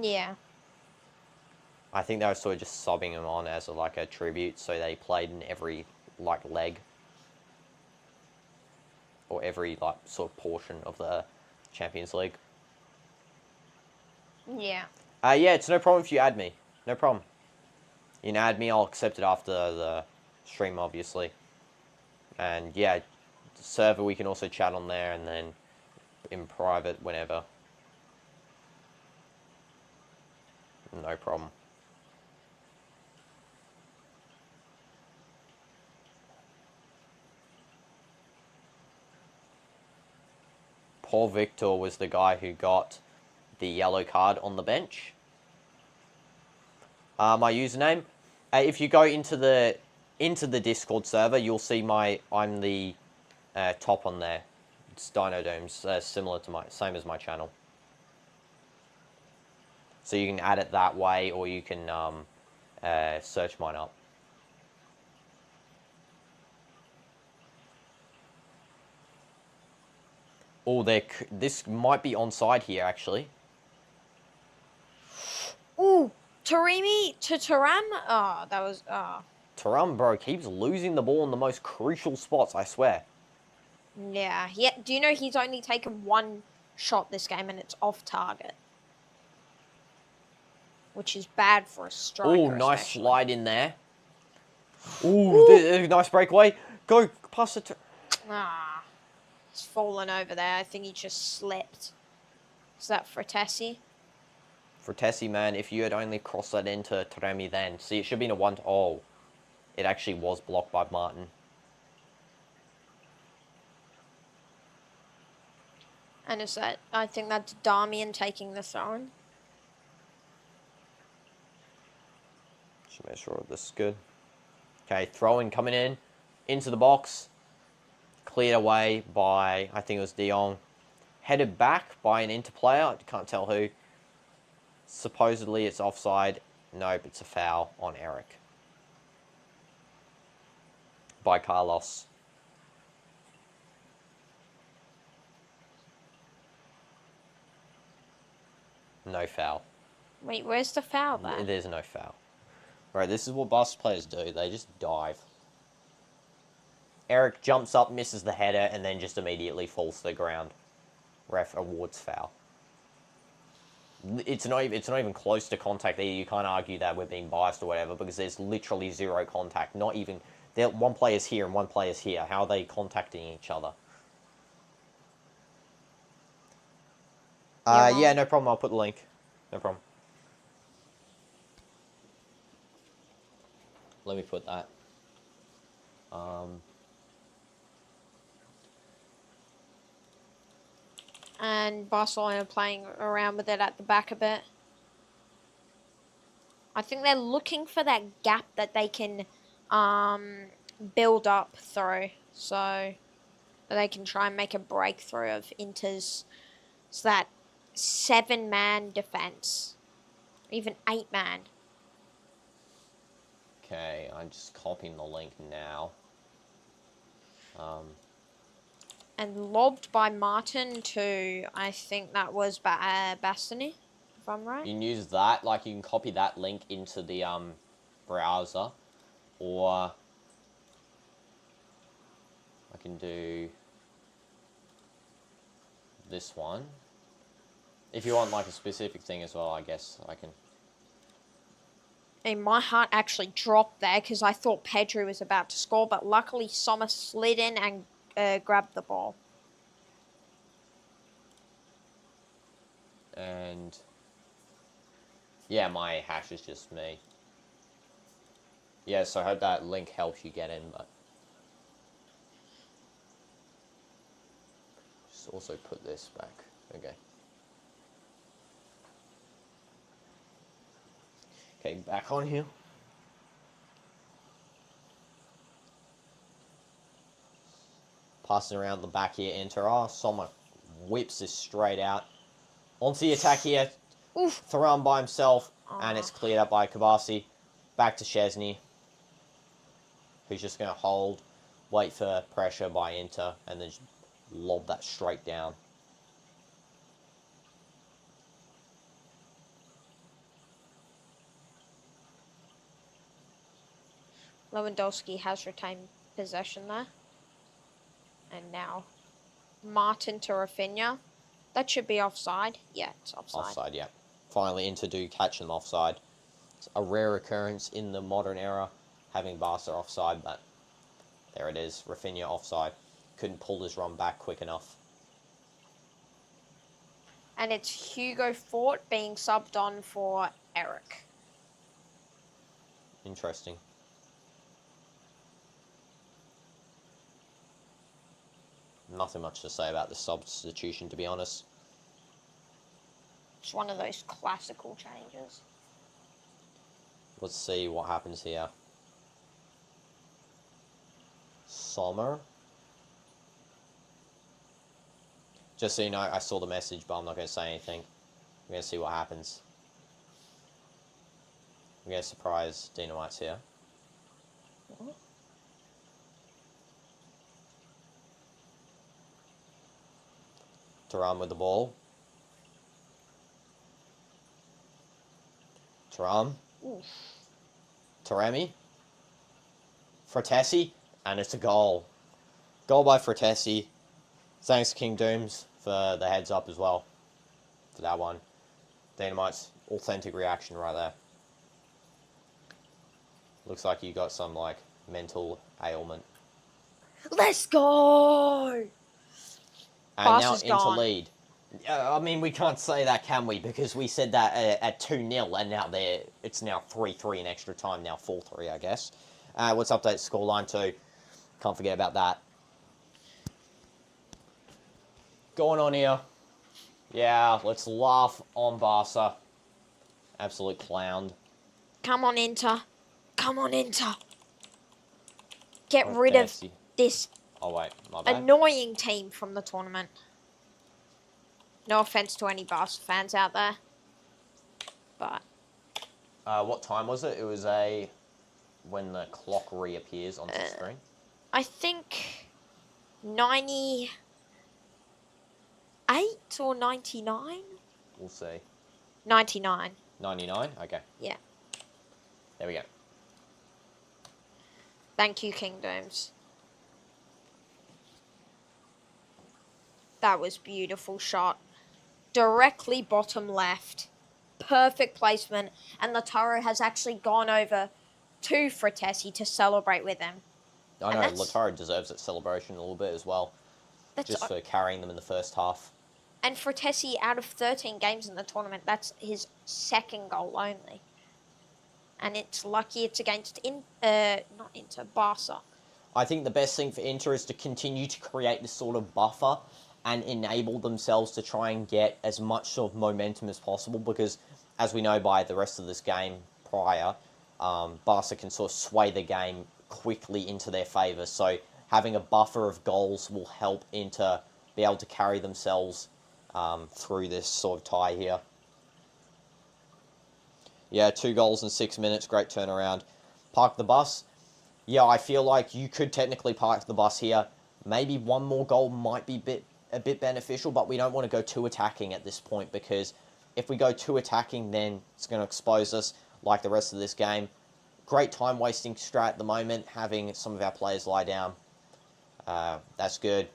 Speaker 2: Yeah.
Speaker 1: I think they were sort of just sobbing him on as like a tribute, so they played in every like leg. Or every like sort of portion of the Champions League.
Speaker 2: Yeah.
Speaker 1: Yeah, it's no problem if you add me. No problem. You can add me, I'll accept it after the stream, obviously. And yeah, the server, we can also chat on there and then in private whenever. No problem. Paul Victor was the guy who got the yellow card on the bench. My username. If you go into the Discord server, you'll see I'm the top on there. It's DinoDoomz, similar to same as my channel. So you can add it that way, or you can search mine up. Oh, this might be onside here, actually.
Speaker 2: Ooh, Taremi to Thuram. Oh, that was...
Speaker 1: Thuram, bro, keeps losing the ball in the most crucial spots, I swear.
Speaker 2: Yeah. Do you know he's only taken 1 shot this game and it's off target? Which is bad for a striker.
Speaker 1: Oh, nice
Speaker 2: especially.
Speaker 1: slide in there. Ooh, nice breakaway. Go, pass it to...
Speaker 2: He's fallen over there. I think he just slipped. Is that for Tessie?
Speaker 1: For Tessie, man, if you had only crossed that into Treble then. See, it should have been a 1 to... Oh. It actually was blocked by Martin.
Speaker 2: And is that... I think that's Damian taking the throw.
Speaker 1: Should make sure this is good. Okay, throw-in coming in. Into the box. Cleared away by, I think it was De Jong. Headed back by an Inter player. I can't tell who. Supposedly it's offside. Nope, it's a foul on Eric. By Carlos. No foul.
Speaker 2: Wait, where's the foul then?
Speaker 1: There's no foul. Right, this is what Barca players do. They just dive. Eric jumps up, misses the header, and then just immediately falls to the ground. Ref awards foul. It's not even close to contact either. You can't argue that we're being biased or whatever because there's literally zero contact. Not even... One player's here and one player's here. How are they contacting each other? Yeah, no problem. I'll put the link. No problem. Let me put that.
Speaker 2: And Barcelona playing around with it at the back a bit. I think they're looking for that gap that they can build up through. So that they can try and make a breakthrough of Inter's... So that 7-man defense. Even 8-man.
Speaker 1: Okay, I'm just copying the link now.
Speaker 2: And lobbed by Martin to, I think that was Bastoni, if I'm right.
Speaker 1: You can use that, like you can copy that link into the browser, or I can do this one. If you want like a specific thing as well, I guess I can.
Speaker 2: And my heart actually dropped there because I thought Pedro was about to score, but luckily Sommer slid in and grabbed the ball.
Speaker 1: And yeah, my hash is just me. Yeah, so I hope that link helps you get in, but just also put this back. Okay. Okay, back on here. Passing around the back here, Inter. Oh, Sommer whips this straight out. Onto the attack here.
Speaker 2: Oof.
Speaker 1: Thuram by himself. And it's cleared up by Kabasi. Back to Chesney. Who's just going to hold. Wait for pressure by Inter. And then just lob that straight down.
Speaker 2: Lewandowski has retained possession there. And now Martin to Rafinha. That should be offside. Yeah, it's offside.
Speaker 1: Offside, yeah. Finally, Inter do catch them offside. It's a rare occurrence in the modern era, having Barca offside, but there it is. Rafinha offside. Couldn't pull his run back quick enough.
Speaker 2: And it's Hugo Fort being subbed on for Eric.
Speaker 1: Interesting. Nothing much to say about the substitution, to be honest.
Speaker 2: It's one of those classical changes.
Speaker 1: Let's see what happens here. Sommer. Just so you know, I saw the message, but I'm not going to say anything. We're going to see what happens. We're going to surprise DinoDoomz here. Thuram with the ball. Thuram. Taremi. Fratesi. And it's a goal. Goal by Fratesi. Thanks King Dooms for the heads up as well. For that one. DinoDoomz's authentic reaction right there. Looks like you got some, like, mental ailment.
Speaker 2: Let's go!
Speaker 1: And now into lead. I mean, we can't say that, can we? Because we said that at 2-0, and now it's now 3-3 in extra time, now 4-3, I guess. Let's update scoreline too. Can't forget about that. Going on here. Yeah, let's laugh on Barca. Absolute clown.
Speaker 2: Come on, Inter. Come on, Inter. Get
Speaker 1: Oh,
Speaker 2: rid of
Speaker 1: Bessie.
Speaker 2: this
Speaker 1: Oh, wait, my bad.
Speaker 2: annoying team from the tournament. No offense to any Barca fans out there. But
Speaker 1: What time was it? It was when the clock reappears on the screen.
Speaker 2: I think 98 or 99?
Speaker 1: We'll see.
Speaker 2: 99.
Speaker 1: 99? Okay.
Speaker 2: Yeah.
Speaker 1: There we go.
Speaker 2: Thank you, DinoDoomz. That was beautiful shot. Directly bottom left. Perfect placement. And Lautaro has actually gone over to Fratesi to celebrate with him.
Speaker 1: I know, Lautaro deserves that celebration a little bit as well. Just for carrying them in the first half.
Speaker 2: And Fratesi, out of 13 games in the tournament, that's his second goal only. And it's lucky it's against not Inter, Barca.
Speaker 1: I think the best thing for Inter is to continue to create this sort of buffer and enable themselves to try and get as much sort of momentum as possible, because as we know by the rest of this game prior, Barca can sort of sway the game quickly into their favour. So having a buffer of goals will help Inter be able to carry themselves through this sort of tie here. Yeah, 2 goals in 6 minutes. Great turnaround. Park the bus. Yeah, I feel like you could technically park the bus here. Maybe one more goal might be a bit beneficial, but we don't want to go too attacking at this point, because if we go too attacking, then it's going to expose us like the rest of this game. Great time-wasting strat at the moment, having some of our players lie down. That's good.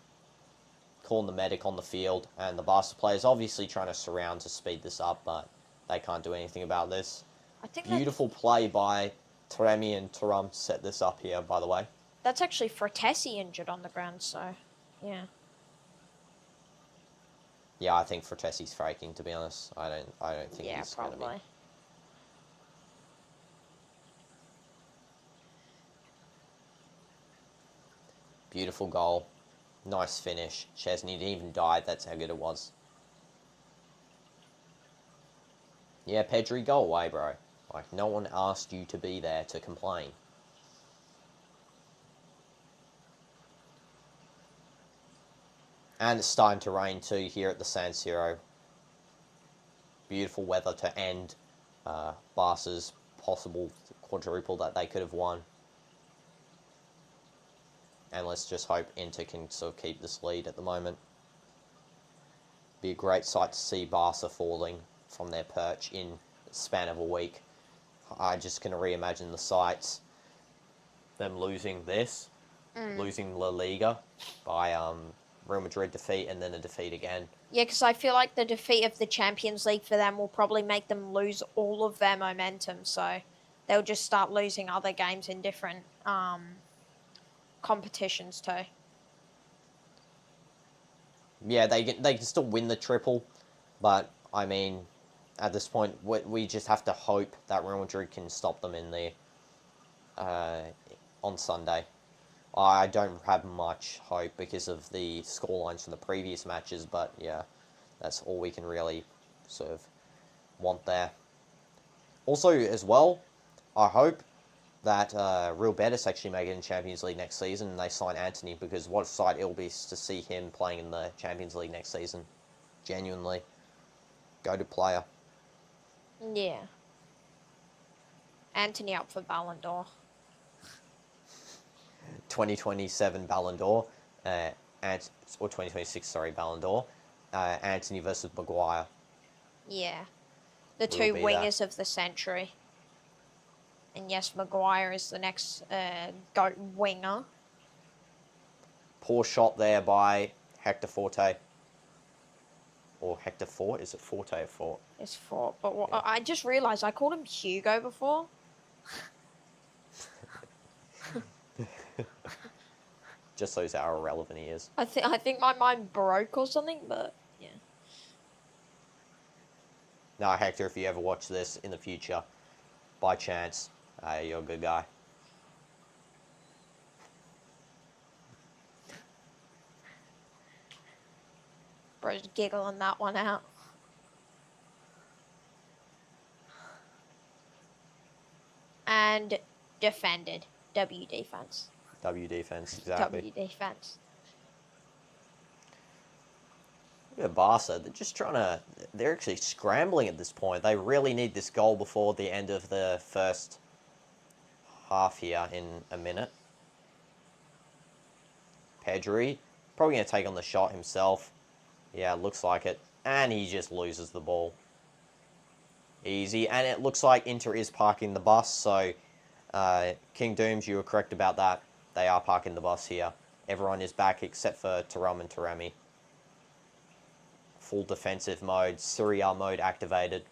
Speaker 1: Calling the medic on the field, and the Barca players obviously trying to surround to speed this up, but they can't do anything about this.
Speaker 2: I think
Speaker 1: Beautiful play by Treble and Thuram to set this up here, by the way.
Speaker 2: That's actually Fratesi injured on the ground, so yeah.
Speaker 1: Yeah, I think Fratesi's faking, to be honest. I don't think he's
Speaker 2: probably.
Speaker 1: Gonna be. Beautiful goal. Nice finish. Chesney didn't even die. That's how good it was. Yeah, Pedri, go away, bro. Like, no one asked you to be there to complain. And it's starting to rain too here at the San Siro. Beautiful weather to end Barca's possible quadruple that they could have won. And let's just hope Inter can sort of keep this lead at the moment. Be a great sight to see Barca falling from their perch in the span of a week. I just can reimagine the sights. Them losing this, losing La Liga by Real Madrid defeat, and then a defeat again.
Speaker 2: Yeah, because I feel like the defeat of the Champions League for them will probably make them lose all of their momentum. So they'll just start losing other games in different competitions too.
Speaker 1: Yeah, they can still win the triple, but I mean, at this point, we just have to hope that Real Madrid can stop them in the on Sunday. I don't have much hope because of the scorelines from the previous matches, but yeah, that's all we can really sort of want there. Also, as well, I hope that Real Betis actually make it in Champions League next season and they sign Anthony, because what a sight it'll be to see him playing in the Champions League next season. Genuinely. Go-to player.
Speaker 2: Yeah. Anthony up for Ballon d'Or.
Speaker 1: 2027 Ballon d'Or, or 2026, sorry, Ballon d'Or. Anthony versus Maguire.
Speaker 2: Yeah. The two wingers of the century. And yes, Maguire is the next GOAT winger.
Speaker 1: Poor shot there by Hector Forte. Or Hector Fort? Is it Forte or Fort?
Speaker 2: It's Fort. But yeah. I just realised I called him Hugo before.
Speaker 1: Just shows how irrelevant he is.
Speaker 2: I think my mind broke or something, but yeah.
Speaker 1: No, Hector, if you ever watch this in the future, by chance, you're a good guy.
Speaker 2: Bro's giggling that one out. And defended. W defense.
Speaker 1: W defense, exactly.
Speaker 2: W defense.
Speaker 1: Look at Barca. They're just trying to... They're actually scrambling at this point. They really need this goal before the end of the first half here in a minute. Pedri. Probably going to take on the shot himself. Yeah, looks like it. And he just loses the ball. Easy. And it looks like Inter is parking the bus. So, King Dooms, you were correct about that. They are parking the bus here. Everyone is back except for Thuram and Taremi. Full defensive mode. Serie A mode activated.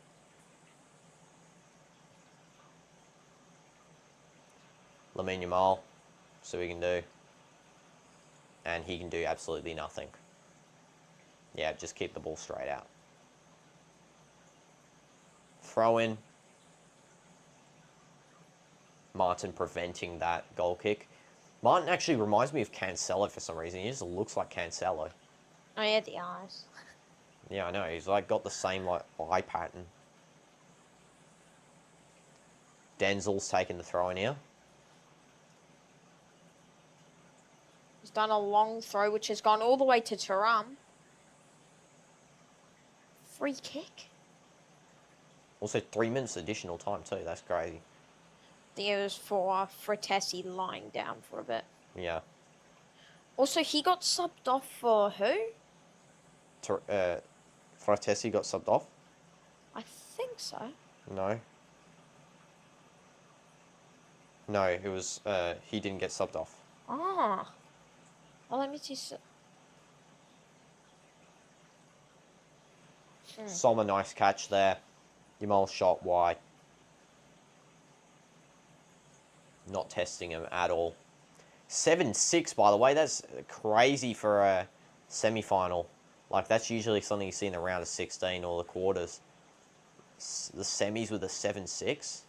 Speaker 1: Lamine Yamal. So he can do. And he can do absolutely nothing. Yeah, just keep the ball straight out. Throw in. Martin preventing that goal kick. Martin actually reminds me of Cancelo for some reason. He just looks like Cancelo.
Speaker 2: Oh, yeah, the eyes.
Speaker 1: Yeah, I know. He's like got the same like eye pattern. Denzel's taking the throw in here.
Speaker 2: He's done a long throw, which has gone all the way to Thuram. Free kick.
Speaker 1: Also, 3 minutes additional time too. That's crazy.
Speaker 2: I think it was for Fratesi lying down for a bit.
Speaker 1: Yeah.
Speaker 2: Also, he got subbed off for who?
Speaker 1: Fratesi got subbed off?
Speaker 2: I think so.
Speaker 1: No. No, it was, he didn't get subbed off.
Speaker 2: Ah. Well, let me see.
Speaker 1: Sommer, nice catch there. Yamal shot wide. Not testing him at all. 7-6, by the way. That's crazy for a semi-final. Like, that's usually something you see in the round of 16 or the quarters. The semis with a 7-6.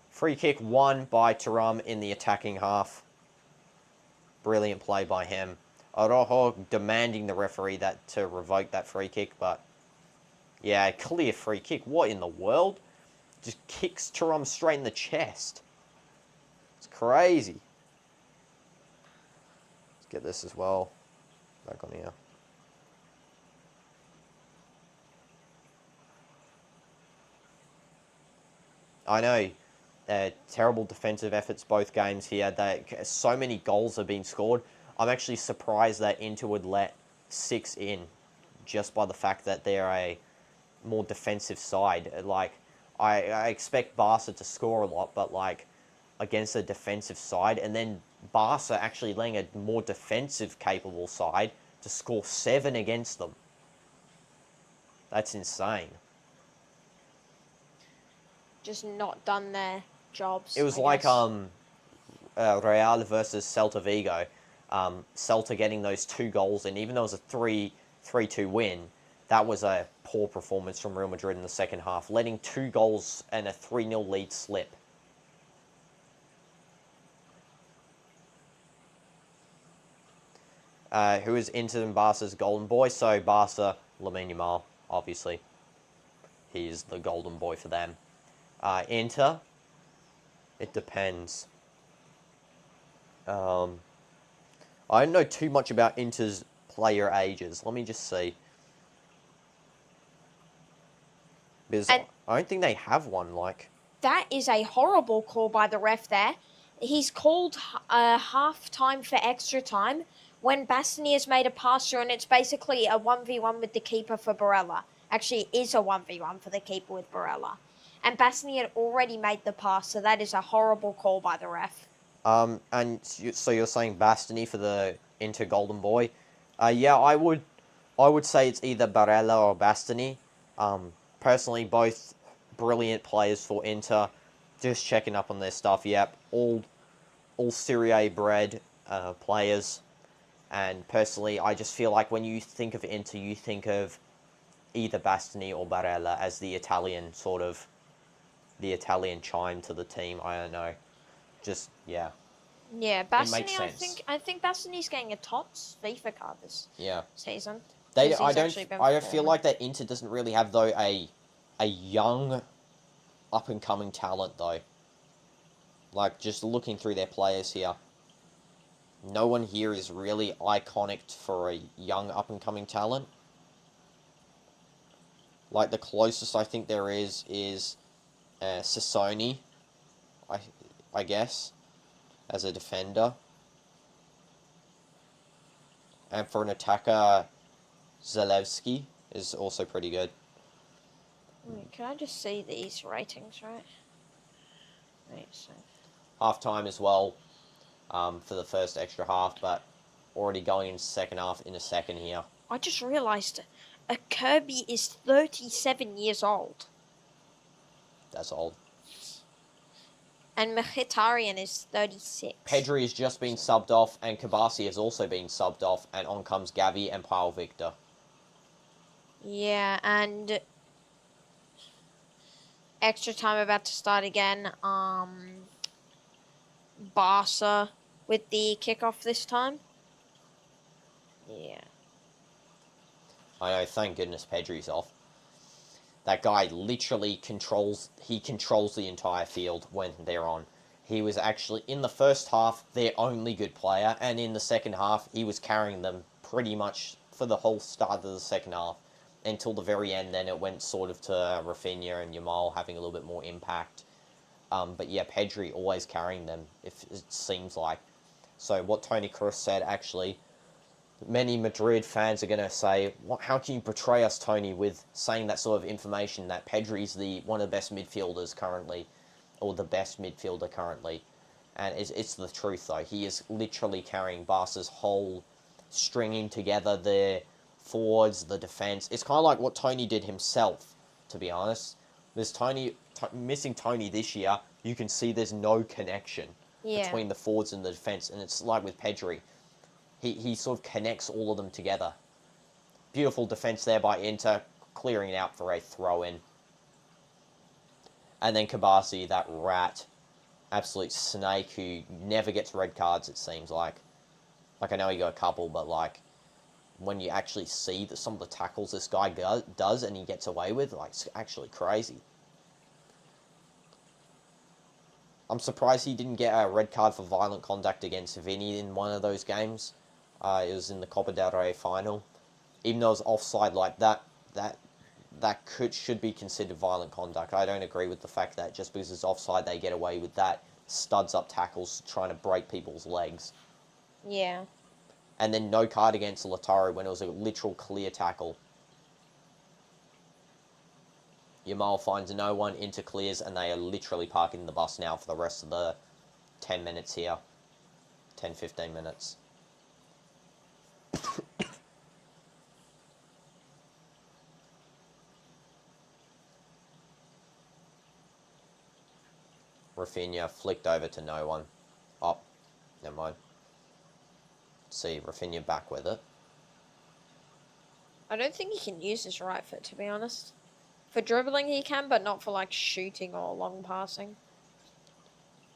Speaker 1: Free kick won by Thuram in the attacking half. Brilliant play by him. Araujo demanding the referee to revoke that free kick, but yeah, clear free kick. What in the world? Just kicks Thuram straight in the chest. It's crazy. Let's get this as well. Back on here. I know. Terrible defensive efforts both games here. So many goals have been scored. I'm actually surprised that Inter would let 6 in just by the fact that they're a more defensive side. Like, I expect Barca to score a lot, but like against a defensive side, and then Barca actually letting a more defensive capable side to score 7 against them. That's insane.
Speaker 2: Just not done their jobs.
Speaker 1: It was like Real versus Celta Vigo. Celta getting those 2 goals, and even though it was a 3-2 win, that was a poor performance from Real Madrid in the second half, letting 2 goals and a 3-0 lead slip. Who is Inter and Barca's golden boy? So Barca, Lamine Yamal, obviously. He's the golden boy for them. Inter, it depends. I don't know too much about Inter's player ages. Let me just see. Because I don't think they have one, like...
Speaker 2: That is a horrible call by the ref there. He's called half-time for extra time when Bastoni has made a pass through, and it's basically a 1v1 with the keeper for Barella. Actually, it is a 1v1 for the keeper with Barella. And Bastoni had already made the pass, so that is a horrible call by the ref.
Speaker 1: So you're saying Bastoni for the Inter Golden Boy? Yeah, I would say it's either Barella or Bastoni. Personally, both brilliant players for Inter. Just checking up on their stuff. Yep, all Serie A bred players. And personally, I just feel like when you think of Inter, you think of either Bastoni or Barella as the Italian chime to the team. I don't know. Just, yeah.
Speaker 2: Yeah,
Speaker 1: It makes
Speaker 2: Bastoni.
Speaker 1: sense.
Speaker 2: I think Bastoni's getting a TOTS FIFA card this
Speaker 1: Yeah.
Speaker 2: season.
Speaker 1: They,
Speaker 2: 'Cause he's actually been
Speaker 1: I don't feel
Speaker 2: performing.
Speaker 1: like that Inter doesn't really have, though, a young, up-and-coming talent, though. Like, just looking through their players here, no one here is really iconic for a young, up-and-coming talent. Like, the closest I think there is Sassoni, I guess, as a defender. And for an attacker, Zalewski is also pretty good.
Speaker 2: Wait, can I just see these ratings, right? Wait, so...
Speaker 1: Half-time as well for the first extra half, but already going into second half in a second here.
Speaker 2: I just realised a Kirby is 37 years old.
Speaker 1: That's old.
Speaker 2: And Mkhitaryan is 36.
Speaker 1: Pedri has just been subbed off, and Kabasi has also been subbed off, and on comes Gavi and Paul Victor.
Speaker 2: Yeah, and extra time about to start again. Barca with the kickoff this time. Yeah.
Speaker 1: I know, thank goodness Pedri's off. That guy literally controls the entire field when they're on. He was actually, in the first half, their only good player, and in the second half, he was carrying them pretty much for the whole start of the second half until the very end. Then it went sort of to Rafinha and Yamal having a little bit more impact. But yeah, Pedri always carrying them, if it seems like. So what Toni Kroos said, actually, many Madrid fans are going to say, how can you portray us, Tony, with saying that sort of information that Pedri's one of the best midfielders currently, or the best midfielder currently. And it's the truth, though. He is literally carrying Barca's whole, stringing together their forwards, the defence. It's kind of like what Tony did himself, to be honest. There's missing Tony this year. You can see there's no connection between the forwards and the defence. And it's like with Pedri. He sort of connects all of them together. Beautiful defence there by Inter, clearing it out for a throw-in. And then Kabasi, that rat, absolute snake who never gets red cards, it seems like. Like, I know he got a couple, but, like, when you actually see some of the tackles this guy does and he gets away with, like, it's actually crazy. I'm surprised he didn't get a red card for violent conduct against Vinny in one of those games. It was in the Copa del Rey final. Even though it was offside like that should be considered violent conduct. I don't agree with the fact that just because it's offside they get away with that. Studs up tackles trying to break people's legs.
Speaker 2: Yeah.
Speaker 1: And then no card against Lautaro when it was a literal clear tackle. Yamal finds no one, Inter clears, and they are literally parking the bus now for the rest of the 10 minutes here. 10-15 minutes. Rafinha flicked over to no one. Oh, never mind. See, Rafinha back with it.
Speaker 2: I don't think he can use his right foot, to be honest. For dribbling he can, but not for, like, shooting or long passing.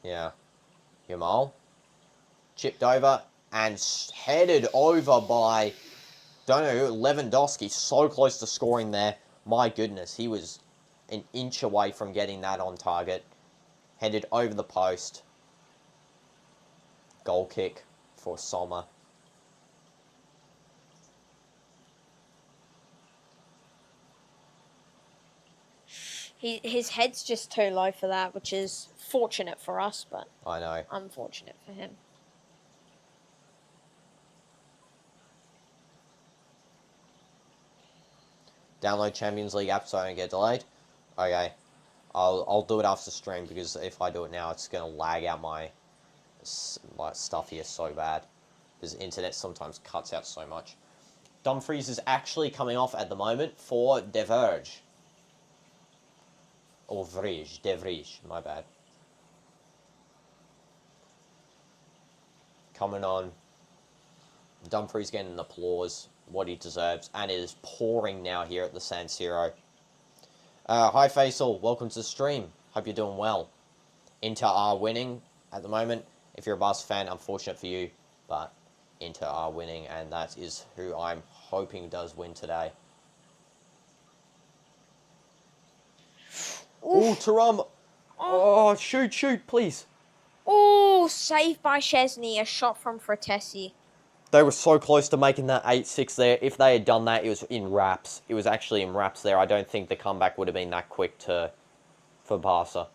Speaker 1: Yeah. Yamal. Chipped over and headed over by, don't know, Lewandowski. So close to scoring there. My goodness, he was an inch away from getting that on target. Headed over the post. Goal kick for Sommer.
Speaker 2: His head's just too low for that, which is fortunate for us, but
Speaker 1: I know.
Speaker 2: Unfortunate for him.
Speaker 1: Download Champions League app so I don't get delayed. Okay. I'll do it after stream because if I do it now, it's going to lag out my stuff here so bad. Because internet sometimes cuts out so much. Dumfries is actually coming off at the moment for De Vrij. Or Vrij. De Vrij. My bad. Coming on. Dumfries getting an applause what he deserves, and it is pouring now here at the San Siro. Hi Faisal, welcome to the stream. Hope you're doing well. Inter are winning at the moment. If you're a Barca fan, unfortunate for you, but Inter are winning, and that is who I'm hoping does win today. Oh, Taram! Oh, shoot, please.
Speaker 2: Oh, saved by Szczesny, a shot from Fratesi.
Speaker 1: They were so close to making that 8-6 there. If they had done that, it was in wraps. It was actually in wraps there. I don't think the comeback would have been that quick for Barca.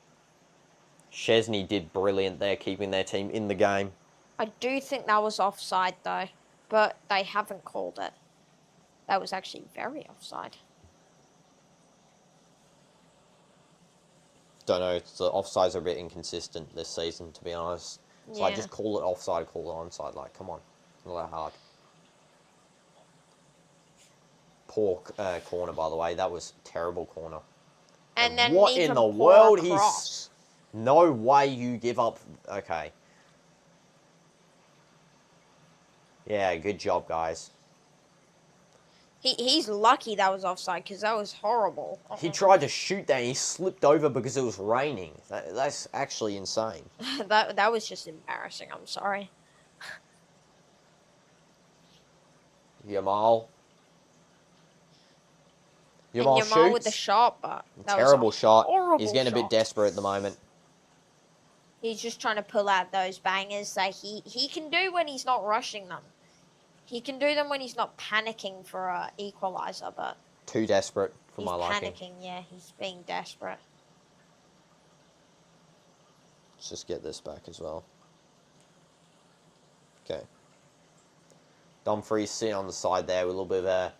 Speaker 1: Szczesny did brilliant there, keeping their team in the game.
Speaker 2: I do think that was offside, though, but they haven't called it. That was actually very offside.
Speaker 1: Don't know. The offsides are a bit inconsistent this season, to be honest. So I just call it offside, call it onside. Like, come on. Not that hard. Poor corner, by the way. That was terrible corner.
Speaker 2: And then
Speaker 1: what in the world? He's... No way you give up... Okay. Yeah, good job, guys.
Speaker 2: He's lucky that was offside, because that was horrible.
Speaker 1: He tried to shoot that and he slipped over because it was raining. That's actually insane.
Speaker 2: that was just embarrassing, I'm sorry.
Speaker 1: Yamal
Speaker 2: Yamal with the shot, but that
Speaker 1: terrible
Speaker 2: was a
Speaker 1: shot. He's getting
Speaker 2: shot.
Speaker 1: a bit desperate at the moment.
Speaker 2: He's just trying to pull out those bangers that he can do when he's not rushing them. He can do them when he's not panicking for an equalizer, but...
Speaker 1: Too desperate for my liking.
Speaker 2: He's panicking, yeah. He's being desperate.
Speaker 1: Let's just get this back as well. Okay. Dumfries sitting on the side there with a little bit of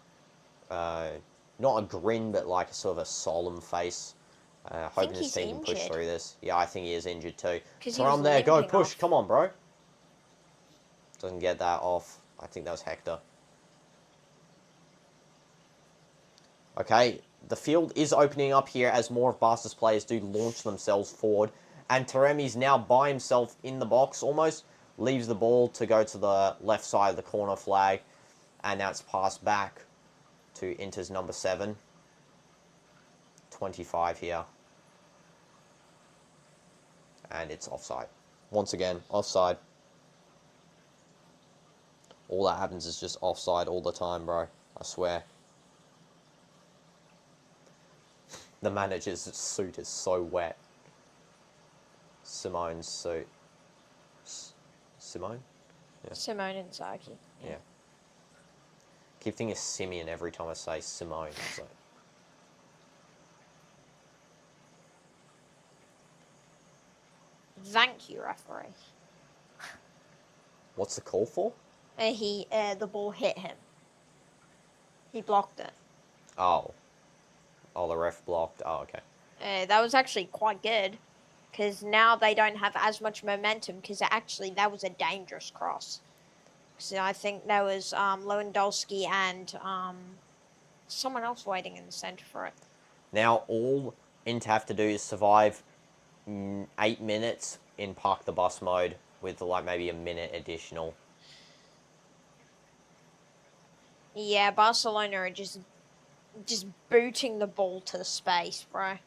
Speaker 1: a... not a grin, but like a sort of a solemn face. Hoping his team can push through this. Yeah, I think he is injured too. So I'm there. Go, push. Come on, bro. Doesn't get that off. I think that was Hector. Okay, the field is opening up here as more of Barca's players do launch themselves forward. And Taremi's now by himself in the box, almost leaves the ball to go to the left side of the corner flag. And now it's passed back to Inter's number 7. 25 here. And it's offside. Once again, offside. All that happens is just offside all the time, bro. I swear. The manager's suit is so wet. Simone's suit. Simone?
Speaker 2: Yeah. Simone Inzaghi.
Speaker 1: Yeah. Keep thinking of Simeon every time I say Simone. So.
Speaker 2: Thank you, referee.
Speaker 1: What's the call for?
Speaker 2: The ball hit him. He blocked it.
Speaker 1: Oh. Oh, the ref blocked. Oh, okay.
Speaker 2: That was actually quite good, because now they don't have as much momentum, because actually that was a dangerous cross. So I think there was Lewandowski and someone else waiting in the centre for it.
Speaker 1: Now all Inter have to do is survive 8 minutes in park the bus mode with like maybe a minute additional.
Speaker 2: Yeah, Barcelona are just booting the ball to the space, bro.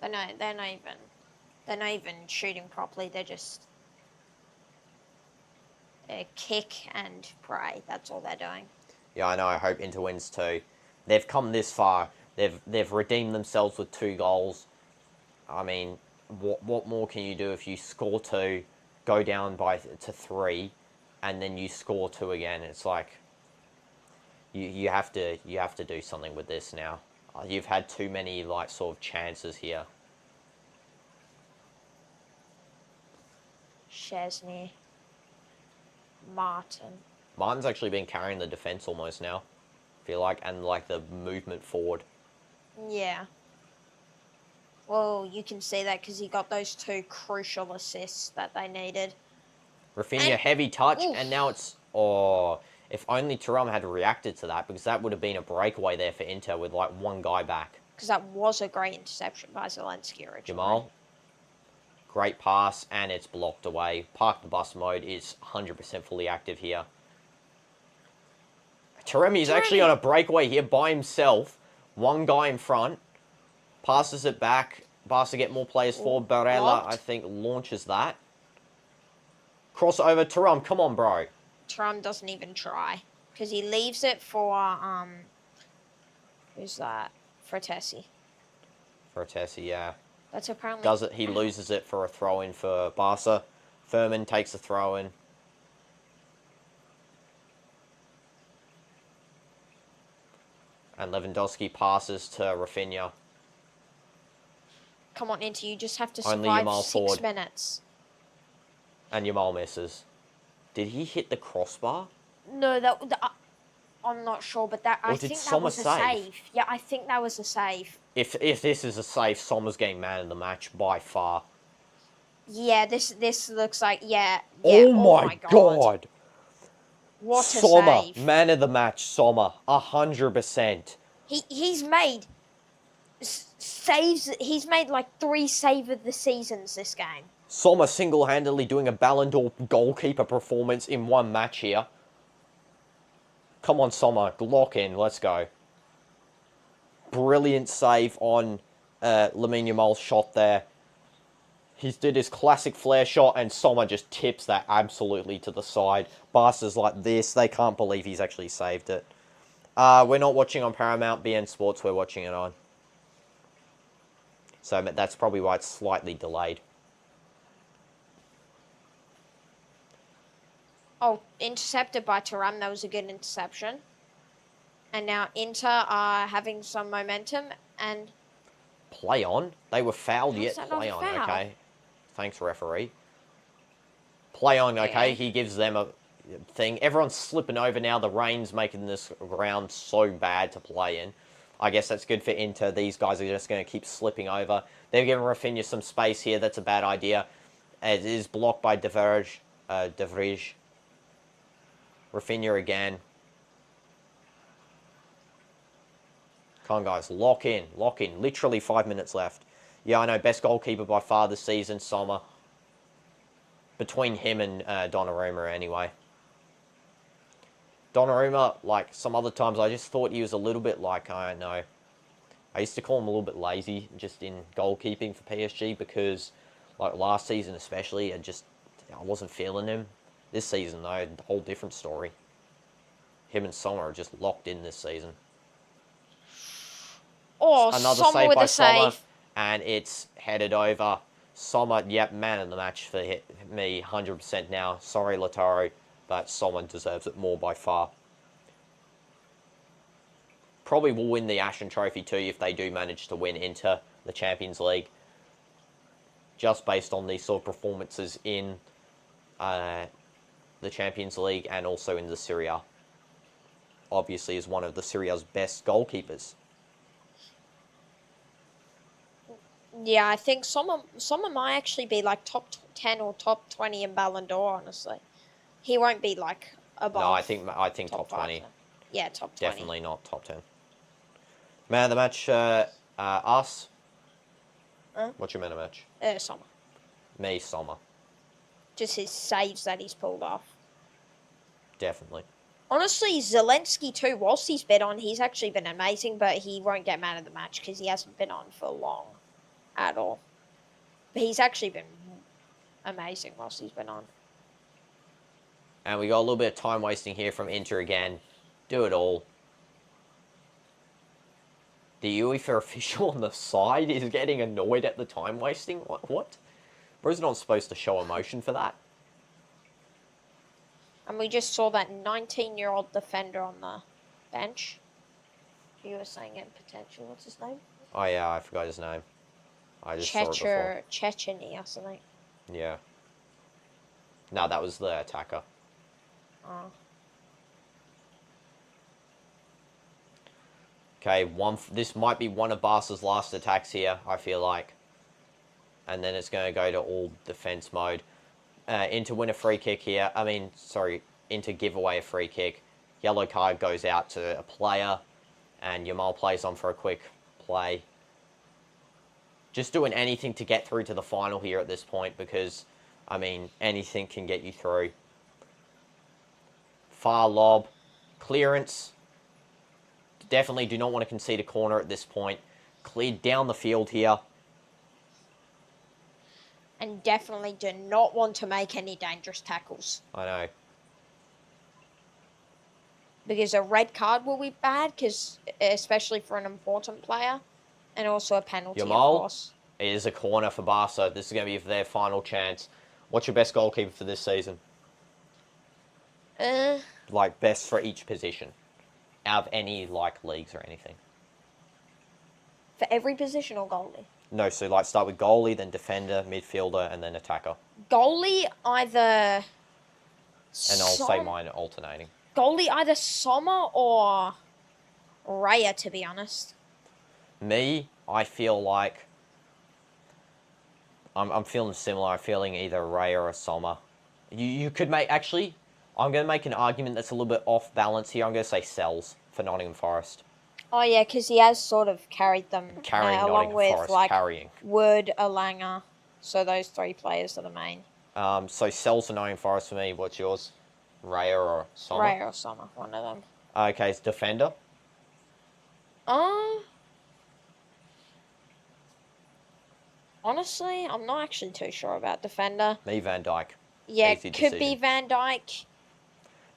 Speaker 2: They're not even shooting properly. They're just kick and pray. That's all they're doing.
Speaker 1: Yeah, I know. I hope Inter wins too. They've come this far. They've redeemed themselves with 2 goals. I mean, what more can you do if you score 2, go down to 3, and then you score 2 again? It's like you have to do something with this now. You've had too many like sort of chances here.
Speaker 2: Szczesny.
Speaker 1: Martin's actually been carrying the defense almost now, I feel like, and like the movement forward.
Speaker 2: Yeah. Well, you can see that because he got those 2 crucial assists that they needed.
Speaker 1: Rafinha, heavy touch, and now it's... Oh, if only Thuram had reacted to that, because that would have been a breakaway there for Inter with like 1 guy back.
Speaker 2: Because that was a great interception by Zelensky originally.
Speaker 1: Jamal. Great pass, and it's blocked away. Park the bus mode is 100% fully active here. Taremi's actually on a breakaway here by himself. One guy in front. Passes it back. Barca get more players forward. Barella, I think, launches that. Crossover. Thuram, come on, bro.
Speaker 2: Thuram doesn't even try. Because he leaves it for, who's that? For Tessie.
Speaker 1: For Tessie, yeah.
Speaker 2: That's apparently...
Speaker 1: Does it? He loses it for a throw-in for Barca. Furman takes a throw-in. And Lewandowski passes to Rafinha.
Speaker 2: Come on, Inter, you just have to
Speaker 1: Only
Speaker 2: survive
Speaker 1: Yamal
Speaker 2: 6
Speaker 1: forward.
Speaker 2: minutes.
Speaker 1: And Yamal misses. Did he hit the crossbar?
Speaker 2: No, I'm not sure, but I think that was a save. Yeah, I think that was a save.
Speaker 1: If this is a save, Sommer's getting man of the match by far.
Speaker 2: Yeah, this looks like
Speaker 1: Oh my god.
Speaker 2: What a
Speaker 1: Sommer,
Speaker 2: save!
Speaker 1: man of the match, Sommer, 100%.
Speaker 2: He's made saves. He's made like 3 save of the seasons this game.
Speaker 1: Sommer single-handedly doing a Ballon d'Or goalkeeper performance in one match here. Come on, Sommer, lock in, let's go. Brilliant save on Lamine Yamal's shot there. He did his classic flare shot, and Sommer just tips that absolutely to the side. Barca's like this. They can't believe he's actually saved it. We're not watching on Paramount. BN Sports, we're watching it on. So that's probably why it's slightly delayed.
Speaker 2: Oh, intercepted by Thuram. That was a good interception. And now Inter are having some momentum and...
Speaker 1: Play on? They were fouled yet. Play on,
Speaker 2: foul?
Speaker 1: okay. Thanks, referee. Play on, okay.
Speaker 2: Yeah.
Speaker 1: He gives them a thing. Everyone's slipping over now. The rain's making this ground so bad to play in. I guess that's good for Inter. These guys are just going to keep slipping over. They're giving Rafinha some space here. That's a bad idea. It is blocked by De Vrij. Rafinha again. Come on, guys. Lock in. Lock in. Literally 5 minutes left. Yeah, I know. Best goalkeeper by far this season, Sommer. Between him and Donnarumma, anyway. Donnarumma, like some other times, I just thought he was a little bit like, I don't know. I used to call him a little bit lazy just in goalkeeping for PSG because, like last season especially, I wasn't feeling him. This season, though, a whole different story. Him and Sommer are just locked in this season.
Speaker 2: Oh,
Speaker 1: another
Speaker 2: Sommer
Speaker 1: save
Speaker 2: with
Speaker 1: by
Speaker 2: a
Speaker 1: Sommer,
Speaker 2: save.
Speaker 1: and it's headed over. Sommer, yep, man of the match for me, 100% now. Sorry, Lautaro, but Sommer deserves it more by far. Probably will win the Ashen Trophy too if they do manage to win into the Champions League. Just based on these sort of performances in the Champions League and also in the Serie A. Obviously is one of the Serie A's best goalkeepers.
Speaker 2: Yeah, I think Sommer might actually be like top 10 or top 20 in Ballon d'Or, honestly. He won't be like above.
Speaker 1: No, I think top 20.
Speaker 2: Yeah, top 20.
Speaker 1: Definitely not top 10. Man of the match, us. What's your man of the match?
Speaker 2: Sommer.
Speaker 1: Me, Sommer.
Speaker 2: Just his saves that he's pulled off.
Speaker 1: Definitely.
Speaker 2: Honestly, Zelensky too, whilst he's been on, he's actually been amazing, but he won't get man of the match because he hasn't been on for long at all. But he's actually been amazing whilst he's been on.
Speaker 1: And we got a little bit of time wasting here from Inter again. Do it all. The UEFA official on the side is getting annoyed at the time wasting. What? Bro's not supposed to show emotion for that.
Speaker 2: And we just saw that 19-year-old defender on the bench. You were saying in potential. What's his name?
Speaker 1: Oh, yeah, I forgot his name. I just saw it before.
Speaker 2: Chechny or something.
Speaker 1: Yeah. No, that was the attacker.
Speaker 2: Oh.
Speaker 1: Okay, this might be one of Barca's last attacks here, I feel like. And then it's going to go to all defense mode. Inter win a free kick here. Inter give away a free kick. Yellow card goes out to a player. And Yamal plays on for a quick play. Just doing anything to get through to the final here at this point. Because, anything can get you through. Far lob. Clearance. definitely do not want to concede a corner at this point. Cleared down the field here.
Speaker 2: And definitely do not want to make any dangerous tackles.
Speaker 1: I know.
Speaker 2: Because a red card will be bad, especially for an important player. And also a penalty, of course.
Speaker 1: It is a corner for Barca. This is going to be their final chance. What's your best goalkeeper for this season? Like, best for each position. Out of any, like, leagues or anything.
Speaker 2: For every position or goalie?
Speaker 1: No, so, like, start with goalie, then defender, midfielder, and then attacker.
Speaker 2: Goalie, either...
Speaker 1: And I'll say mine alternating.
Speaker 2: Goalie, either Sommer or Raya, to be honest.
Speaker 1: Me, I feel like... I'm feeling similar. I'm feeling either Raya or Sommer. You could make... Actually, I'm going to make an argument that's a little bit off balance here. I'm going to say Sells for Nottingham Forest.
Speaker 2: Oh, yeah, because he has sort of carried them
Speaker 1: Nottingham
Speaker 2: along with,
Speaker 1: Forest,
Speaker 2: like,
Speaker 1: carrying.
Speaker 2: Wood, Alanga. So those three players are the main.
Speaker 1: So Sells for Nottingham Forest for me. What's yours? Raya or Sommer?
Speaker 2: Raya or Sommer, one of them.
Speaker 1: Okay, it's defender.
Speaker 2: Honestly, I'm not actually too sure about defender.
Speaker 1: Me, Van Dijk.
Speaker 2: Yeah,
Speaker 1: Easy
Speaker 2: could
Speaker 1: decision.
Speaker 2: be Van Dijk.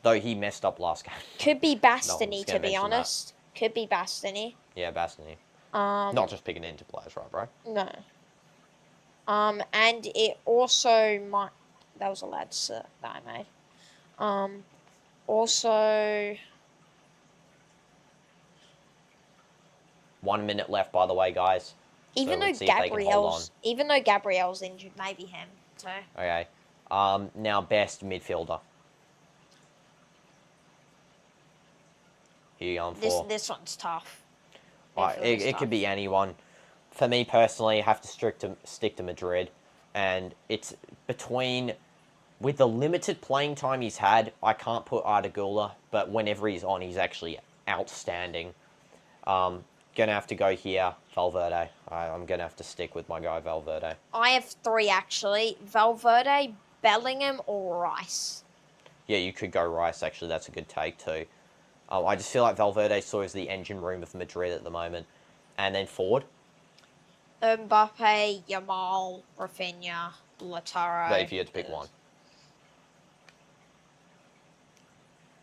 Speaker 1: Though he messed up last game.
Speaker 2: Could be Bastoni,
Speaker 1: gonna
Speaker 2: to be
Speaker 1: mention
Speaker 2: honest. Could be Bastoni.
Speaker 1: Yeah, Bastoni. Not just picking into players, right, bro?
Speaker 2: No. And it also might... That was a lad that I made. Also...
Speaker 1: 1 minute left, by the way, guys.
Speaker 2: Even
Speaker 1: So
Speaker 2: though Gabriel's injured, maybe him. So.
Speaker 1: Okay. Now best midfielder. Who you going for?
Speaker 2: This one's tough.
Speaker 1: It could be anyone. For me personally, I have to stick to Madrid, and it's between. With the limited playing time he's had, I can't put Ardagula, but whenever he's on, he's actually outstanding. Gonna have to go here, Valverde. I'm gonna have to stick with my guy Valverde.
Speaker 2: I have three actually: Valverde, Bellingham, or Rice.
Speaker 1: Yeah, you could go Rice. Actually, that's a good take too. I just feel like Valverde sort of is the engine room of Madrid at the moment, and then forward.
Speaker 2: Mbappe, Yamal, Rafinha, Lautaro.
Speaker 1: But if you had to pick one,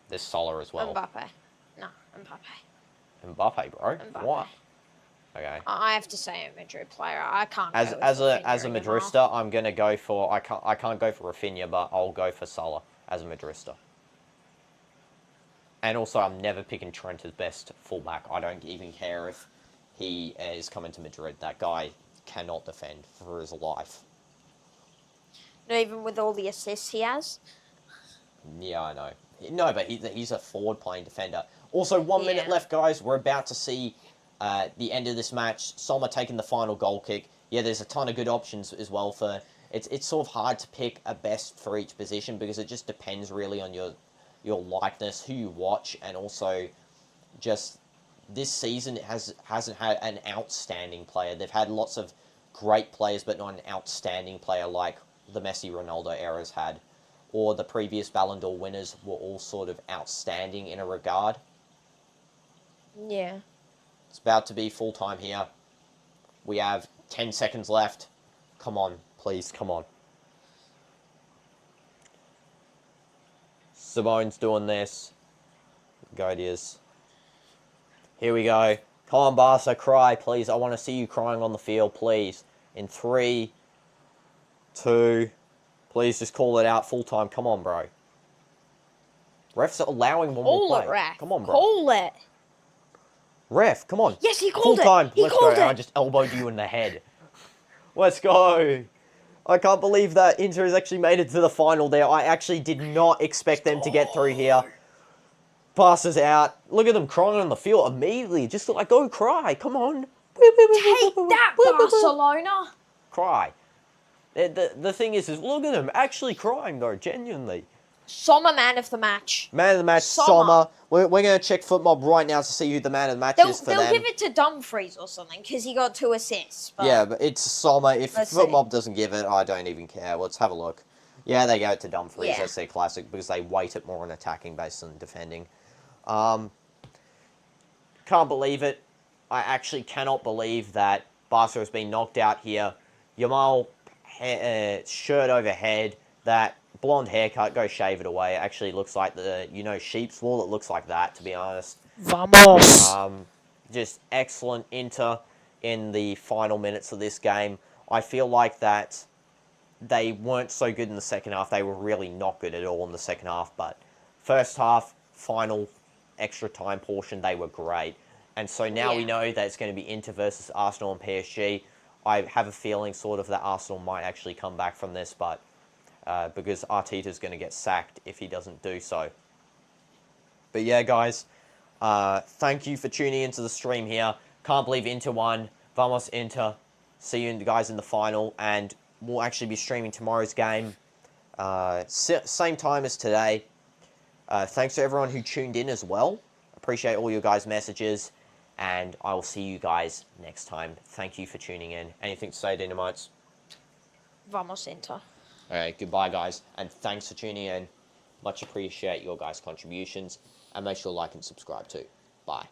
Speaker 1: there's Soler as well.
Speaker 2: Mbappe. No, Mbappe.
Speaker 1: Mbappe, bro.
Speaker 2: Mbappe.
Speaker 1: What? Okay.
Speaker 2: I have to say a Madrid player. I can't.
Speaker 1: As
Speaker 2: go
Speaker 1: a Madrista, I'm gonna go for I can't go for Rafinha, but I'll go for Salah as a Madrista. And also, I'm never picking Trent as best fullback. I don't even care if he is coming to Madrid. That guy cannot defend for his life.
Speaker 2: Not even with all the assists he has.
Speaker 1: Yeah, I know. No, but he's a forward-playing defender. Also, 1 minute left, guys. We're about to see the end of this match. Sommer taking the final goal kick. Yeah, there's a ton of good options as well for... It's sort of hard to pick a best for each position because it just depends really on your likeness, who you watch, and also just this season hasn't had an outstanding player. They've had lots of great players, but not an outstanding player like the Messi Ronaldo era's had, or the previous Ballon d'Or winners were all sort of outstanding in a regard.
Speaker 2: Yeah.
Speaker 1: It's about to be full time here. We have 10 seconds left. Come on, please, come on. Simone's doing this. Go it is. Here we go. Come on, Barca, cry, please. I want to see you crying on the field, please. In 3, 2, please just call it out full time. Come on, bro. Ref's allowing one more play.
Speaker 2: Call it, ref.
Speaker 1: Come on, bro.
Speaker 2: Call it.
Speaker 1: Ref, come on.
Speaker 2: Yes, he called
Speaker 1: full time.
Speaker 2: He
Speaker 1: Let's
Speaker 2: called
Speaker 1: go.
Speaker 2: it.
Speaker 1: I just elbowed you in the head. Let's go. I can't believe that Inter has actually made it to the final there. I actually did not expect them to get through here. Passes out. Look at them crying on the field immediately. Just like, go cry. Come on.
Speaker 2: Take that, Barcelona.
Speaker 1: Cry. The thing is look at them actually crying, though, genuinely.
Speaker 2: Sommer, man of the match.
Speaker 1: Man of the match, Sommer. We're going to check FootMob right now to see who the man of the match is for them.
Speaker 2: They'll give it to Dumfries or something, because he got 2 assists. But
Speaker 1: yeah, but it's Sommer. If FootMob doesn't give it, I don't even care. Let's have a look. Yeah, they go to Dumfries. Yeah. That's their classic, because they weight it more on attacking based on defending. can't believe it. I actually cannot believe that Barca has been knocked out here. Yamal, shirt over head, that blonde haircut, go shave it away. It actually looks like the, sheep's wool. It looks like that, to be honest.
Speaker 3: Vamos!
Speaker 1: Just excellent Inter in the final minutes of this game. I feel like that they weren't so good in the second half. They were really not good at all in the second half. But first half, final extra time portion, they were great. And so now we know that it's going to be Inter versus Arsenal and PSG. I have a feeling sort of that Arsenal might actually come back from this, but because Arteta's going to get sacked if he doesn't do so. But yeah, guys, thank you for tuning into the stream here. Can't believe Inter won. Vamos Inter. See you guys in the final, and we'll actually be streaming tomorrow's game, same time as today. Thanks to everyone who tuned in as well. Appreciate all your guys' messages, and I will see you guys next time. Thank you for tuning in. Anything to say, Dynamites?
Speaker 2: Vamos Inter.
Speaker 1: All right, goodbye, guys, and thanks for tuning in. Much appreciate your guys' contributions, and make sure to like and subscribe too. Bye.